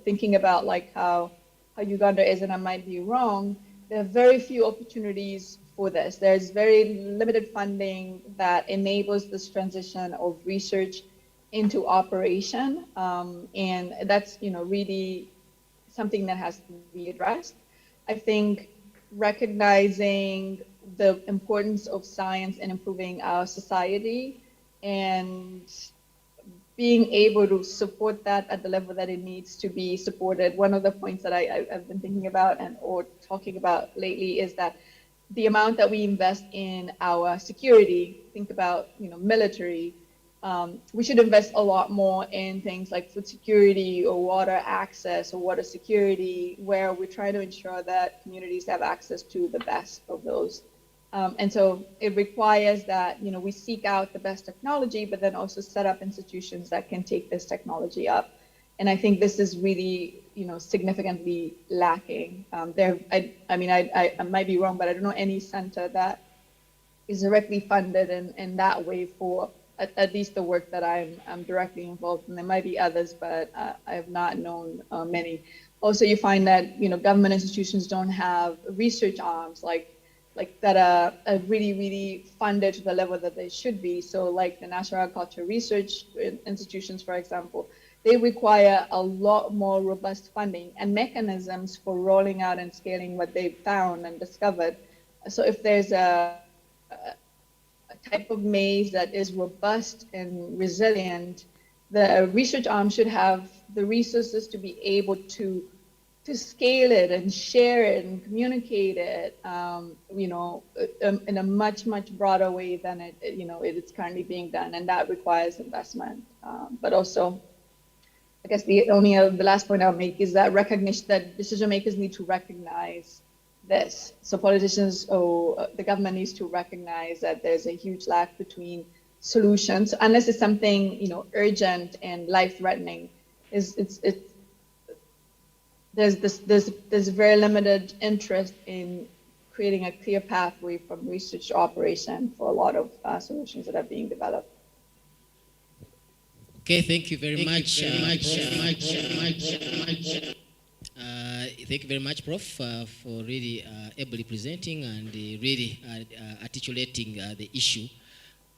thinking about like how Uganda is, and I might be wrong, there are very few opportunities for this. There's very limited funding that enables this transition of research into operation, and that's really something that has to be addressed. I think recognizing the importance of science in improving our society and being able to support that at the level that it needs to be supported. One of the points that I've been thinking about or talking about lately is that the amount that we invest in our security, think about military, we should invest a lot more in things like food security or water access or water security, where we're trying to ensure that communities have access to the best of those. And so it requires that we seek out the best technology, but then also set up institutions that can take this technology up. And I think this is really significantly lacking. I might be wrong, but I don't know any center that is directly funded in that way for at least the work that I'm directly involved in. There might be others, but I have not known many. Also, you find that government institutions don't have research arms like that are really, really funded to the level that they should be. So like the National Agriculture Research institutions, for example, they require a lot more robust funding and mechanisms for rolling out and scaling what they've found and discovered. So if there's a type of maize that is robust and resilient, the research arm should have the resources to be able to scale it and share it and communicate it, in a much, much broader way than it is currently being done, and that requires investment. But also, I guess the last point I'll make is that recognition that decision makers need to recognize this. So politicians or the government needs to recognize that there's a huge lack between solutions, unless it's something urgent and life-threatening. There's very limited interest in creating a clear pathway from research to operation for a lot of solutions that are being developed.
Okay, thank you very much. Thank you very much, Prof, for really ably presenting and really articulating the issue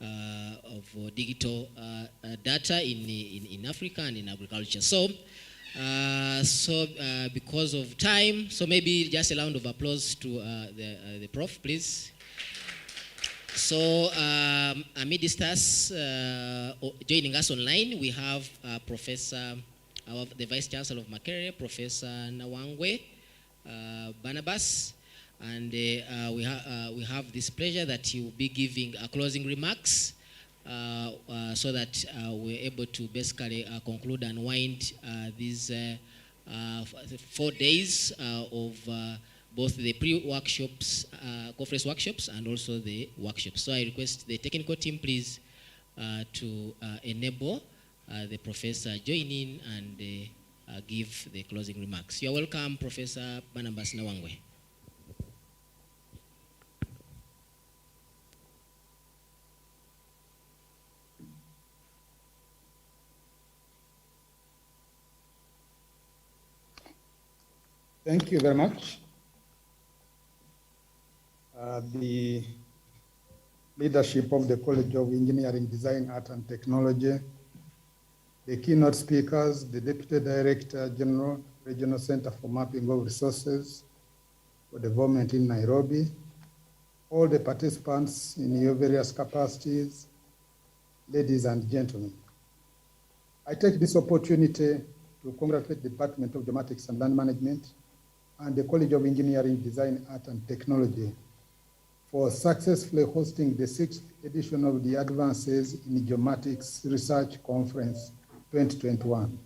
of digital data in Africa and in agriculture. So because of time, so maybe just a round of applause to the Prof, please. So amidst us, joining us online, we have Professor, the Vice Chancellor of Makerere, Professor Nawangwe Barnabas, and we have this pleasure that he will be giving closing remarks so that we're able to basically conclude and wind these 4 days of both the pre-workshops, conference workshops, and also the workshops. So I request the technical team, please, to enable the professor join in and give the closing remarks. You are welcome, Professor Barnabas Nawangwe.
Thank you very much. The leadership of the College of Engineering, Design, Art and Technology, the keynote speakers, the Deputy Director General, Regional Center for Mapping of Resources for Development in Nairobi, all the participants in your various capacities, ladies and gentlemen. I take this opportunity to congratulate the Department of Geomatics and Land Management and the College of Engineering, Design, Art and Technology for successfully hosting the 6th edition of the Advances in Geomatics Research Conference 2021.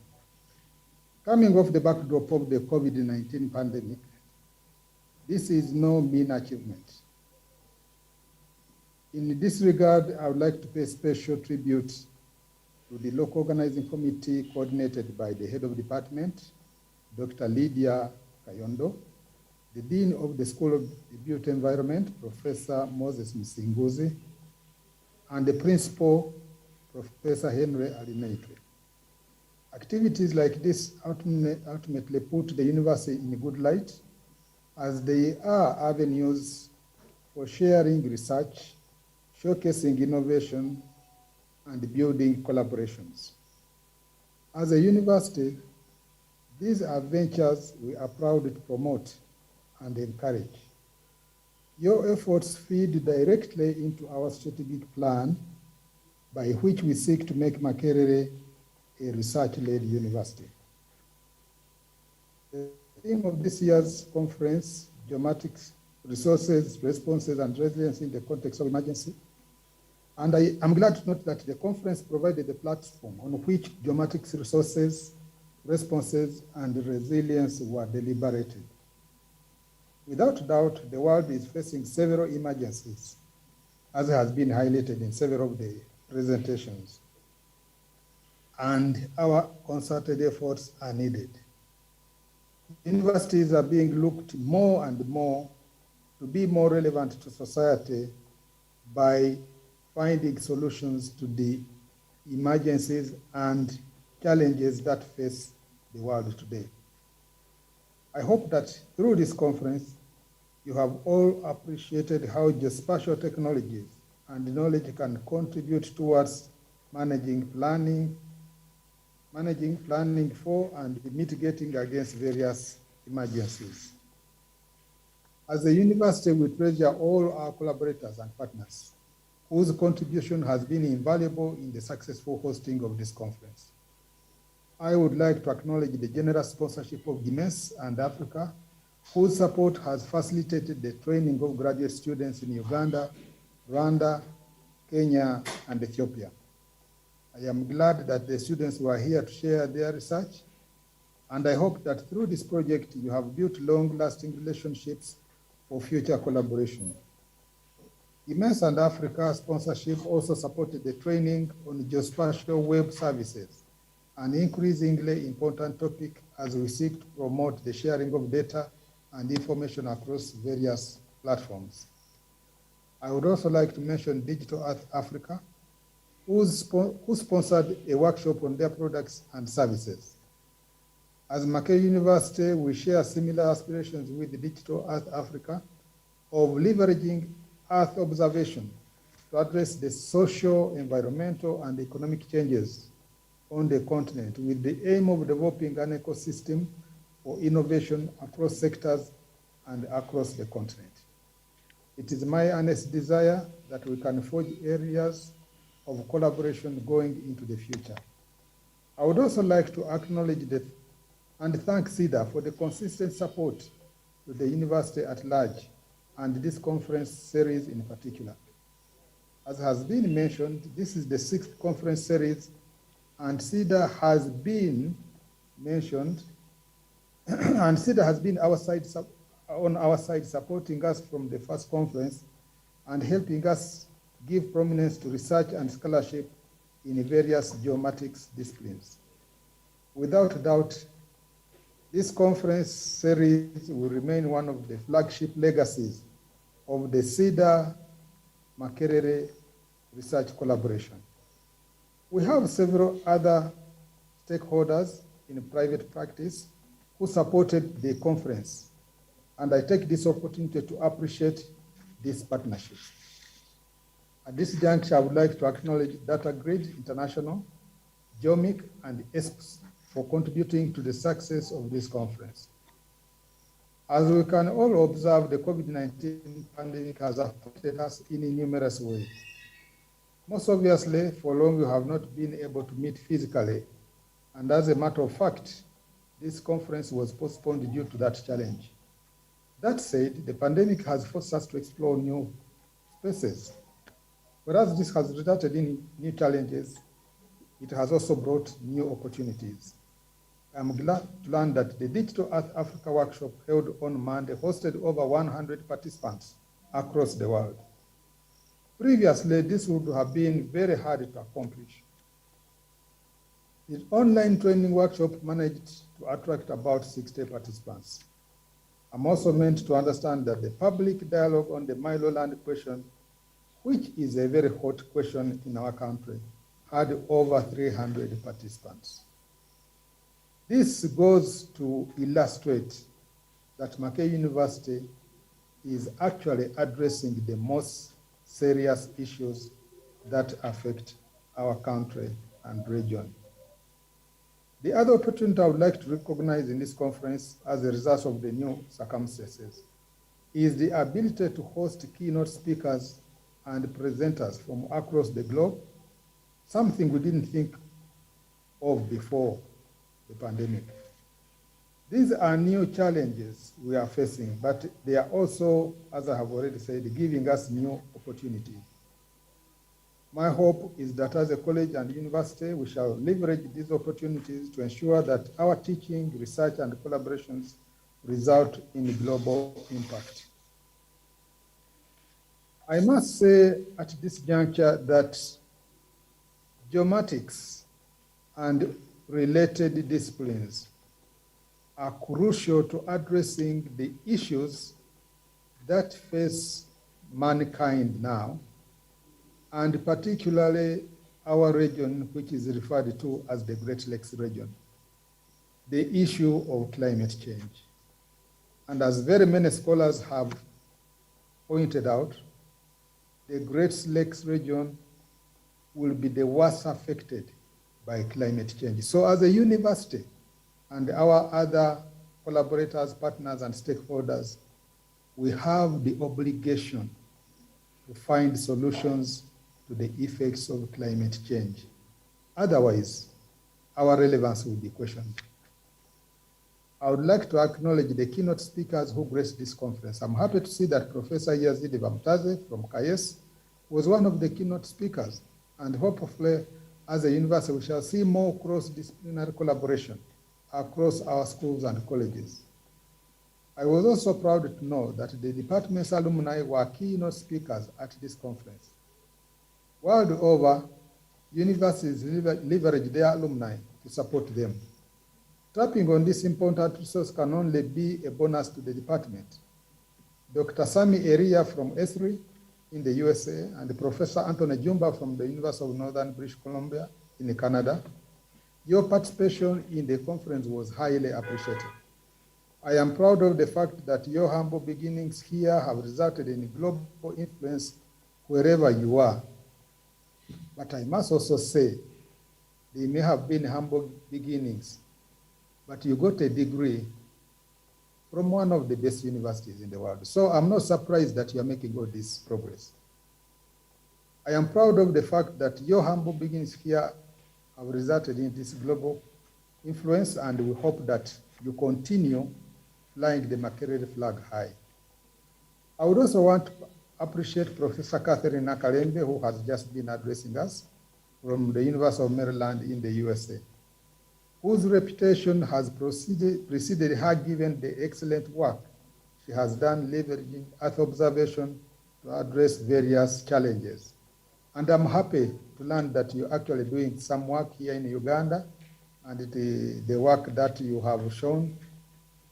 Coming off the backdrop of the COVID-19 pandemic, this is no mean achievement. In this regard, I would like to pay special tribute to the local organizing committee coordinated by the head of department, Dr. Lydia Kayondo, the Dean of the School of the Built Environment, Professor Moses Msinguzi, and the Principal, Professor Henry Alimeitwe. Activities like this ultimately put the university in a good light, as they are avenues for sharing research, showcasing innovation, and building collaborations. As a university, these are ventures we are proud to promote and encourage. Your efforts feed directly into our strategic plan by which we seek to make Makerere a research-led university. The theme of this year's conference, Geomatics, Resources, Responses, and Resilience in the Context of Emergency. And I am glad to note that the conference provided a platform on which geomatics resources, responses, and resilience were deliberated. Without doubt, the world is facing several emergencies, as has been highlighted in several of the presentations. And our concerted efforts are needed. Universities are being looked more and more to be more relevant to society by finding solutions to the emergencies and challenges that face the world today. I hope that through this conference, you have all appreciated how geospatial technologies and knowledge can contribute towards managing planning for and mitigating against various emergencies. As a university, we treasure all our collaborators and partners whose contribution has been invaluable in the successful hosting of this conference. I would like to acknowledge the generous sponsorship of GIMES and Africa, whose support has facilitated the training of graduate students in Uganda, Rwanda, Kenya, and Ethiopia. I am glad that the students were here to share their research, and I hope that through this project you have built long-lasting relationships for future collaboration. GIMES and Africa sponsorship also supported the training on geospatial web services, an increasingly important topic as we seek to promote the sharing of data and information across various platforms. I would also like to mention Digital Earth Africa, who sponsored a workshop on their products and services. As Makerere University, we share similar aspirations with the Digital Earth Africa of leveraging Earth observation to address the social, environmental, and economic changes on the continent with the aim of developing an ecosystem for innovation across sectors and across the continent. It is my earnest desire that we can forge areas of collaboration going into the future. I would also like to acknowledge and thank CEDA for the consistent support to the university at large and this conference series in particular. As has been mentioned, this is the 6th conference series, and CEDA has been mentioned, and CEDA has been on our side supporting us from the first conference and helping us give prominence to research and scholarship in various geomatics disciplines. Without doubt, this conference series will remain one of the flagship legacies of the CEDA Makerere research collaboration. We have several other stakeholders in private practice who supported the conference, and I take this opportunity to appreciate this partnership. At this juncture, I would like to acknowledge Data Grid International, GeoMic, and ESPS for contributing to the success of this conference. As we can all observe, the COVID-19 pandemic has affected us in numerous ways. Most obviously, for long we have not been able to meet physically, and as a matter of fact, this conference was postponed due to that challenge. That said, the pandemic has forced us to explore new spaces. Whereas this has resulted in new challenges, it has also brought new opportunities. I'm glad to learn that the Digital Earth Africa workshop held on Monday hosted over 100 participants across the world. Previously, this would have been very hard to accomplish. The online training workshop managed to attract about 60 participants. I'm also meant to understand that the public dialogue on the Milo land question, which is a very hot question in our country, had over 300 participants. This goes to illustrate that Mackay University is actually addressing the most serious issues that affect our country and region. The other opportunity I would like to recognize in this conference as a result of the new circumstances is the ability to host keynote speakers and presenters from across the globe, something we didn't think of before the pandemic. These are new challenges we are facing, but they are also, as I have already said, giving us new opportunities. My hope is that as a college and university, we shall leverage these opportunities to ensure that our teaching, research, and collaborations result in global impact. I must say at this juncture that geomatics and related disciplines are crucial to addressing the issues that face mankind now, and particularly our region, which is referred to as the Great Lakes region, the issue of climate change. And as very many scholars have pointed out, the Great Lakes region will be the worst affected by climate change. So as a university and our other collaborators, partners, and stakeholders, we have the obligation to find solutions to the effects of climate change. Otherwise, our relevance will be questioned. I would like to acknowledge the keynote speakers who graced this conference. I'm happy to see that Professor Yazidi Bamtaze from KAYES was one of the keynote speakers, and hopefully, as a university, we shall see more cross-disciplinary collaboration across our schools and colleges. I was also proud to know that the department's alumni were keynote speakers at this conference. World over, universities leverage their alumni to support them. Tapping on this important resource can only be a bonus to the department. Dr. Sami Eria from ESRI in the USA and Professor Anthony Jumba from the University of Northern British Columbia in Canada, your participation in the conference was highly appreciated. I am proud of the fact that your humble beginnings here have resulted in global influence wherever you are. But I must also say, they may have been humble beginnings, but you got a degree from one of the best universities in the world. So I'm not surprised that you are making all this progress. I am proud of the fact that your humble beginnings here have resulted in this global influence, and we hope that you continue flying the Makerere flag high. I would also want to appreciate Professor Catherine Nakarinde, who has just been addressing us from the University of Maryland in the USA, whose reputation has preceded her given the excellent work she has done leveraging Earth observation to address various challenges. And I'm happy to learn that you're actually doing some work here in Uganda, and the work that you have shown.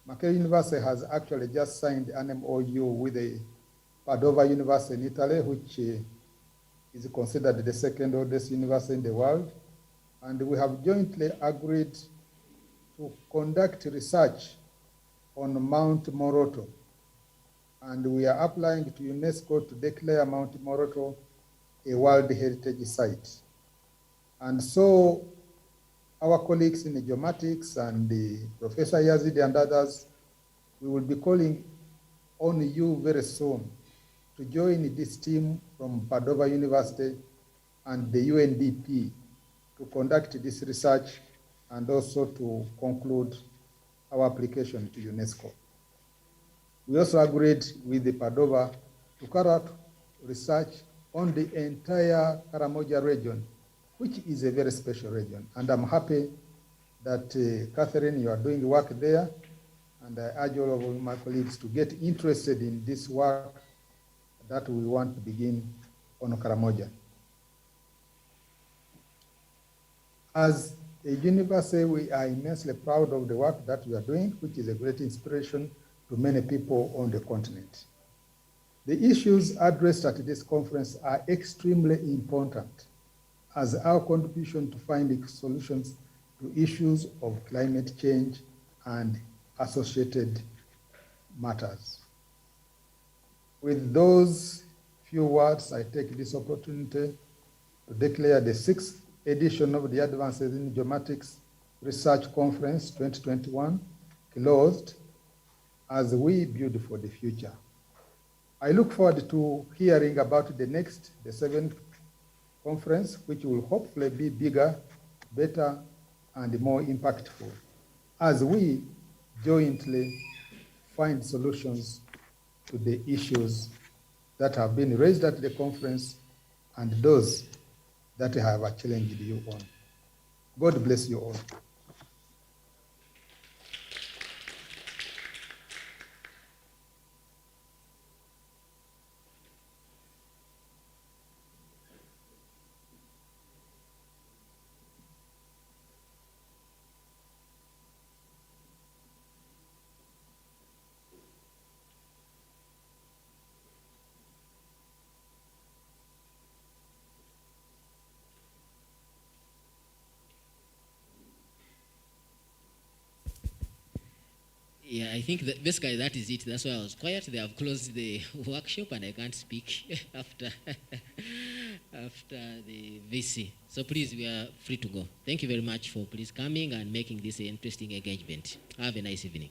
Makerere University has actually just signed an MOU with the Padova University in Italy, which is considered the second oldest university in the world. And we have jointly agreed to conduct research on Mount Moroto. And we are applying to UNESCO to declare Mount Moroto a World Heritage Site. And so our colleagues in the Geomatics and Professor Yazidi and others, we will be calling on you very soon to join this team from Padova University and the UNDP to conduct this research and also to conclude our application to UNESCO. We also agreed with the Padova to carry out research on the entire Karamoja region, which is a very special region. And I'm happy that, Catherine, you are doing work there, and I urge all of my colleagues to get interested in this work that we want to begin on Karamoja. As a university, we are immensely proud of the work that we are doing, which is a great inspiration to many people on the continent. The issues addressed at this conference are extremely important, as our contribution to finding solutions to issues of climate change and associated matters. With those few words, I take this opportunity to declare the 6th edition of the Advances in Geomatics Research Conference 2021 closed as we build for the future. I look forward to hearing about the next, the 7th conference, which will hopefully be bigger, better, and more impactful as we jointly find solutions to the issues that have been raised at the conference and those that I have challenged you on. God bless you all.
Yeah, I think that basically that is it. That's why I was quiet. They have closed the workshop and I can't speak after the VC. So please, we are free to go. Thank you very much for please coming and making this an interesting engagement. Have a nice evening.